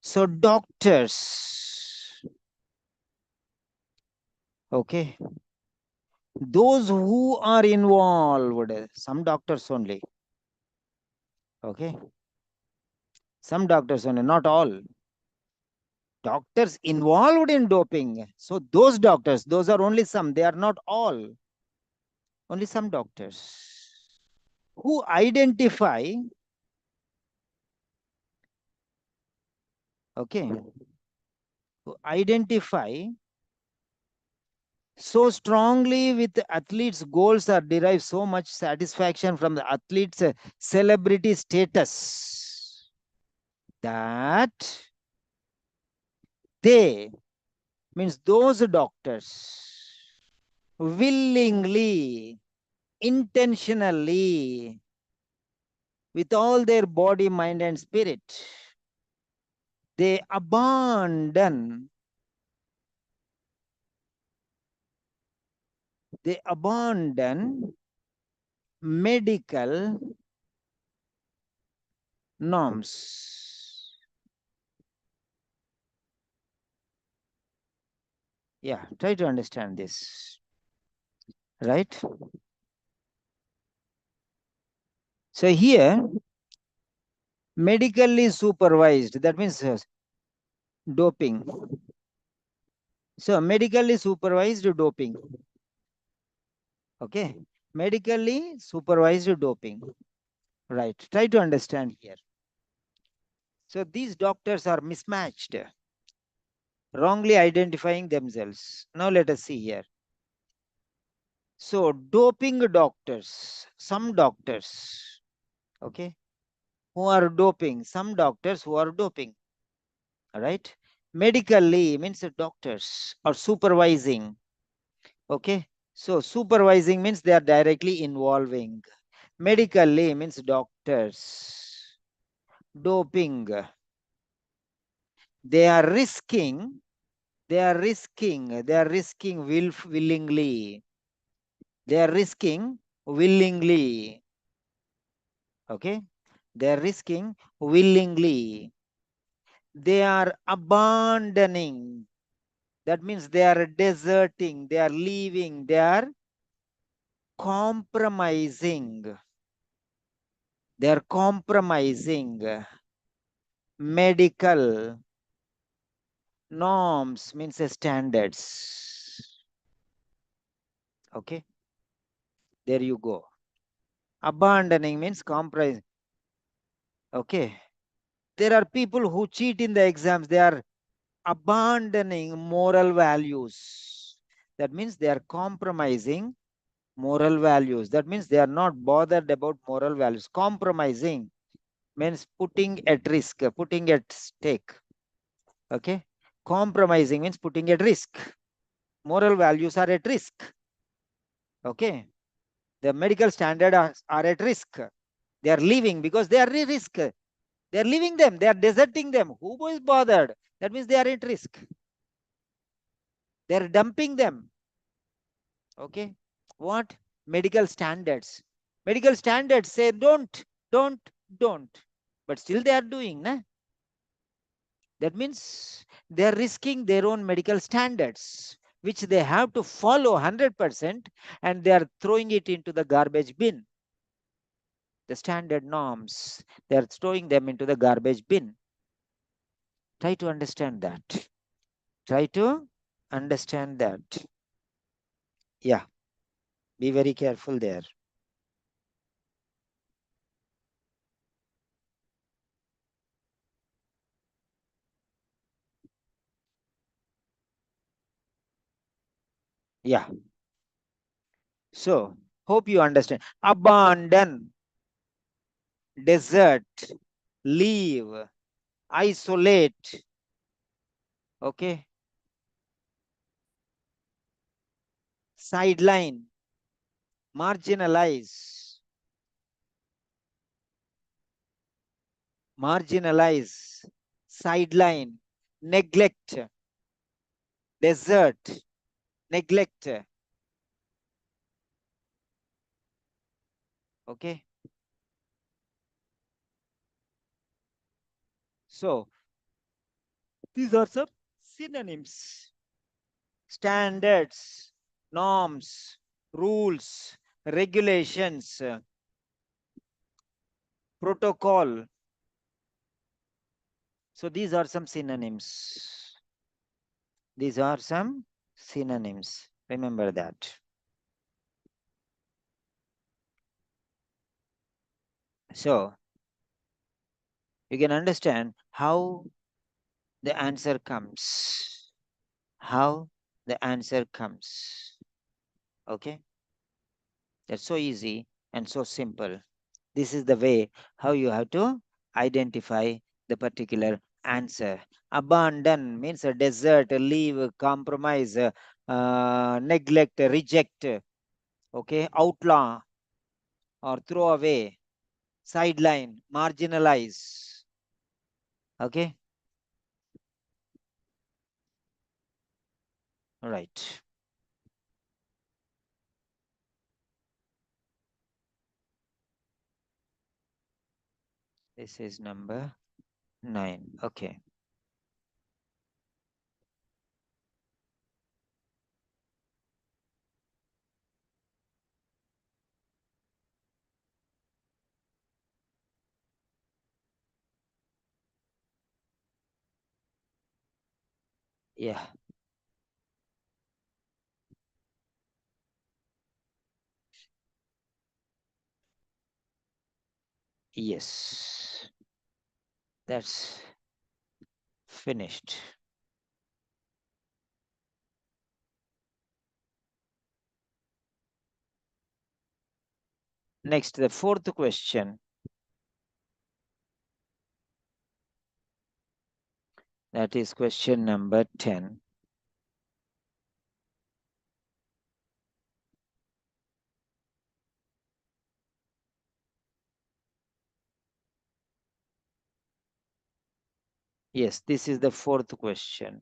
S1: So doctors, okay, those who are involved, some doctors only, okay, some doctors only, not all. Doctors involved in doping. So those doctors, those are only some, they are not all. Only some doctors who identify, okay, who identify so strongly with the athletes' goals or derive so much satisfaction from the athletes' celebrity status that they, means those doctors, willingly, intentionally, with all their body, mind, and spirit, they abandon medical norms. Yeah, try to understand this, right? So here, medically supervised, that means doping. So medically supervised doping. Okay, medically supervised doping. Right, try to understand here. So these doctors are mismatched, wrongly identifying themselves. Now let us see here. So doping doctors, some doctors, okay, who are doping, some doctors who are doping, all right. Medically means the doctors are supervising, okay. So supervising means they are directly involving. Medically means doctors. Doping. They are risking, willingly. They are risking willingly. Okay. They are risking willingly. They are abandoning. That means they are deserting, they are leaving, they are compromising. They are compromising medical norms, means standards. Okay. There you go. Abandoning means compromise. Okay. There are people who cheat in the exams. They are abandoning moral values. That means they are compromising moral values. That means they are not bothered about moral values. Compromising means putting at risk, putting at stake. Okay. Compromising means putting at risk. Moral values are at risk. Okay. The medical standards are at risk. They are leaving because they are at risk. They are leaving them. They are deserting them. Who is bothered? That means they are at risk. They are dumping them. Okay. What? Medical standards. Medical standards say don't. But still they are doing. Nah? That means they are risking their own medical standards, which they have to follow 100%, and they are throwing it into the garbage bin. the standard norms. They are throwing them into the garbage bin. Try to understand that. Try to understand that. Yeah, be very careful there. Yeah. So, hope you understand. Abandon, desert, leave, isolate. Okay. Sideline, marginalize, marginalize, sideline, neglect, desert, neglect. Okay. So, these are some synonyms. Standards, norms, rules, regulations, protocol. So these are some synonyms. These are some synonyms. Remember that. So you can understand how the answer comes. How the answer comes. Okay. That's so easy and so simple. This is the way how you have to identify the particular answer. Abandon means a desert, leave, compromise, neglect, reject, okay, outlaw or throw away, sideline, marginalize. Okay. All right. This is number 9. Okay. Yeah. Yes. That's finished. Next, the fourth question. That is question number 10. Yes, this is the fourth question.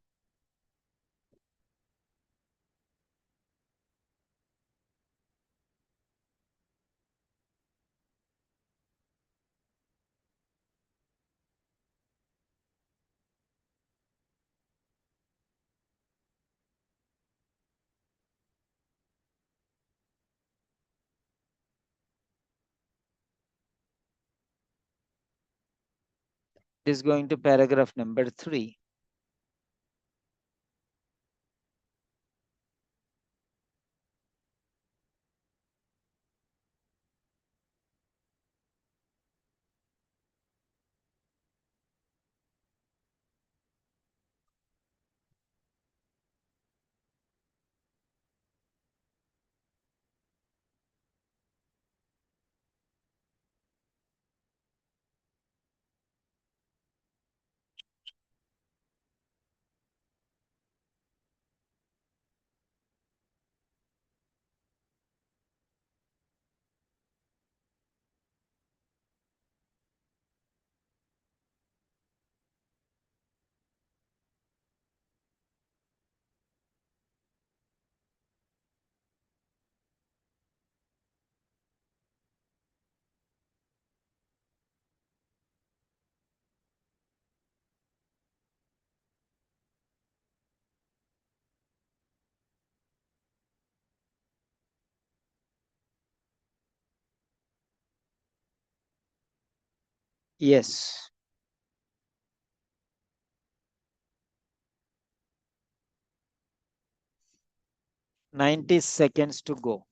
S1: It is going to paragraph number 3. Yes. $90 to go.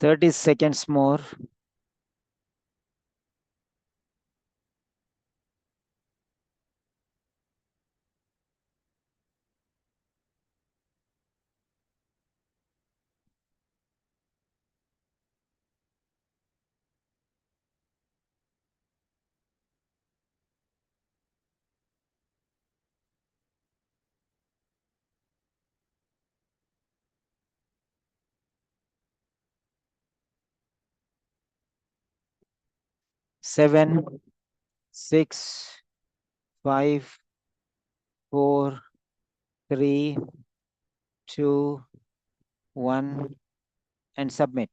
S1: $30 more. Seven, 6, 5, 4, 3, 2, 1, and submit.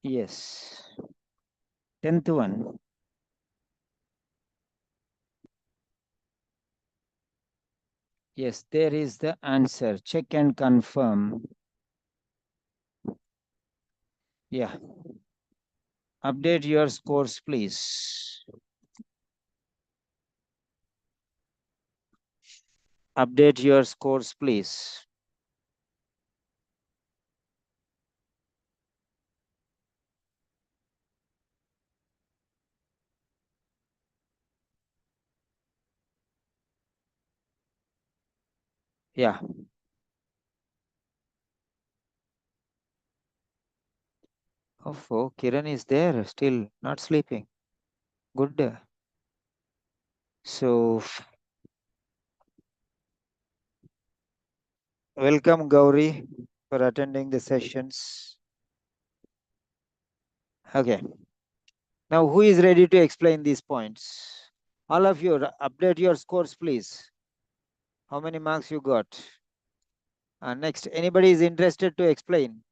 S1: Yes. 10th one. Yes, there is the answer. Check and confirm. Yeah. Update your scores, please. Update your scores, please. Yeah. Oh, Kiran is there, still not sleeping. Good. So, welcome Gauri for attending the sessions. Okay. Now, who is ready to explain these points? All of you, update your scores, please. How many marks you got? Next, anybody is interested to explain?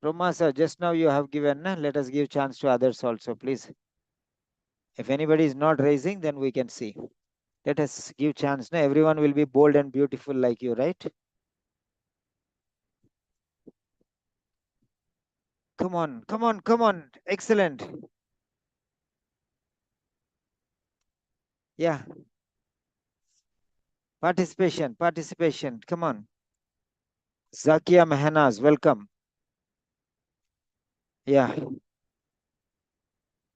S1: Roma sir, just now you have given. Let us give chance to others also, please. If anybody is not raising, then we can see. Let us give chance. Everyone will be bold and beautiful like you, right? Come on, come on, come on. Excellent. Yeah. Participation, participation. Come on. Zakia Mehanaz, welcome. Yeah.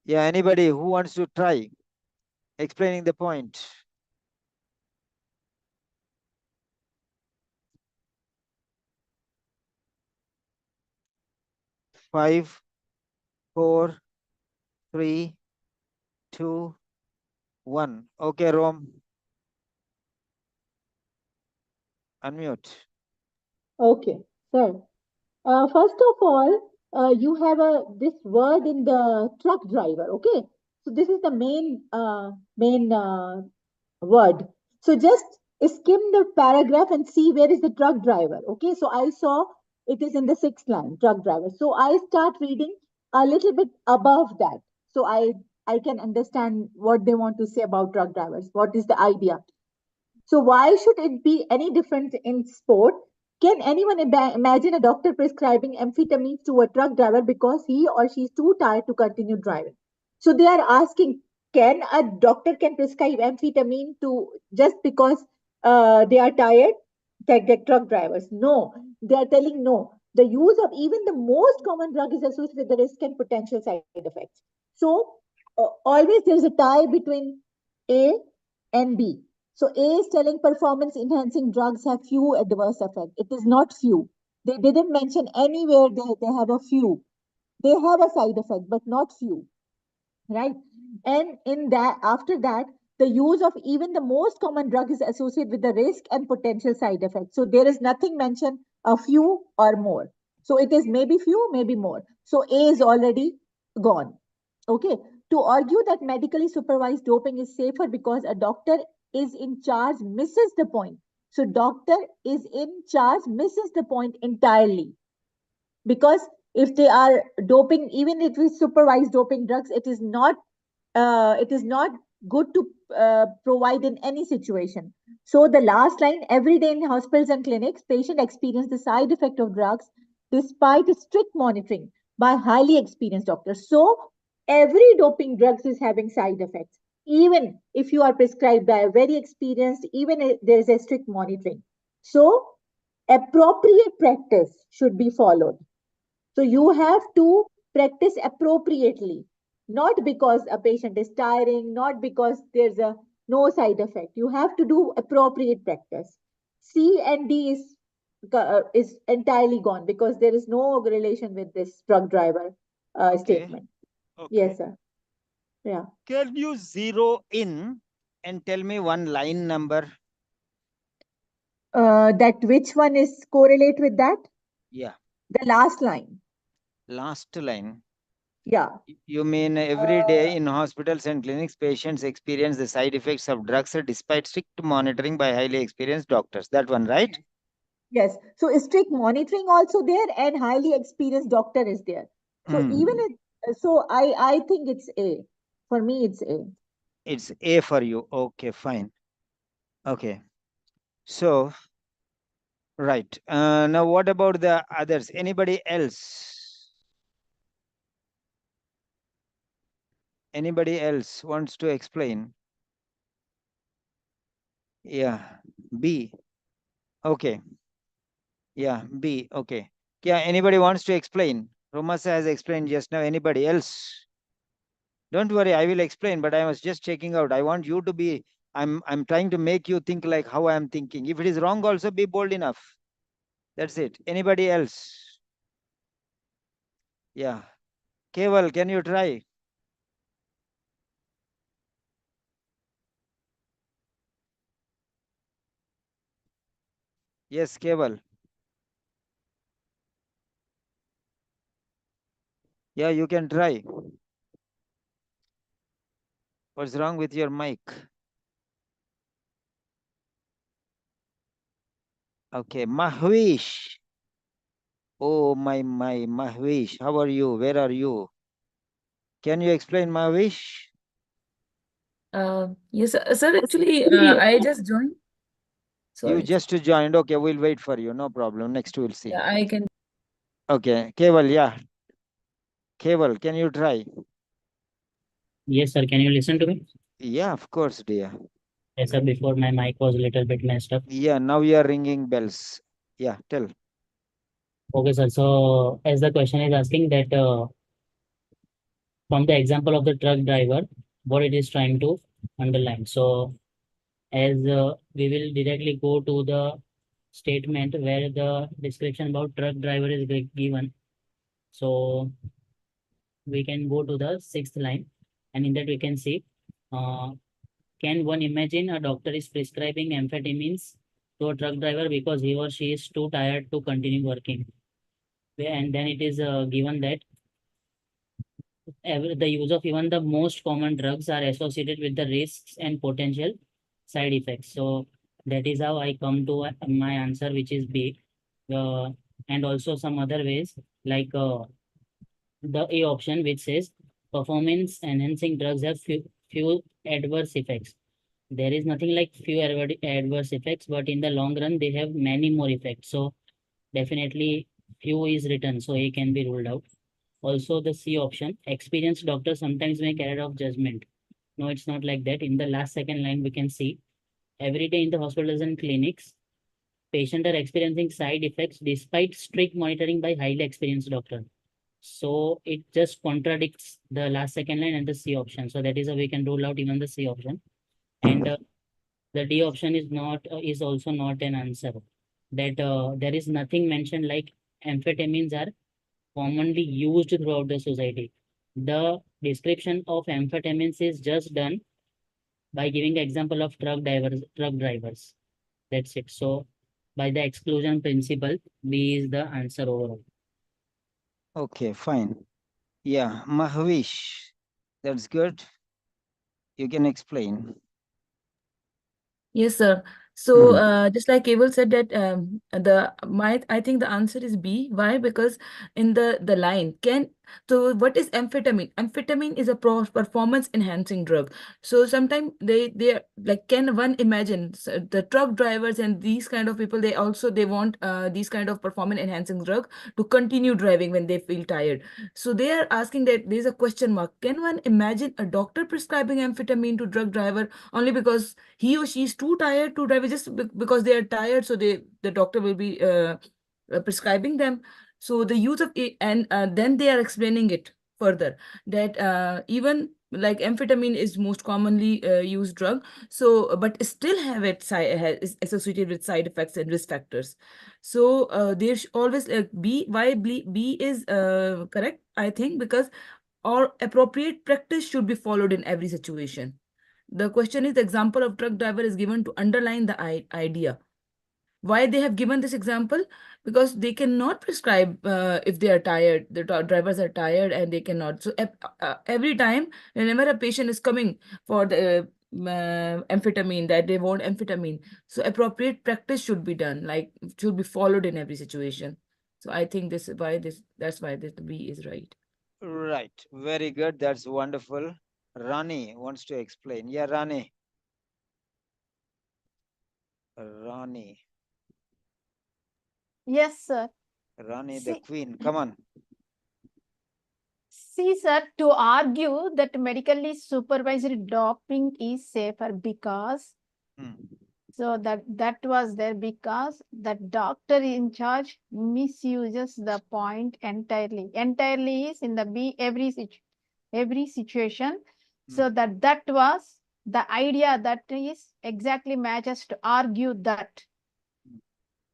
S1: Yeah, anybody who wants to try explaining the point? Five, 4, 3, 2, 1. Okay, Rom. Unmute.
S6: Okay, sir. First of all, you have this word in the truck driver. Okay, so this is the main word. So just skim the paragraph and see where is the truck driver. Okay, so I saw it is in the 6th line, truck driver. So I start reading a little bit above that. So I can understand what they want to say about truck drivers. What is the idea? So why should it be any different in sport? Can anyone imagine a doctor prescribing amphetamines to a truck driver because he or she is too tired to continue driving? So they are asking, can a doctor can prescribe amphetamine to just because they are tired? Get truck drivers. No, they are telling no. The use of even the most common drug is associated with the risk and potential side effects. So always there is a tie between A and B. So A is telling performance enhancing drugs have few adverse effects. It is not few. They didn't mention anywhere they have a few. They have a side effect, but not few, right? And in that, after that, the use of even the most common drug is associated with the risk and potential side effects. So there is nothing mentioned a few or more. So it is maybe few, maybe more. So A is already gone. Okay. To argue that medically supervised doping is safer because a doctor is in charge misses the point. So doctor is in charge misses the point entirely, because if they are doping, even if we supervise doping drugs, it is not good to provide in any situation. So the last line, every day in hospitals and clinics, patients experience the side effect of drugs despite strict monitoring by highly experienced doctors. So every doping drugs is having side effects, even if you are prescribed by a very experienced, even if there is a strict monitoring. So appropriate practice should be followed. So you have to practice appropriately, not because a patient is tiring, not because there's a no side effect. You have to do appropriate practice. C and D is entirely gone because there is no relation with this truck driver
S1: Okay.
S6: statement.
S1: Okay.
S6: Yes, sir. Yeah.
S1: Can you zero in and tell me one line number?
S6: That which one is correlate with that?
S1: Yeah.
S6: The last line.
S1: Last line.
S6: Yeah.
S1: You mean every day in hospitals and clinics, patients experience the side effects of drugs despite strict monitoring by highly experienced doctors. That one, right?
S6: Yes. So strict monitoring also there and highly experienced doctor is there. So even
S1: Mm.
S6: it, so I think it's A. For me, it's A.
S1: It's A for you. Okay, fine. Okay. So, right. Now, what about the others? Anybody else? Anybody else wants to explain? Yeah. B. Okay. Yeah. B. Okay. Yeah. Anybody wants to explain? Romasa has explained just now. Anybody else? Don't worry, I will explain, but I was just checking out. I want you to be, I'm trying to make you think like how I am thinking. If it is wrong, also be bold enough. That's it. Anybody else? Yeah. Keval, can you try? Yes, Keval. Yeah, you can try. What's wrong with your mic? Okay, Mahwish. Oh my Mahwish. How are you? Where are you? Can you explain Mahwish?
S8: Yes, sir. Actually, I just joined.
S1: You
S8: Sorry.
S1: just joined. Okay, we'll wait for you. No problem. Next we'll see.
S8: Yeah, I can.
S1: Okay, Keval, yeah. Keval, can you try?
S9: Yes, sir. Can you listen to me?
S1: Yeah, of course, dear.
S9: Yes, sir. Before my mic was a little bit messed up.
S1: Yeah, now you are ringing bells. Yeah, tell.
S9: Okay, sir. So, as the question is asking that from the example of the truck driver, what it is trying to underline. So, as we will directly go to the statement where the description about truck driver is given. So, we can go to the sixth line, and in that we can see. Uh, Can one imagine a doctor is prescribing amphetamines to a truck driver because he or she is too tired to continue working? And then it is given that the use of even the most common drugs are associated with the risks and potential side effects. So that is how I come to my answer, which is B. Uh, and also some other ways like the A option, which says performance enhancing drugs have few adverse effects. There is nothing like few adverse effects, but in the long run, they have many more effects. So definitely few is written, so A can be ruled out. Also the C option, experienced doctors sometimes make error of judgment. No, it's not like that. In the last second line, we can see every day in the hospitals and clinics, patients are experiencing side effects despite strict monitoring by highly experienced doctor. So it just contradicts the last second line and the C option. So that is how we can rule out even the C option. And the D option is not is also not an answer. That there is nothing mentioned like amphetamines are commonly used throughout the society. The description of amphetamines is just done by giving example of truck drivers. That's it. So by the exclusion principle, B is the answer overall.
S1: Okay, fine. Yeah, Mahwish. That's good. You can explain.
S8: Yes, sir. So, just like Abel said that I think the answer is B. Why? Because in the line, so what is amphetamine? Amphetamine is a performance enhancing drug. So sometimes they are like, can one imagine the truck drivers and these kind of people, they want these kind of performance enhancing drug to continue driving when they feel tired. So they are asking that there's a question mark. Can one imagine a doctor prescribing amphetamine to drug driver only because he or she is too tired to drive, just because they are tired, so the doctor will be prescribing them. So the use of it, and then they are explaining it further that even like amphetamine is most commonly used drug, so but still have is associated with side effects and risk factors. So there's always B is correct, I think, because or appropriate practice should be followed in every situation. The question is, the example of truck driver is given to underline the idea. Why they have given this example? Because they cannot prescribe if they are tired. The drivers are tired and they cannot. So every time, whenever a patient is coming for the amphetamine, that they want amphetamine, so appropriate practice should be done, like should be followed in every situation. So I think this is why that's why this B is right.
S1: Right. Very good. That's wonderful. Rani wants to explain. Yeah, Rani. Rani.
S4: Yes, sir.
S1: Rani, the
S4: See,
S1: queen. Come on.
S4: see, sir, to argue that medically supervised doping is safer because
S1: Hmm.
S4: so that was there because the doctor in charge misuses the point entirely. Entirely is in the B every situation. So
S1: Hmm.
S4: that was the idea that is exactly matches to argue that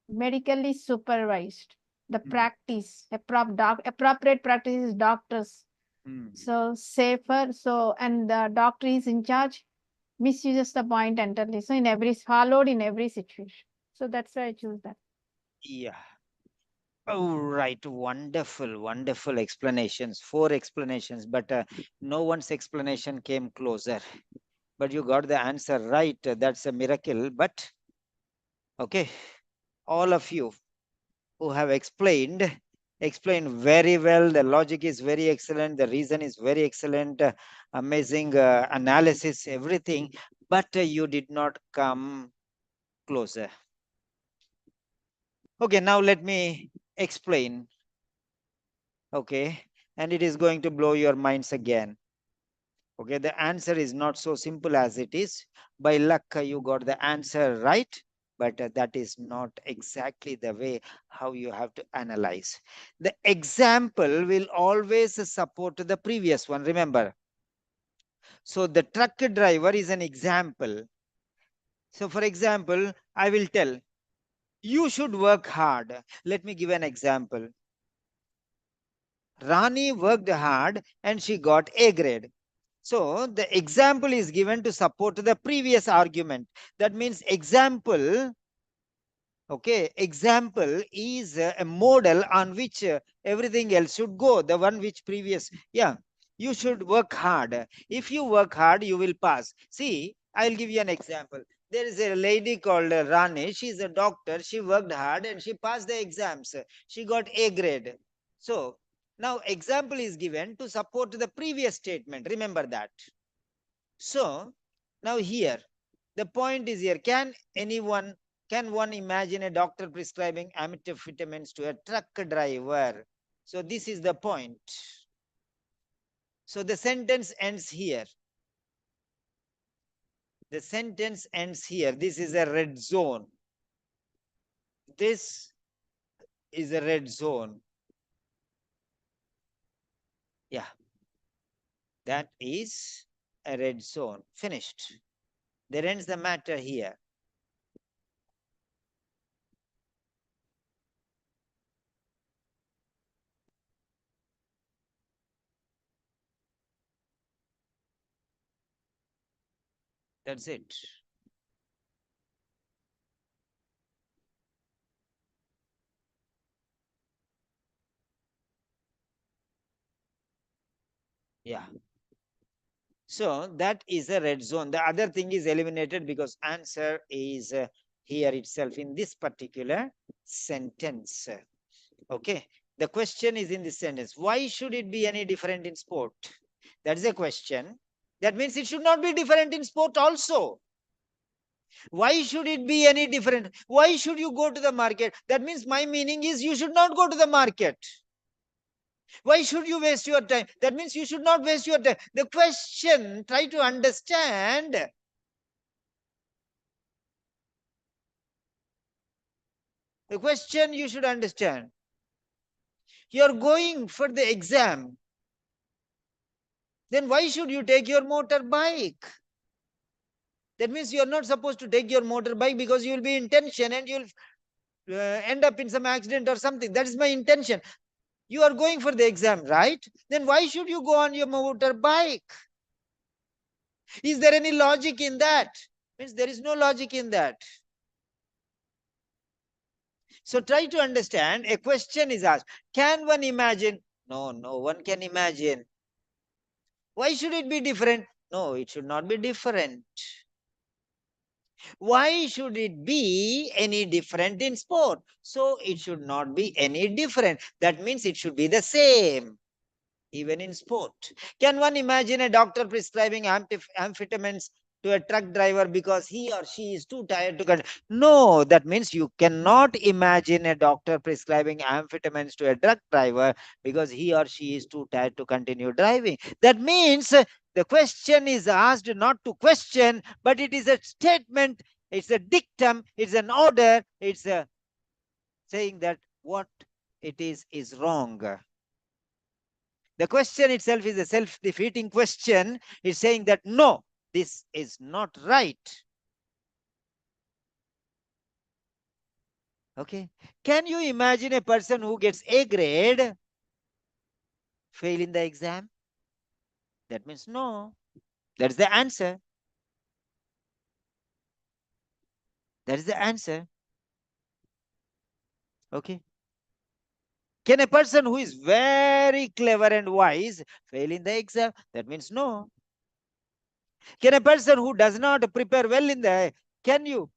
S4: medically supervised the
S1: Hmm.
S4: practice appropriate practice is doctors
S1: Hmm.
S4: so safer so and the doctor is in charge misuses the point entirely. So in every followed in every situation. So that's why I choose that.
S1: Yeah. Oh, right. Wonderful, wonderful explanations. 4 explanations, but no one's explanation came closer. But you got the answer right. That's a miracle. But okay, all of you who have explained very well. The logic is very excellent. The reason is very excellent. Amazing analysis, everything. But you did not come closer. Okay, now let me explain. Okay, and it is going to blow your minds again. Okay, the answer is not so simple as it is. By luck, you got the answer right, but that is not exactly the way how you have to analyze. The example will always support the previous one, remember. So the truck driver is an example. So for example, I will tell, you should work hard. Let me give an example. Rani worked hard and she got A grade. So the example is given to support the previous argument. That means example, okay, example is a model on which everything else should go. The one which previous, yeah, you should work hard. If you work hard, you will pass. See, I'll give you an example. There is a lady called Rani. She's a doctor. She worked hard and she passed the exams. She got A grade. So now example is given to support the previous statement. Remember that. So now here, the point is here, can one imagine a doctor prescribing amphetamines to a truck driver? So this is the point. So the sentence ends here. The sentence ends here. This is a red zone. This is a red zone. Yeah, that is a red zone. Finished. There ends the matter here. That's it. Yeah. So that is a red zone. The other thing is eliminated because answer is here itself in this particular sentence. Okay. The question is in this sentence. Why should it be any different in sport? That is a question. That means it should not be different in sport also. Why should it be any different? Why should you go to the market? That means my meaning is you should not go to the market. Why should you waste your time? That means you should not waste your time. The question, try to understand. The question you should understand. You're going for the exam. Then why should you take your motorbike? That means you're not supposed to take your motorbike because you'll be in tension and you'll end up in some accident or something. That is my intention. You are going for the exam, right? Then why should you go on your motorbike? Is there any logic in that? Means there is no logic in that. So try to understand. A question is asked. Can one imagine? No, no one can imagine. Why should it be different? No, it should not be different. Why should it be any different in sport? So it should not be any different. That means it should be the same. even in sport. Can one imagine a doctor prescribing amphetamines to a truck driver because he or she is too tired to continue? No, that means you cannot imagine a doctor prescribing amphetamines to a truck driver because he or she is too tired to continue driving. That means the question is asked not to question, but it is a statement, it's a dictum, it's an order, it's a saying that what it is wrong. The question itself is a self-defeating question. It's saying that no, this is not right. Okay. Can you imagine a person who gets A grade fail in the exam? That means no. That's the answer. That is the answer. Okay. Can a person who is very clever and wise fail in the exam? That means no. Can a person who does not prepare well in the, can you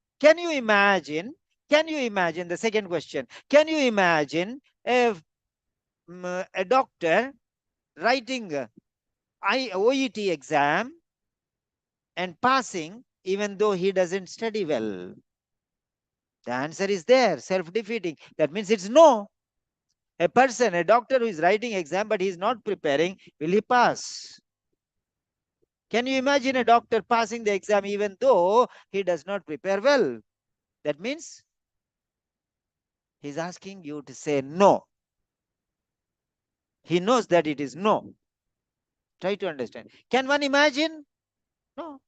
S1: imagine, the second question, can you imagine a doctor writing OET exam and passing even though he doesn't study well? The answer is there, self-defeating. That means it's no. A doctor who is writing exam but he is not preparing, will he pass? Can you imagine a doctor passing the exam even though he does not prepare well? That means he's asking you to say no. He knows that it is no. Try to understand. Can one imagine? No.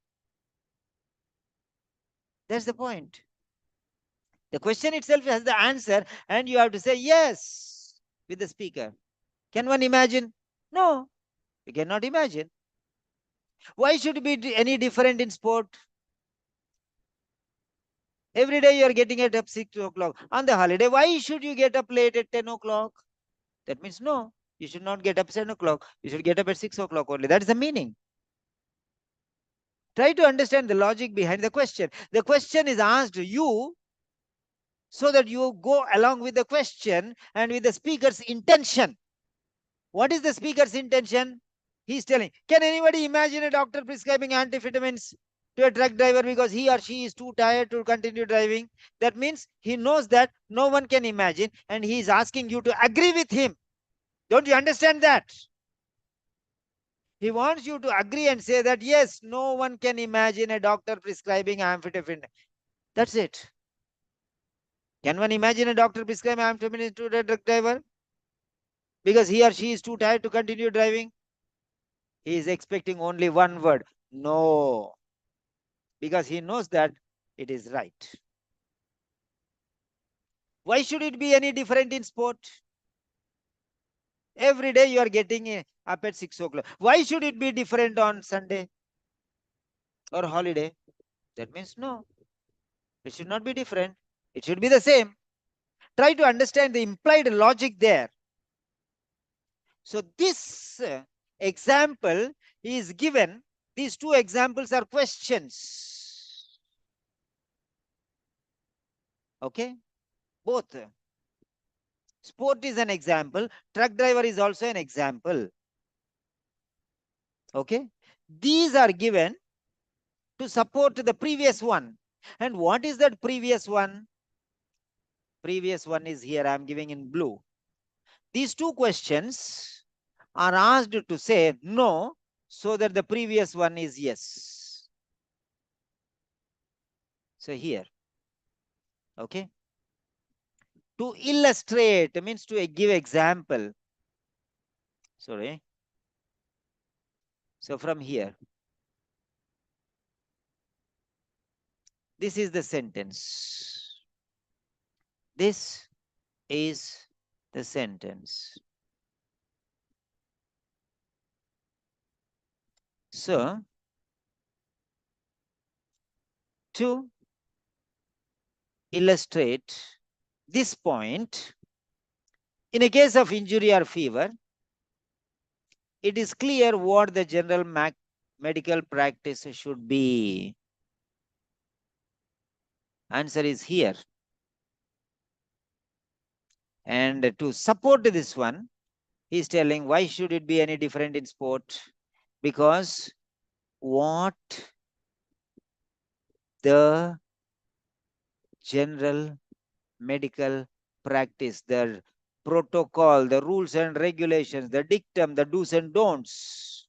S1: That's the point. The question itself has the answer, and you have to say yes with the speaker. Can one imagine? No, you cannot imagine. Why should it be any different in sport? Every day you are getting up 6 o'clock. On the holiday, why should you get up late at 10 o'clock? That means no, you should not get up at 7 o'clock. You should get up at 6 o'clock only. That is the meaning. Try to understand the logic behind the question. The question is asked to you so that you go along with the question and with the speaker's intention. What is the speaker's intention? He's telling, can anybody imagine a doctor prescribing amphetamines to a truck driver because he or she is too tired to continue driving? That means he knows that no one can imagine, and he is asking you to agree with him. Don't you understand that? He wants you to agree and say that, yes, no one can imagine a doctor prescribing amphetamine. That's it. Can one imagine a doctor prescribing amphetamine to a truck driver because he or she is too tired to continue driving? He is expecting only one word, no, because he knows that it is right. Why should it be any different in sport? Every day you are getting up at 6 o'clock. Why should it be different on Sunday or holiday? That means no, it should not be different. It should be the same. Try to understand the implied logic there. So this example is given. These two examples are questions. Okay, both. Sport is an example. Truck driver is also an example. Okay, these are given to support the previous one. And what is that previous one? Previous one is here. I am giving in blue. These two questions are asked to say no, so that the previous one is yes. So here, okay, to illustrate means to give example. Sorry. So from here, this is the sentence. This is the sentence. So, to illustrate this point, in a case of injury or fever, it is clear what the general medical practice should be. Answer is here. And to support this one, He's telling why should it be any different in sport? Because what the general medical practice, the protocol, the rules and regulations, the dictum, the do's and don'ts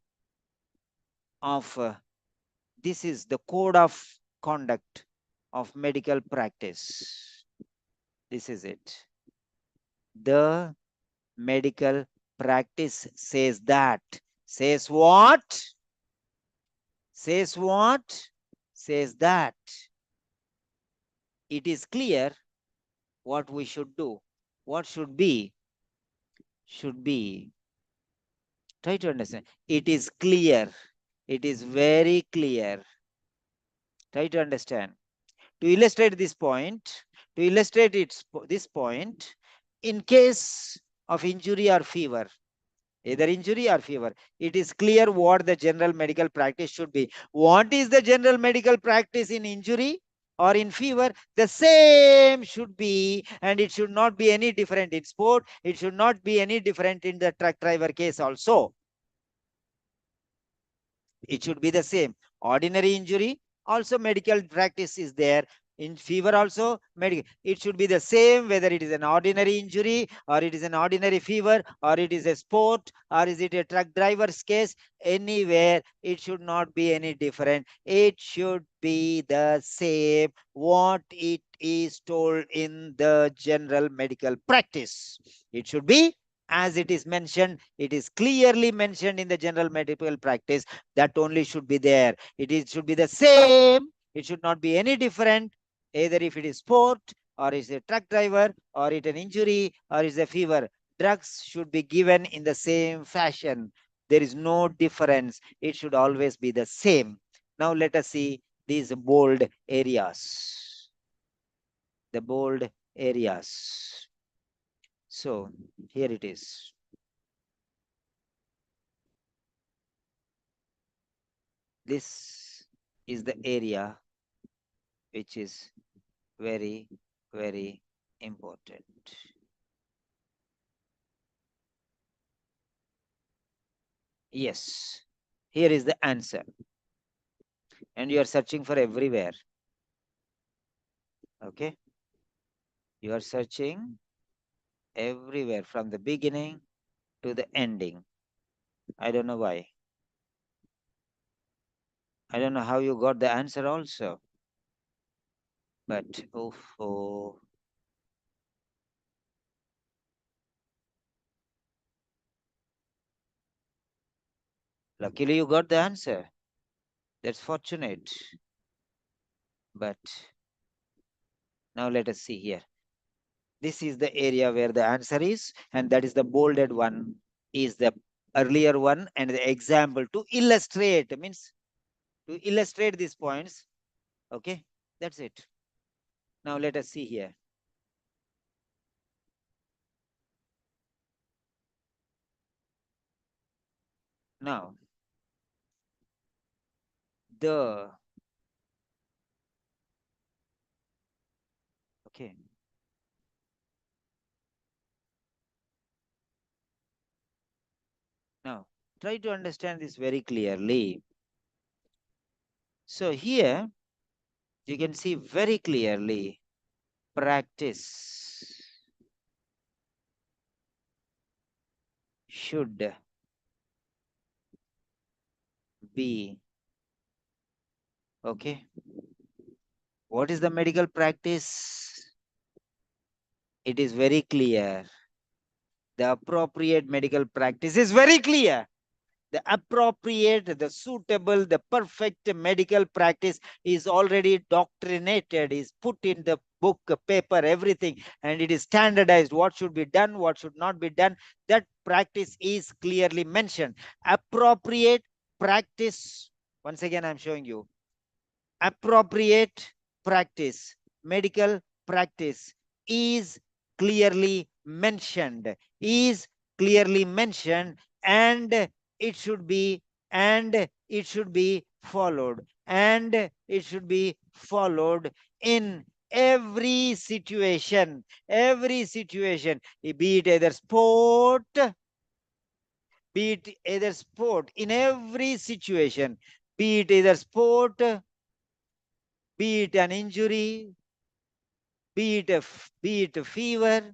S1: of this is the code of conduct of medical practice. This is it. The medical practice says that. Says what? Says what? Says that. It is clear what we should do. What should be? Should be. Try to understand. It is clear. It is very clear. Try to understand. To illustrate this point, this point, in case of injury or fever, either injury or fever, it is clear what the general medical practice should be. What is the general medical practice in injury or in fever? The same should be, and it should not be any different in sport. It should not be any different in the truck driver case also. It should be the same. Ordinary injury, also medical practice is there. In fever also, medical. It should be the same whether it is an ordinary injury or it is an ordinary fever or it is a sport or is it a truck driver's case. Anywhere, it should not be any different. It should be the same what it is told in the general medical practice. It should be as it is mentioned. It is clearly mentioned in the general medical practice. That only should be there. Should be the same. It should not be any different, either if it is sport or is a truck driver or it an injury or is a fever. Drugs should be given in the same fashion. There is no difference. It should always be the same. Now let us see these bold areas. The bold areas. So here it is. This is the area which is very, very important. Yes, here is the answer. And you are searching for everywhere. Okay. You are searching everywhere from the beginning to the ending. I don't know why. I don't know how you got the answer also. But oh. Luckily you got the answer. That's fortunate. But now let us see here. This is the area where the answer is, and that is the bolded one is the earlier one, and the example to illustrate means to illustrate these points. Okay, that's it. Now let us see here. Now okay. Now try to understand this very clearly. So here you can see very clearly practice should be okay. What is the medical practice? It is very clear. The appropriate medical practice is very clear. The appropriate, the suitable, the perfect medical practice is already doctrinated, is put in the book, paper, everything, and it is standardized. What should be done, what should not be done. That practice is clearly mentioned. Appropriate practice, once again, I'm showing you. Appropriate practice, medical practice is clearly mentioned, and it should be followed, and it should be followed in every situation, be it either sport be it either sport, in every situation, be it either sport, be it an injury, be it a fever,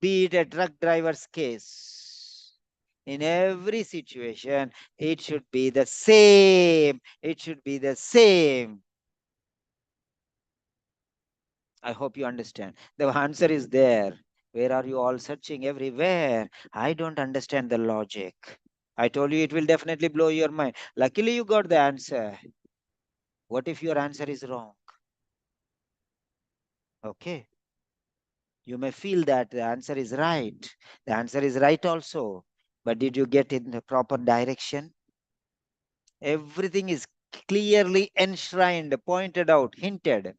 S1: be it a truck driver's case. In every situation, it should be the same. It should be the same. I hope you understand. The answer is there. Where are you all searching? Everywhere. I don't understand the logic. I told you it will definitely blow your mind. Luckily, you got the answer. What if your answer is wrong? Okay. You may feel that the answer is right. The answer is right also. But did you get in the proper direction? Everything is clearly enshrined, pointed out, hinted.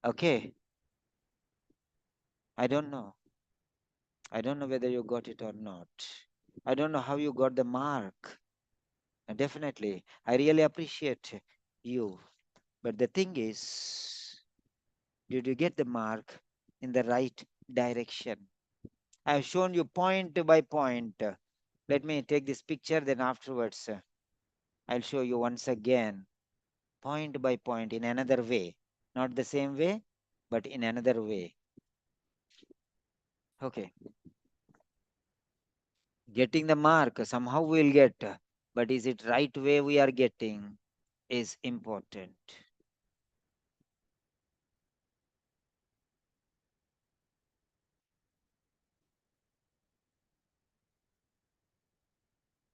S1: Okay. I don't know. I don't know whether you got it or not. I don't know how you got the mark. Definitely. I really appreciate you. But the thing is, did you get the mark in the right direction? I have shown you point by point. Let me take this picture, then afterwards I'll show you once again, point by point in another way. Not the same way, but in another way. Okay. Getting the mark, somehow we'll get, but is it right way we are getting is important.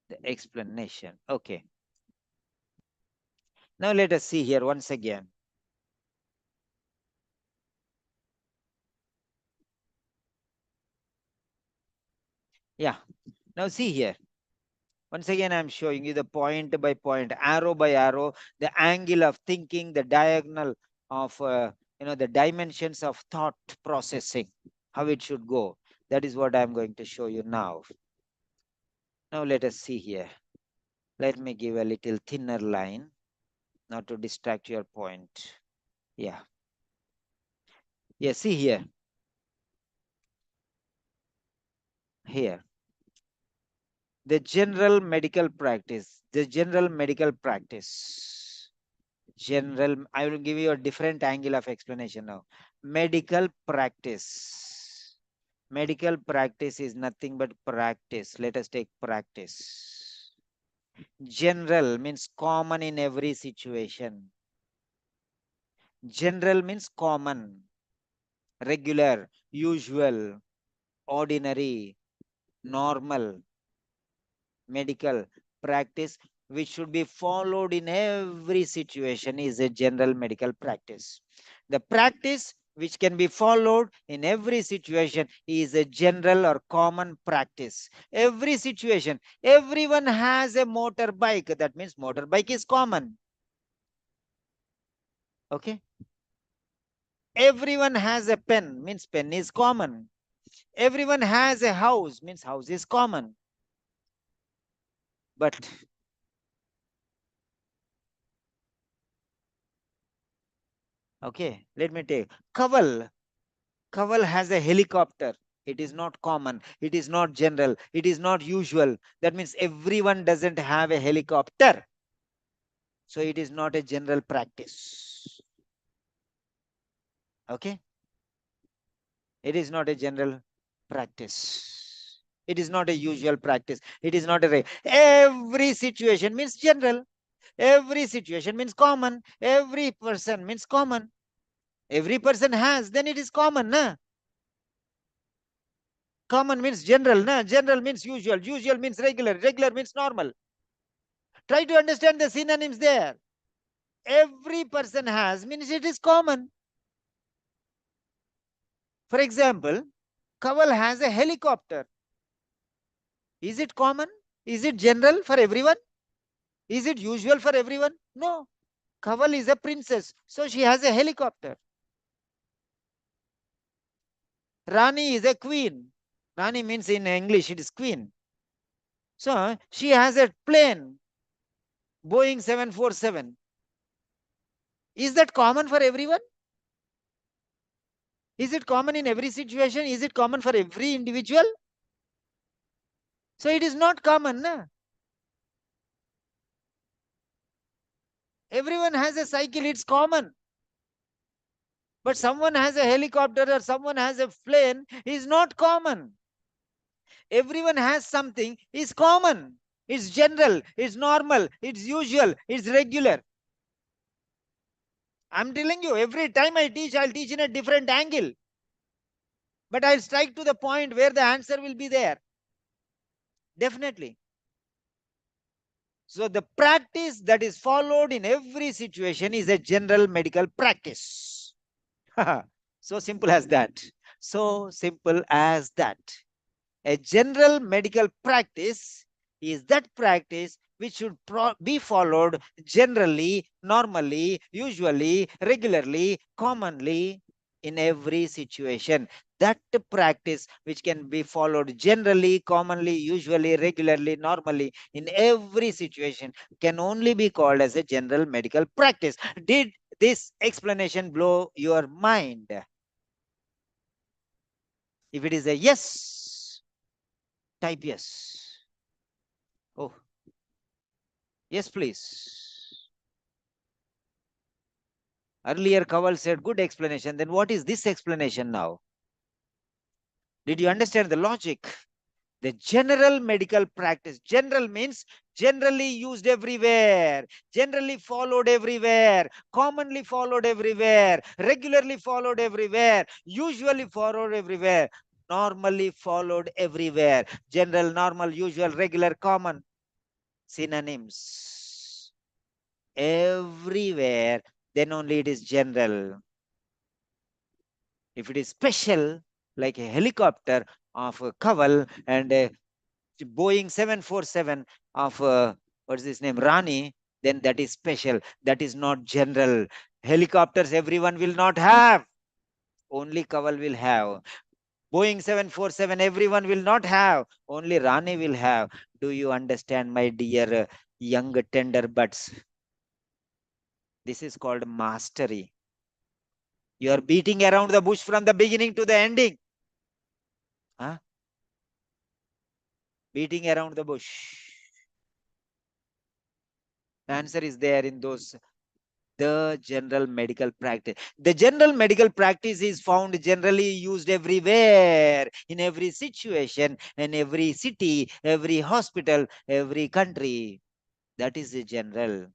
S1: The explanation. Okay. Now let us see here once again. Yeah. Now see here. Once again, I'm showing you the point by point, arrow by arrow, the angle of thinking, the diagonal of, the dimensions of thought processing, how it should go. That is what I'm going to show you now. Now let us see here. Let me give a little thinner line, not to distract your point. Yeah. Yeah, see here. Here. The general medical practice. I will give you a different angle of explanation now. Medical practice is nothing but practice. Let us take practice. General means common in every situation. General means common, regular, usual, ordinary, normal. Medical practice which should be followed in every situation is a general medical practice. The practice which can be followed in every situation is a general or common practice. Every situation, everyone has a motorbike. That means motorbike is common. Okay. Everyone has a pen, means pen is common. Everyone has a house, means house is common. But okay, let me take Kaval. Kaval has a helicopter. It is not common. It is not general. It is not usual. That means everyone doesn't have a helicopter. So it is not a general practice. Okay. It is not a general practice. It is not a usual practice. It is not a every situation means general. Every situation means common. Every person means common. Every person has, then it is common. Na? Common means general. Na? General means usual. Usual means regular. Regular means normal. Try to understand the synonyms there. Every person has means it is common. For example, Kaval has a helicopter. Is it common? Is it general for everyone? Is it usual for everyone? No. Kaval is a princess, so she has a helicopter. Rani is a queen. Rani means in English it is queen. So she has a plane, Boeing 747. Is that common for everyone? Is it common in every situation? Is it common for every individual? So it is not common. Na? Everyone has a cycle, it's common. But someone has a helicopter or someone has a plane is not common. Everyone has something is common. It's general, it's normal, it's usual, it's regular. I'm telling you, every time I teach, I'll teach in a different angle. But I'll strike to the point where the answer will be there. Definitely. So the practice that is followed in every situation is a general medical practice. So simple as that. So simple as that. A general medical practice is that practice which should be followed generally, normally, usually, regularly, commonly in every situation. That practice which can be followed generally, commonly, usually, regularly, normally in every situation can only be called as a general medical practice. Did this explanation blow your mind? If it is a yes, type yes. Oh, yes, please. Earlier, Kawal said good explanation. Then what is this explanation now? Did you understand the logic? The general medical practice. General means generally used everywhere, generally followed everywhere, commonly followed everywhere, regularly followed everywhere, usually followed everywhere, normally followed everywhere. General, normal, usual, regular, common. Synonyms. Everywhere, then only it is general. If it is special, like a helicopter of a Kawal and a Boeing 747 of what's his name, Rani, then that is special. That is not general. Helicopters everyone will not have. Only Kawal will have. Boeing 747 everyone will not have. Only Rani will have. Do you understand, my dear young tender buds? This is called mastery. You are beating around the bush from the beginning to the ending. Huh? Beating around the bush. The answer is there in those, the general medical practice. The general medical practice is found generally used everywhere, in every situation, in every city, every hospital, every country. That is the general.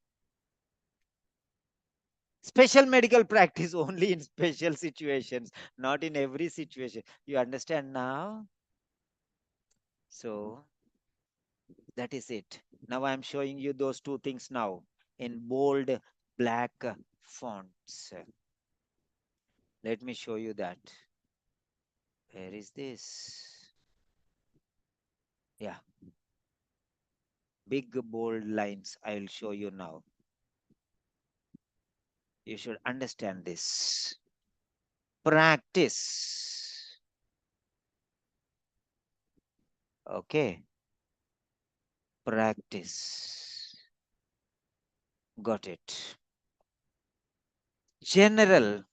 S1: Special medical practice only in special situations, not in every situation. You understand now? So that is it. Now I am showing you those two things now in bold black fonts. Let me show you that. Where is this? Yeah. Big bold lines. I will show you now. You should understand this. Practice. Okay. Practice. Got it. General.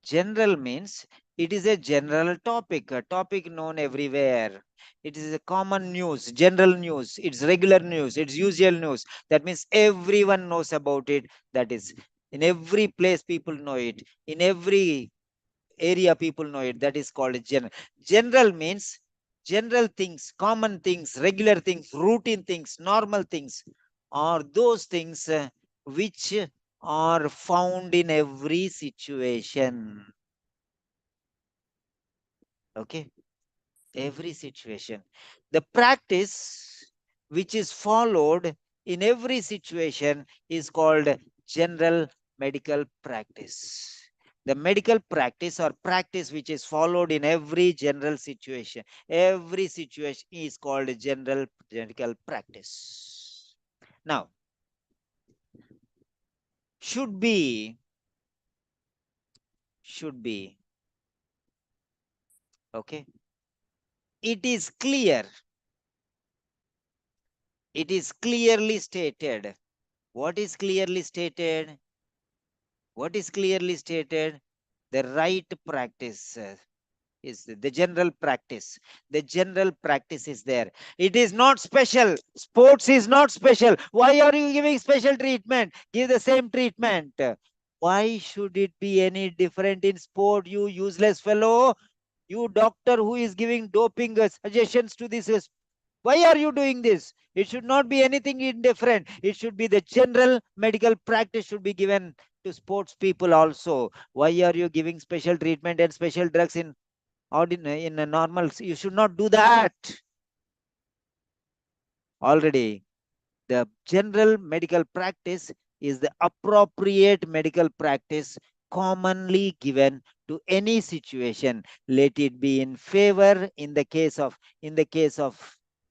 S1: General means it is a general topic, a topic known everywhere. It is a common news, general news, it's regular news, it's usual news. That means everyone knows about it. That is, in every place people know it. In every area people know it. That is called general. General means general things, common things, regular things, routine things, normal things, or those things which are found in every situation. Okay, every situation. The practice which is followed in every situation is called general medical practice. The medical practice or practice which is followed in every general situation, every situation is called general medical practice. Now, should be, okay, it is clear, it is clearly stated. What is clearly stated? What is clearly stated? The right practice. is the general practice. The general practice is there. It is not special. Sports is not special. Why are you giving special treatment? Give the same treatment. Why should it be any different in sport, you useless fellow? You doctor who is giving doping suggestions to this. Why are you doing this? It should not be anything indifferent. It should be the general medical practice should be given to sports people also. Why are you giving special treatment and special drugs in ordinary in a normal? You should not do that. Already the general medical practice is the appropriate medical practice commonly given to any situation. Let it be in favor in the case of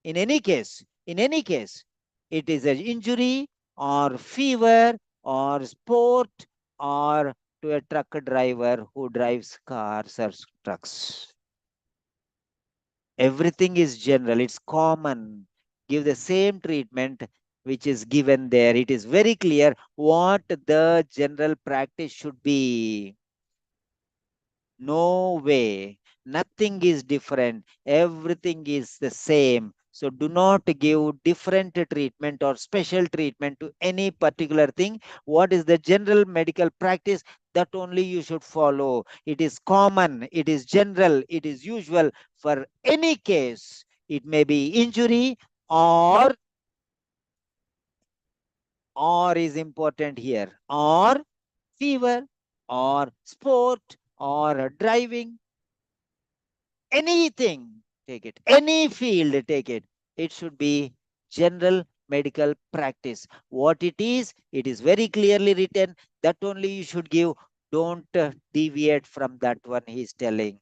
S1: in any case it is an injury or fever or sport or to a truck driver who drives cars or trucks. Everything is general, it's common. Give the same treatment which is given there. It is very clear what the general practice should be. No way. Nothing is different. Everything is the same. So do not give different treatment or special treatment to any particular thing. What is the general medical practice? That only you should follow. It is common, it is general, it is usual for any case. It may be injury or is important here, or fever or sport or driving. Anything, take it. Any field, take it. It should be general medical practice. What it is very clearly written. That only you should give. Don't deviate from that one, he is telling.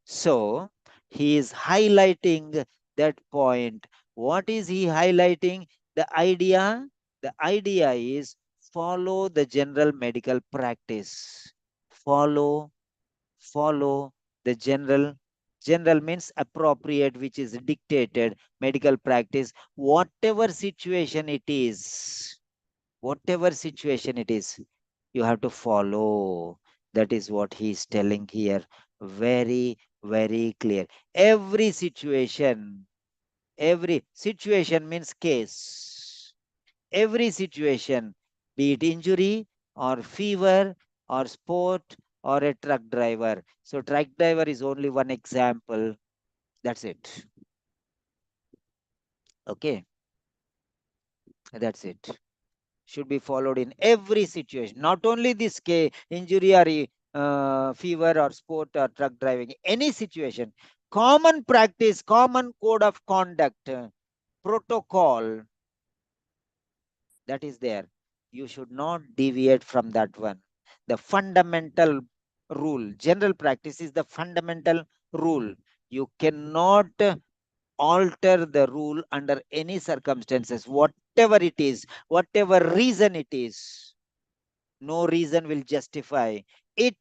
S1: So he is highlighting that point. What is he highlighting? The idea. The idea is follow the general medical practice. Follow the general means appropriate, which is dictated medical practice. Whatever situation it is, you have to follow. That is what he is telling here. Very, very clear. Every situation means case. Every situation, be it injury or fever or sport or a truck driver. So truck driver is only one example. That's it. Okay. That's it. Should be followed in every situation. Not only this case, injury or fever or sport or truck driving. Any situation. Common practice, common code of conduct, protocol, that is there. You should not deviate from that one. The fundamental rule, general practice is the fundamental rule. You cannot alter the rule under any circumstances, whatever it is, whatever reason it is. No reason will justify. It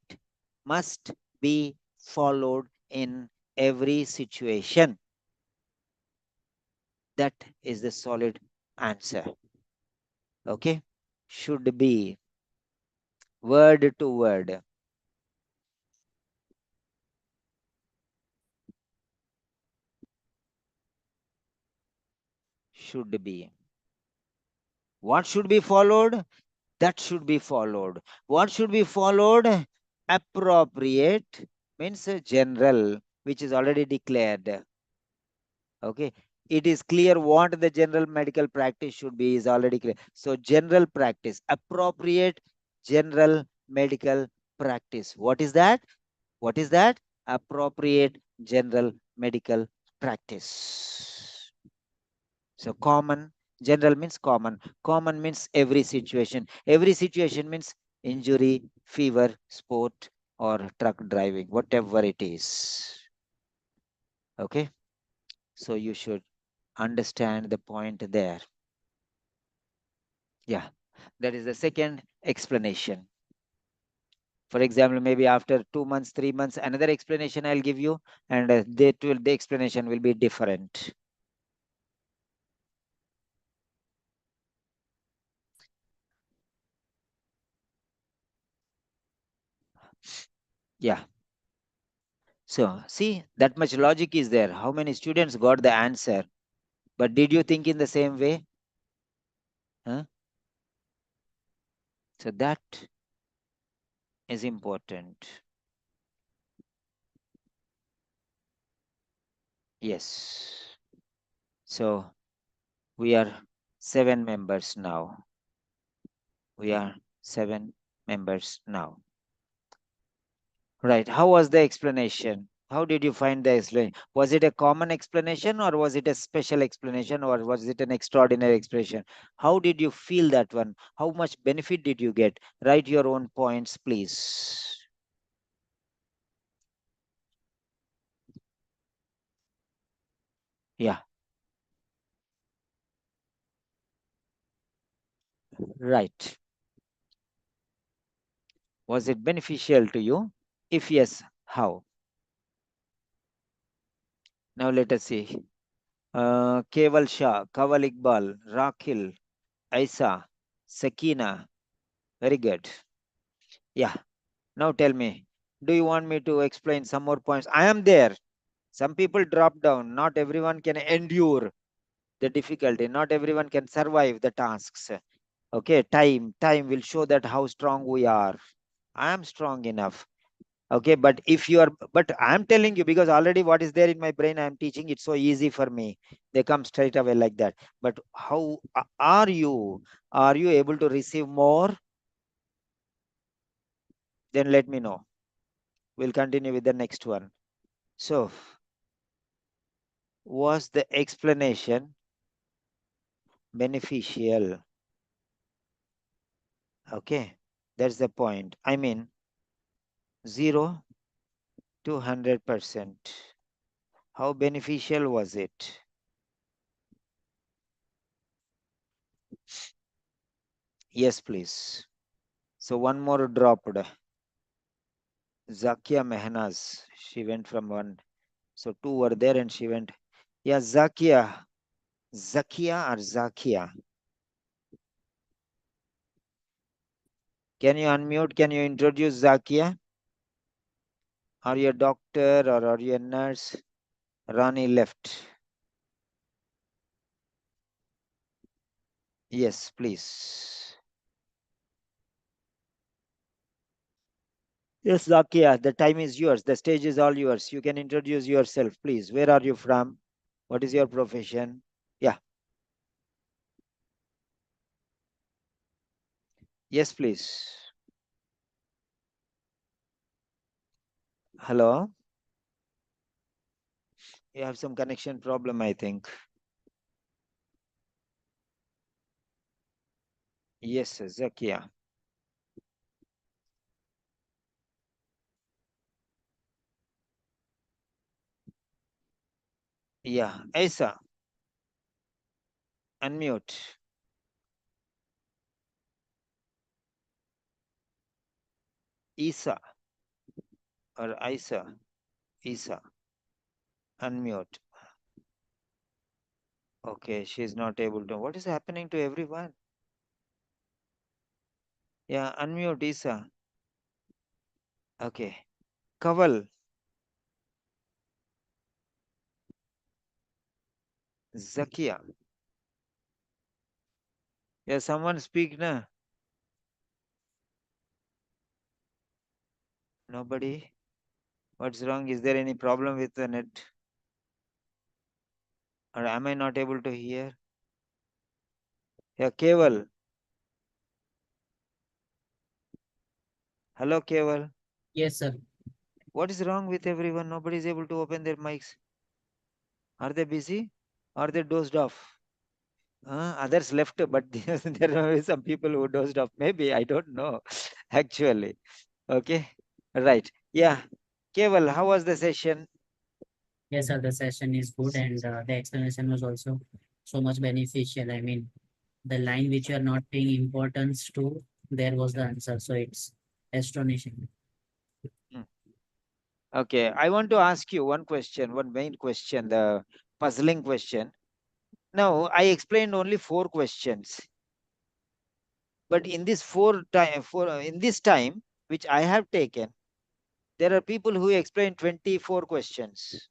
S1: must be followed in every situation. That is the solid answer. Okay, should be word to word. Should be. What should be followed? That should be followed. What should be followed? Appropriate means general, which is already declared. Okay, it is clear what the general medical practice should be is already clear. So general practice, appropriate general medical practice. What is that? What is that? Appropriate general medical practice. So common, general means common. Common means every situation. Every situation means injury, fever, sport, or truck driving, whatever it is. Okay. So you should understand the point there. Yeah, that is the second explanation. For example, maybe after 2 months, 3 months, another explanation I'll give you, and the explanation will be different. Yeah. So see, that much logic is there. How many students got the answer? But did you think in the same way? Huh? So that is important. Yes. So we are 7 members now. We are 7 members now. Right. How was the explanation? How did you find the explanation? Was it a common explanation or was it a special explanation or was it an extraordinary explanation? How did you feel that one? How much benefit did you get? Write your own points, please. Yeah. Right. Was it beneficial to you? If yes, how? Now let us see. Keval Shah, Kawal Iqbal, Rakhil, Aisa, Sakina. Very good. Yeah. Now tell me, do you want me to explain some more points? I am there. Some people drop down. Not everyone can endure the difficulty. Not everyone can survive the tasks. Okay, time will show that how strong we are. I am strong enough. Okay, but if you are, but I am telling you because already what is there in my brain, I am teaching it so easy for me. They come straight away like that. But how are you? Are you able to receive more? Then let me know. We'll continue with the next one. So, was the explanation beneficial? Okay, that's the point. I mean, 0 to 100%. How beneficial was it? Yes, please. So one more dropped. Zakia Mehnaz. She went from one. So 2 were there and she went. Yeah, Zakia. Zakia or Zakia? Can you unmute? Can you introduce Zakia? Are you a doctor or are you a nurse? Rani left. Yes, please. Yes, Zakia, the time is yours. The stage is all yours. You can introduce yourself, please. Where are you from? What is your profession? Yeah. Yes, please. Hello? You have some connection problem, I think. Yes, Zakia. Yeah, Asa, unmute. Isa or Isa. Isa, unmute. Okay, she's not able to. What is happening to everyone? Yeah, unmute Isa. Okay. Kaval, Zakia. Yeah, someone speak na. Nobody. What's wrong? Is there any problem with the net? Or am I not able to hear? Yeah, Keval. Hello, Keval.
S9: Yes, sir.
S1: What is wrong with everyone? Nobody is able to open their mics. Are they busy? Are they dozed off? Others left, but there are some people who dozed off. Maybe, I don't know, actually. Okay, right. Yeah. Keval, how was the session?
S9: Yes, sir. The session is good and the explanation was also so much beneficial. I mean, the line which you are not paying importance to, there was the answer. So it's astonishing.
S1: Hmm. Okay, I want to ask you one question, one main question, the puzzling question. Now, I explained only 4 questions, but in this in this time which I have taken, There are people who explain 24 questions.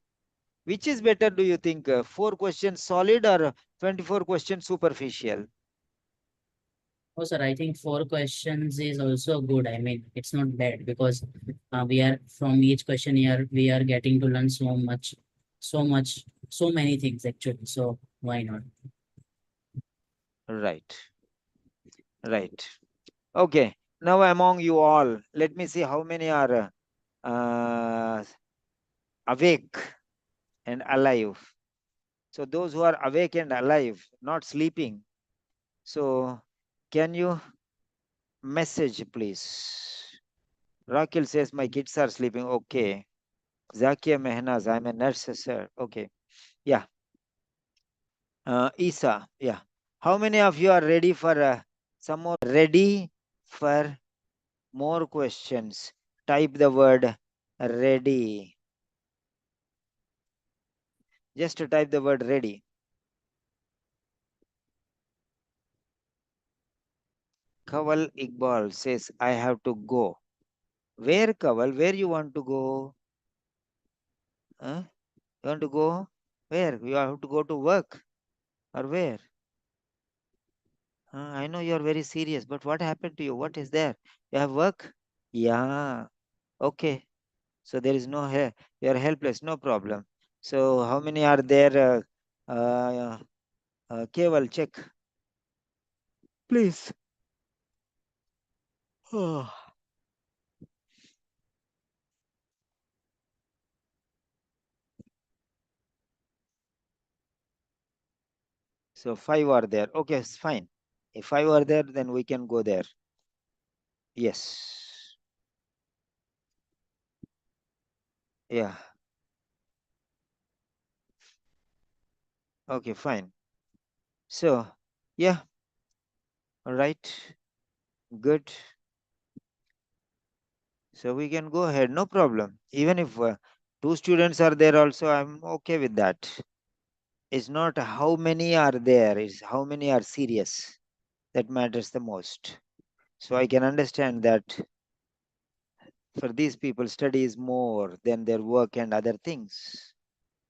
S1: Which is better, do you think? 4 questions solid or 24 questions superficial?
S9: Oh, sir, I think 4 questions is also good. I mean, it's not bad because we are from each question here, we are getting to learn so much, so many things actually. So why not?
S1: Right. Right. Okay. Now among you all, let me see how many are awake and alive. So those who are awake and alive, not sleeping. So can you message, please? Rakil says, my kids are sleeping. Okay. Zakia Mehnaz, I'm a nurse, sir. Okay. Yeah. Isa, yeah. How many of you are ready for some more? Ready for more questions? Type the word ready. Just to type the word ready. Kawal Iqbal says, I have to go. Where, Kawal? Where you want to go? Huh? You want to go? Where? You have to go to work or where? I know you are very serious, but what happened to you? What is there? You have work? Yeah. Okay. So there is no you are helpless, no problem. So how many are there? Keval, check, please. Oh. So 5 are there. Okay, it's fine. If 5 are there, then we can go there. Yes. Yeah. Okay, fine. So, yeah. All right. Good. So we can go ahead. No problem. Even if 2 students are there also, I'm okay with that. It's not how many are there, it's how many are serious. That matters the most. So I can understand that for these people, study is more than their work and other things.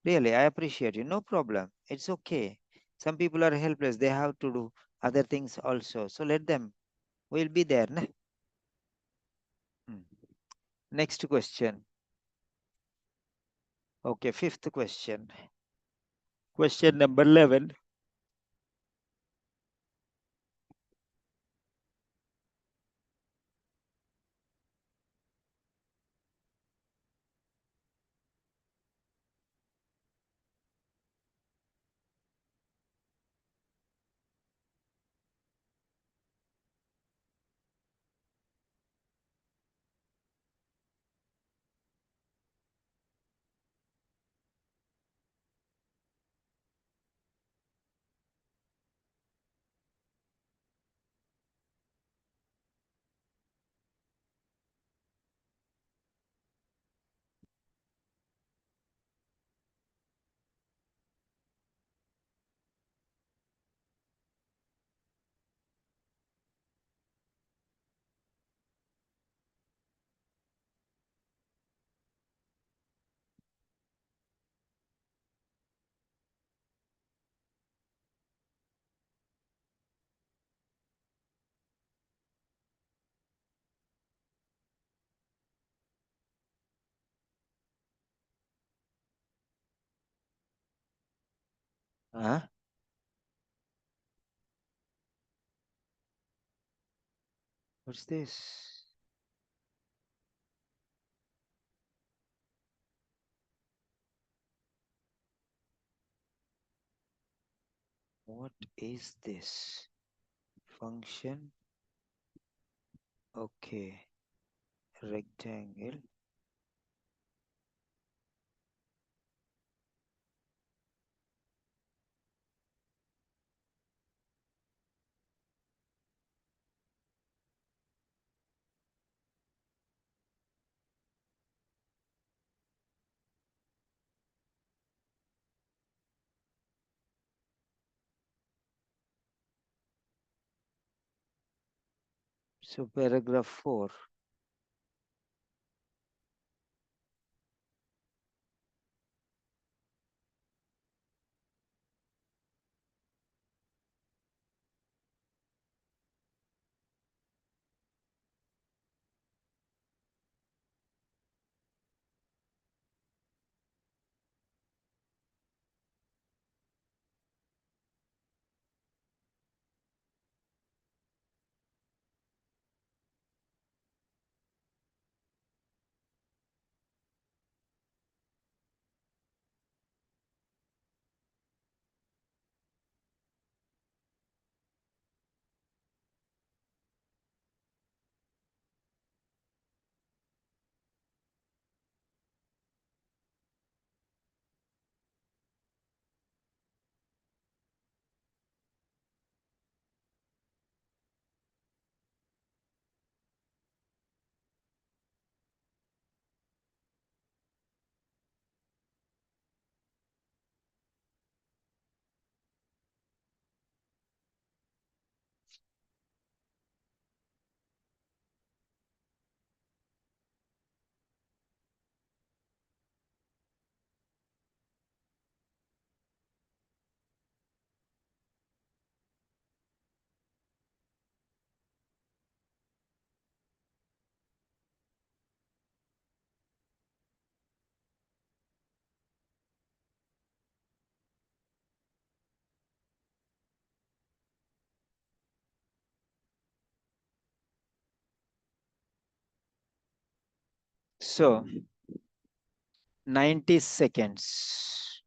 S1: Really, I appreciate you. No problem. It's okay. Some people are helpless. They have to do other things also. So let them. We'll be there. Nah? Next question. Okay, fifth question. Question number 11. Huh? What's this? What is this? Function. Okay. Rectangle. So paragraph 4. So 90 seconds.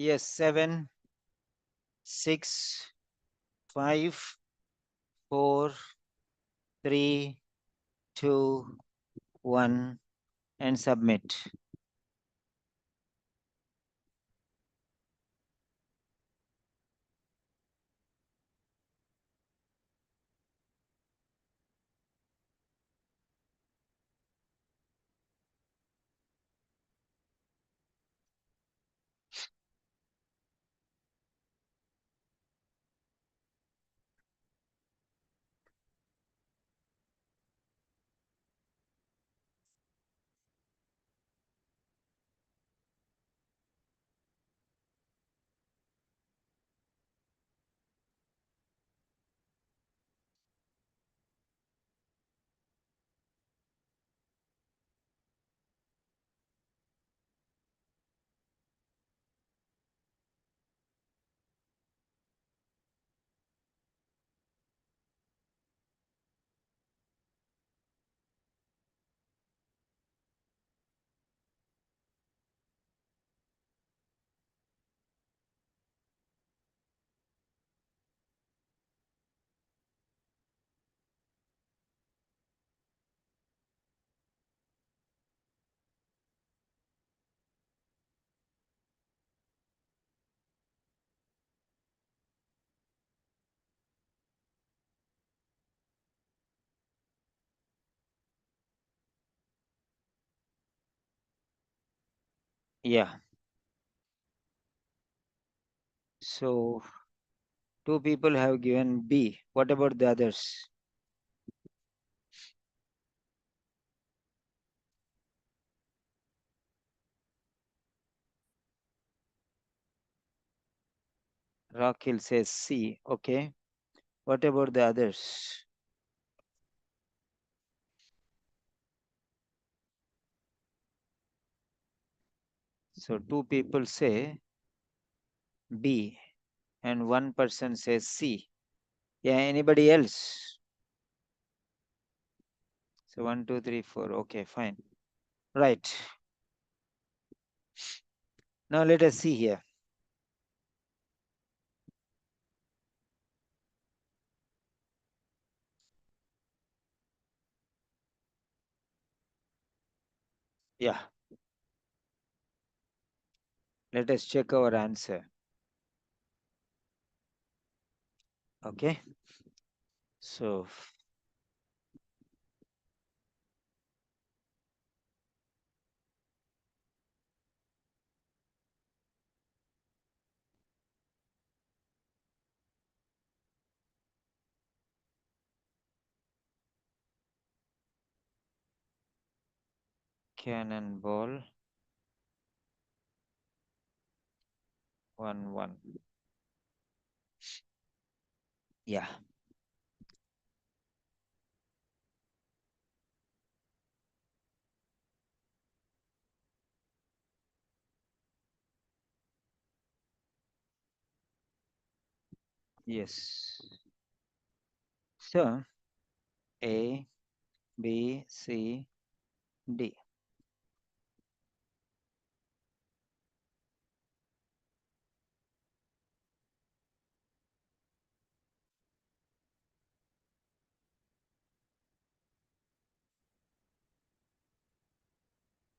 S1: Yes, 7, 6, 5, 4, 3, 2, 1, and submit. Yeah. So 2 people have given B. What about the others? Rakil says C. Okay. What about the others? So 2 people say B and 1 person says C. Yeah, anybody else? So 1, 2, 3, 4. Okay, fine. Right. Now let us see here. Yeah. Let us check our answer. Okay. So cannonball 1, 1. Yeah. Yes. So A, B, C, D.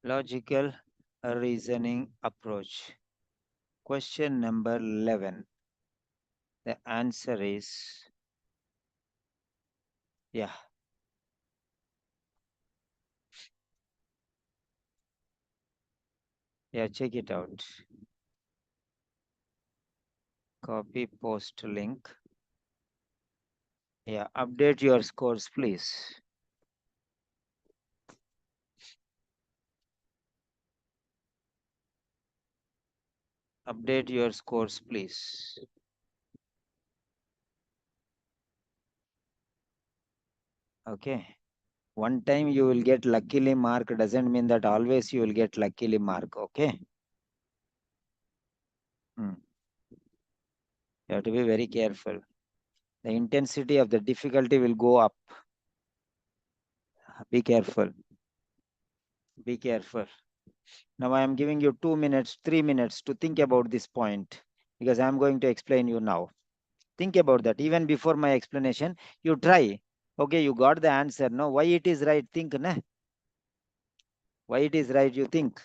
S1: Logical reasoning approach. Question number 11. The answer is, yeah. Yeah, check it out. Copy post link. Yeah, update your scores, please. Update your scores, please. Okay. One time you will get luckily mark doesn't mean that always you will get luckily mark. Okay. You have to be very careful. The intensity of the difficulty will go up. Be careful. Be careful. Now I am giving you 2 minutes, 3 minutes to think about this point, because I am going to explain you now. Think about that. Even before my explanation, you try. Okay, you got the answer. No, why it is right? Think, na? Why it is right? You think.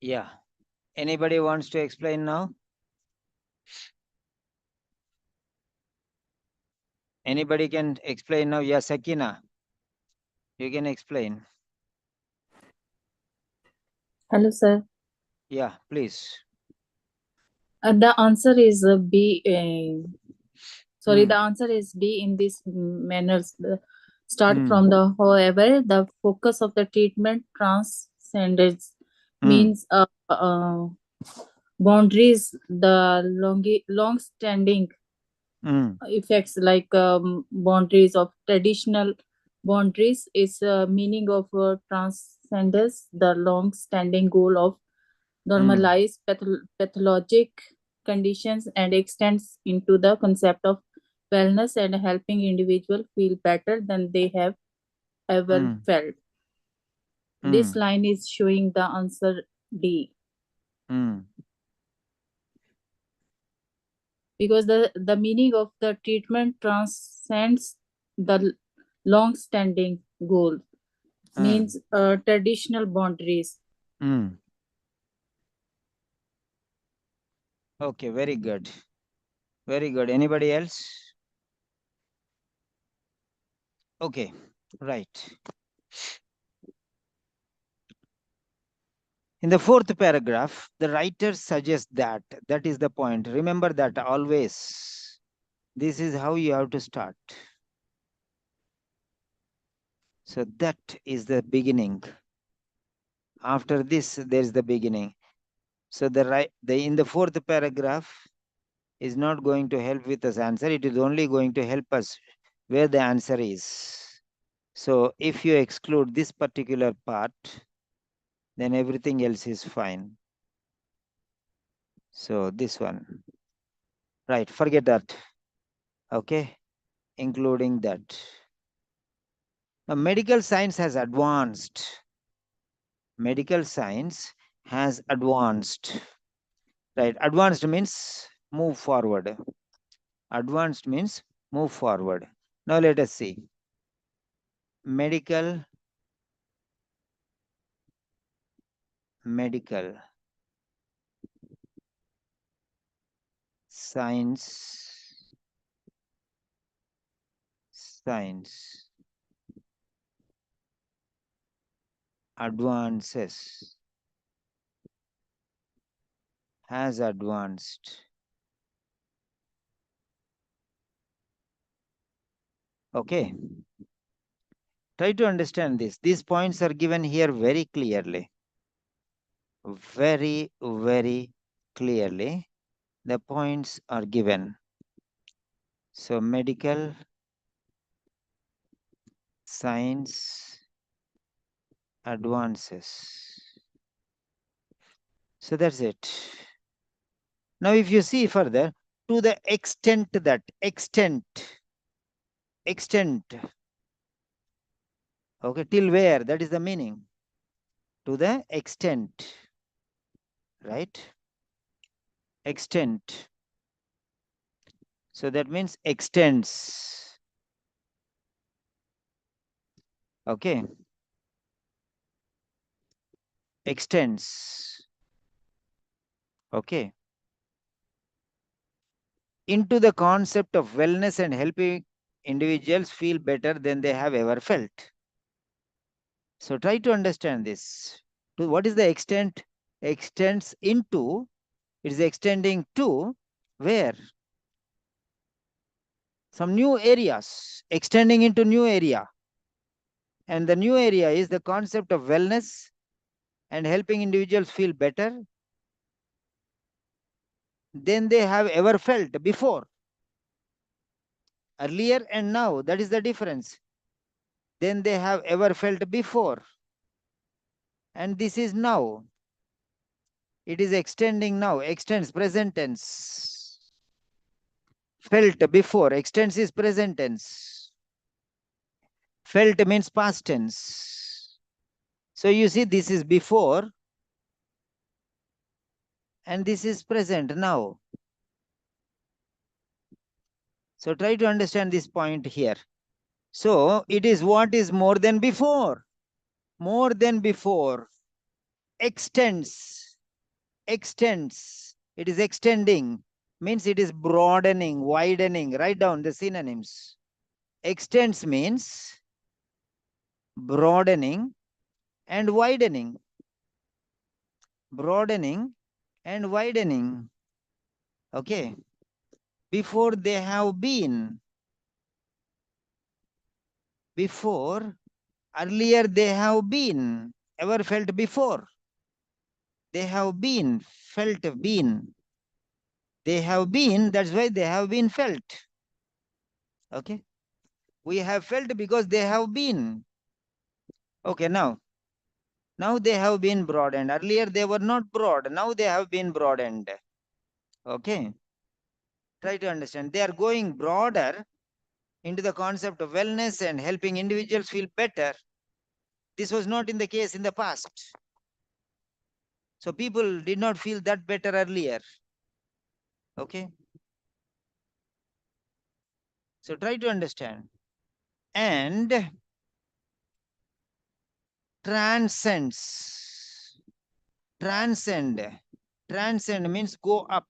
S1: Yeah. Anybody wants to explain now? Anybody can explain now? Yeah, Sakina. You can explain.
S7: Hello, sir.
S1: Yeah, please.
S7: The answer is B. Sorry,
S1: Hmm.
S7: the answer is B in this manners. Start
S1: Hmm.
S7: from the however, the focus of the treatment transcends
S1: Hmm.
S7: means boundaries, the long standing effects like boundaries of traditional boundaries is meaning of transcendence the long standing goal of normalize pathologic conditions and extends into the concept of wellness and helping individuals feel better than they have ever felt. This line is showing the answer D. Because the meaning of the treatment transcends the long-standing goal, means traditional boundaries.
S1: Okay, very good. Very good. Anybody else? Okay, right. In the fourth paragraph, the writer suggests that is the point. Remember that always. This is how you have to start. So that is the beginning. After this, there is the beginning. So in the fourth paragraph is not going to help with us answer. It is only going to help us where the answer is. So if you exclude this particular part, then everything else is fine. So this one, right, forget that. Okay, including that. Now, medical science has advanced. Medical science has advanced. Right, advanced means move forward. Advanced means move forward. Now let us see. Medical science advances, has advanced. Okay. Try to understand this. These points are given here very clearly. Very, very clearly. The points are given. So medical science advances. So that's it. Now, if you see further, to the extent that, extent, okay, till where, that is the meaning. To the extent, right? Extent. So that means extends. Okay. Extends. Okay. Into the concept of wellness and helping individuals feel better than they have ever felt. So try to understand this. To what is the extent? Extends into, it is extending to where? Some new areas, extending into new area. And the new area is the concept of wellness and helping individuals feel better than they have ever felt before. Earlier and now, that is the difference. Than they have ever felt before. And this is now. It is extending now, extends, present tense. Felt before, extends is present tense. Felt means past tense. So you see, this is before and this is present now. So try to understand this point here. So it is what is more than before. More than before. Extends. Extends. It is extending. Means it is broadening, widening. Write down the synonyms. Extends means broadening and widening. Broadening and widening. Okay. Before they have been. Before, earlier they have been. Ever felt before? They have been, felt been. They have been, that's why they have been felt. Okay. We have felt because they have been. Okay, now they have been broadened. Earlier they were not broad. Now they have been broadened. Okay. Try to understand. They are going broader into the concept of wellness and helping individuals feel better. This was not in the case in the past. So people did not feel that better earlier. Okay. So try to understand. And transcends. Transcend. Transcend means go up.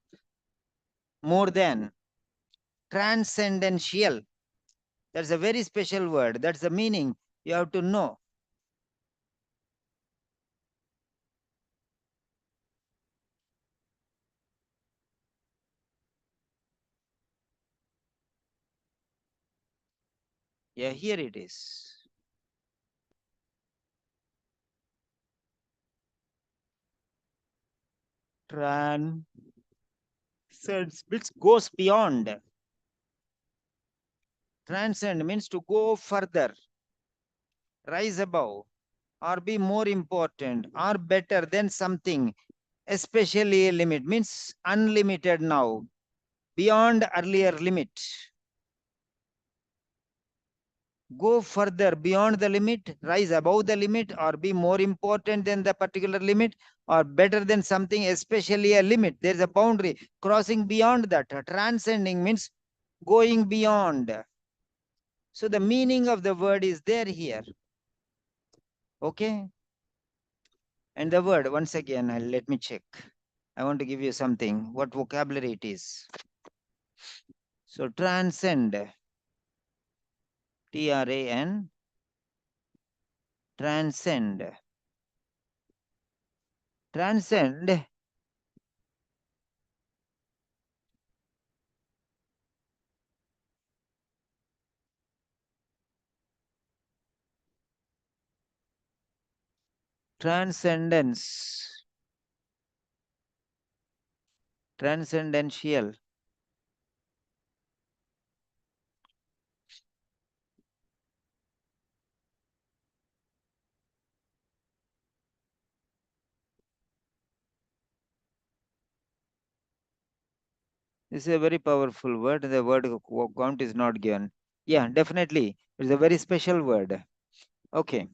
S1: More than. Transcendential. That's a very special word. That's the meaning you have to know. Yeah, here it is. Transcends means goes beyond. Transcend means to go further, rise above, or be more important, or better than something, especially a limit, means unlimited now, beyond earlier limit. Go further beyond the limit, rise above the limit, or be more important than the particular limit, or better than something, especially a limit. There's a boundary, crossing beyond that. Transcending means going beyond. So the meaning of the word is there here. Okay. And the word, once again, let me check. I want to give you something, what vocabulary it is. So transcend, T-R-A-N, transcend. Transcend transcendence, transcendential. This is a very powerful word. The word count is not given. Yeah, definitely. It's a very special word. Okay.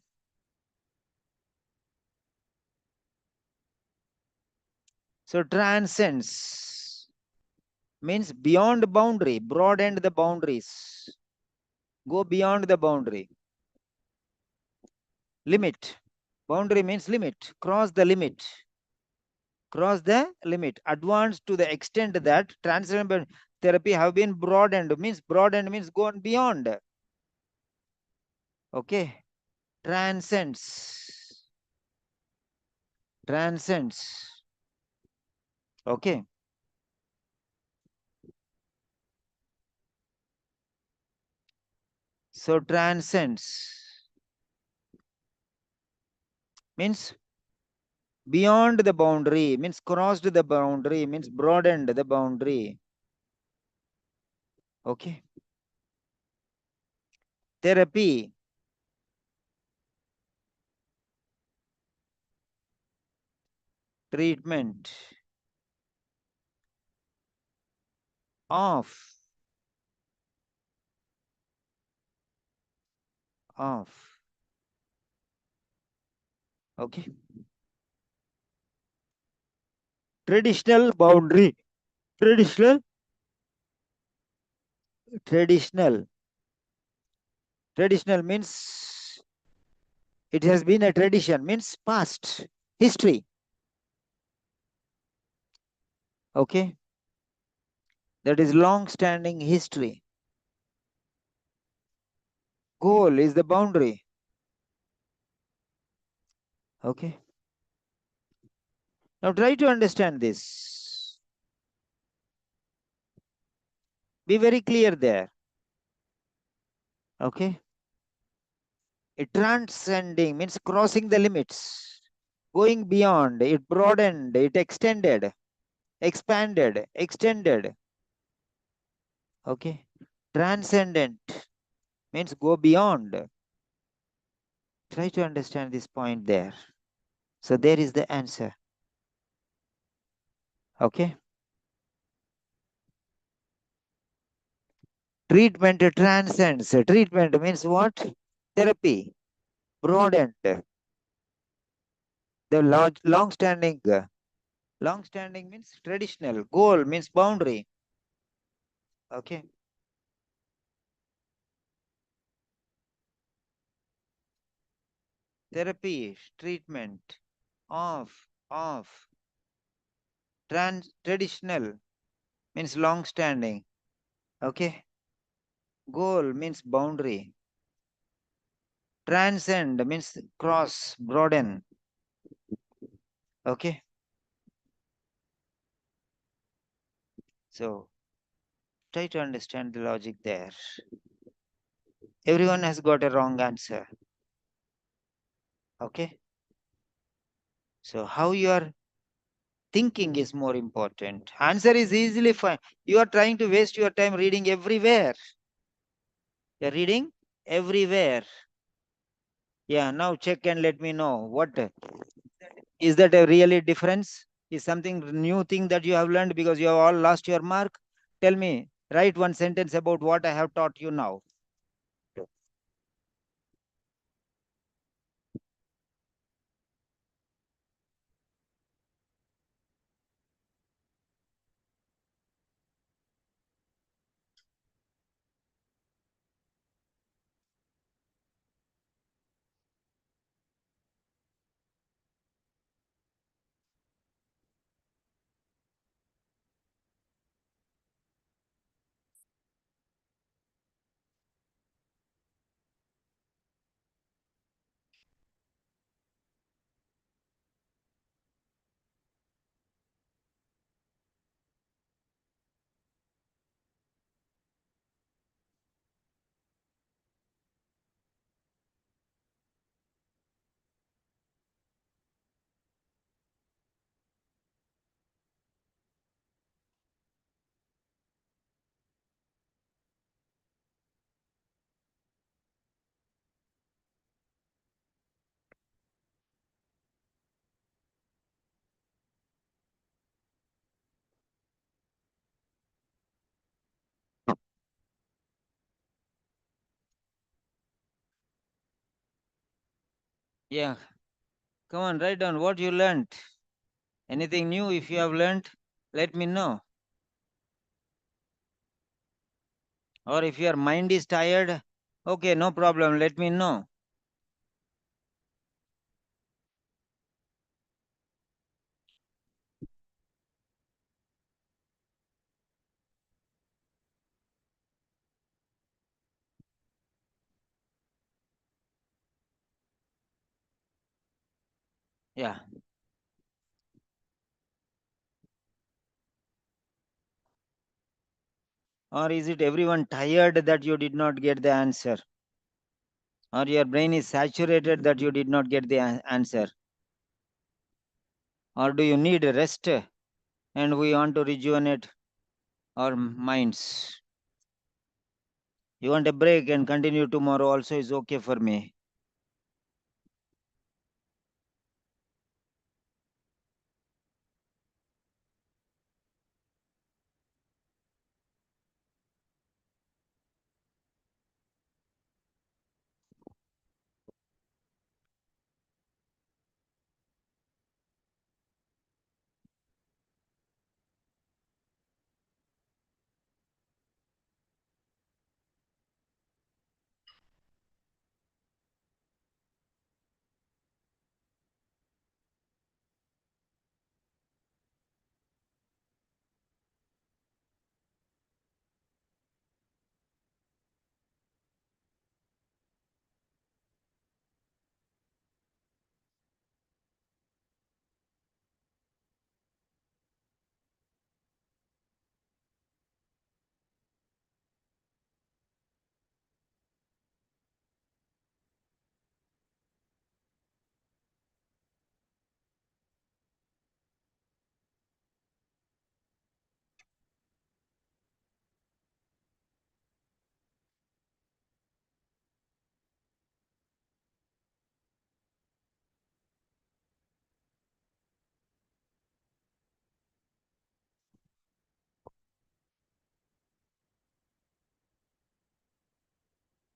S1: So transcends means beyond boundary, broaden the boundaries. Go beyond the boundary. Limit. Boundary means limit. Cross the limit. Cross the limit. Advance to the extent that transcendental therapy have been broadened. Means gone beyond. Okay. Transcends. Transcends. Okay. So transcends means beyond the boundary, means crossed the boundary, means broadened the boundary. Okay. Therapy. Treatment of okay, traditional boundary, traditional traditional traditional means it has been a tradition, means past history. Okay, that is long standing history. Goal is the boundary. Okay, now try to understand this. Be very clear there. Okay, it transcending means crossing the limits, going beyond. It broadened, it extended, expanded, extended. Okay, Transcendent means go beyond. Try to understand this point there. So there is the answer. Okay. Treatment transcends. Treatment means what? Therapy. Broadened. The long-standing. Long-standing means traditional. Goal means boundary. Okay. Therapy, treatment, of, traditional means long-standing. Okay. Goal means boundary. Transcend means cross, broaden. Okay. So try to understand the logic there. Everyone has got a wrong answer. Okay. So how you are thinking is more important. Answer is easily fine. You are trying to waste your time reading everywhere. You are reading everywhere. Yeah, now check and let me know what is that a really difference? Is something new thing that you have learned because you have all lost your mark? Tell me, write one sentence about what I have taught you now. Yeah, come on, write down what you learned. Anything new if you have learned, let me know. Or if your mind is tired, okay, no problem, let me know. Yeah. Or is it everyone tired that you did not get the answer? Or your brain is saturated that you did not get the answer? Or do you need a rest and we want to rejuvenate our minds? You want a break and continue tomorrow also is okay for me.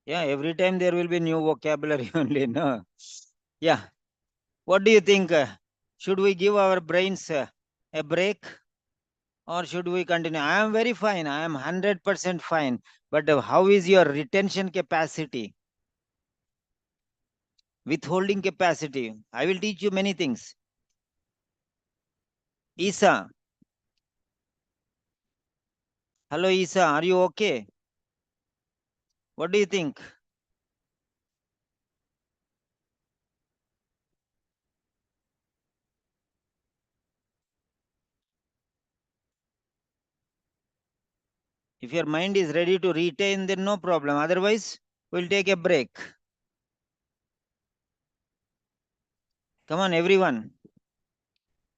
S1: Yeah, every time there will be new vocabulary only. No. Yeah. What do you think? Should we give our brains a break or should we continue? I am very fine. I am 100% fine. But how is your retention capacity? Withholding capacity. I will teach you many things. Isa. Hello, Isa. Are you okay? What do you think? If your mind is ready to retain, then no problem. Otherwise, we'll take a break. Come on, everyone.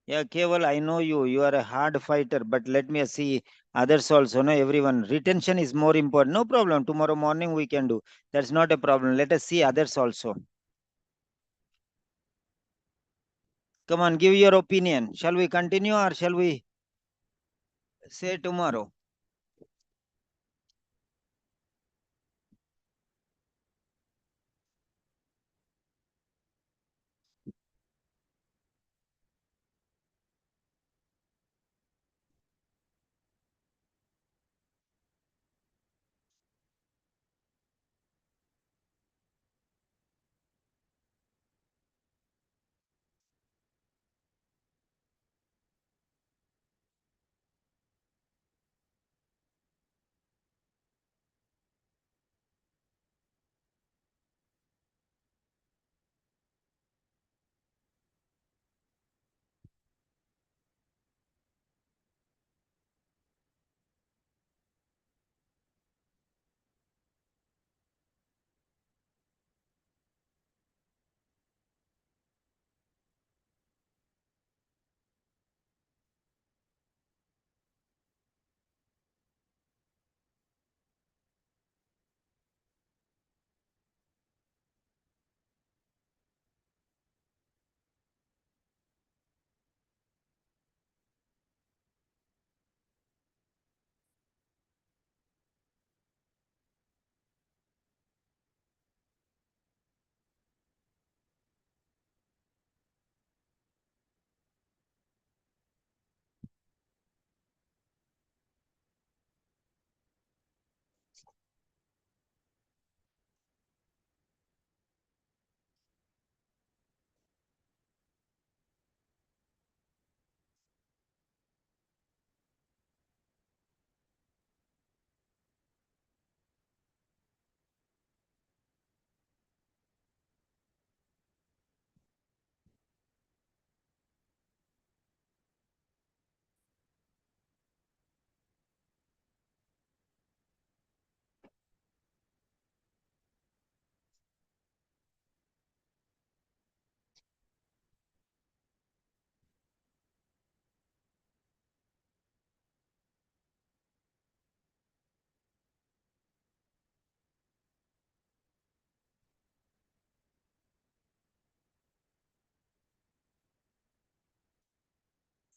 S1: Yeah, Keval, I know you. You are a hard fighter, but let me see others also. No, everyone. Retention is more important. No problem. Tomorrow morning we can do. That's not a problem. Let us see others also. Come on, give your opinion. Shall we continue or shall we say tomorrow?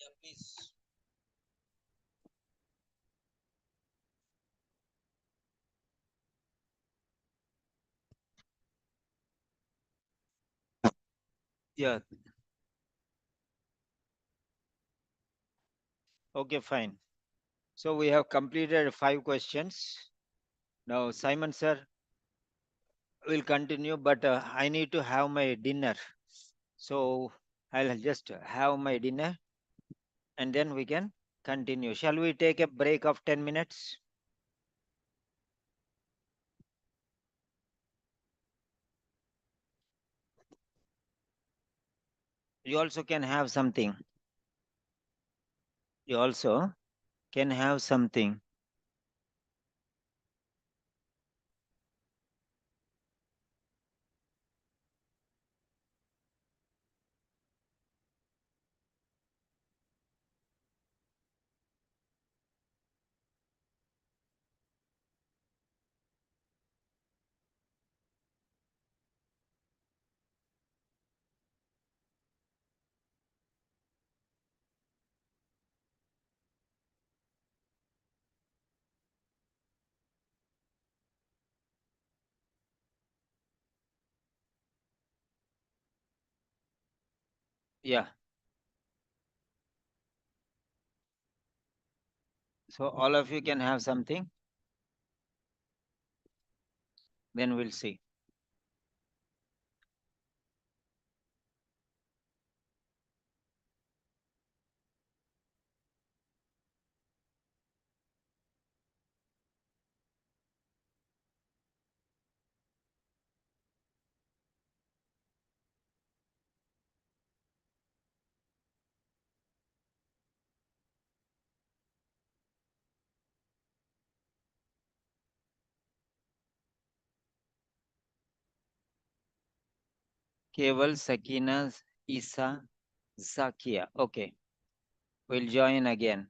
S1: Yeah, please. Yeah. Okay, fine. So we have completed 5 questions. Now, Simon sir will continue, but I need to have my dinner. So I'll just have my dinner and then we can continue. Shall we take a break of 10 minutes? You also can have something. You also can have something. Yeah. So all of you can have something. Then we'll see. Keval, Sakina, Isa, Zakia. Okay. We'll join again.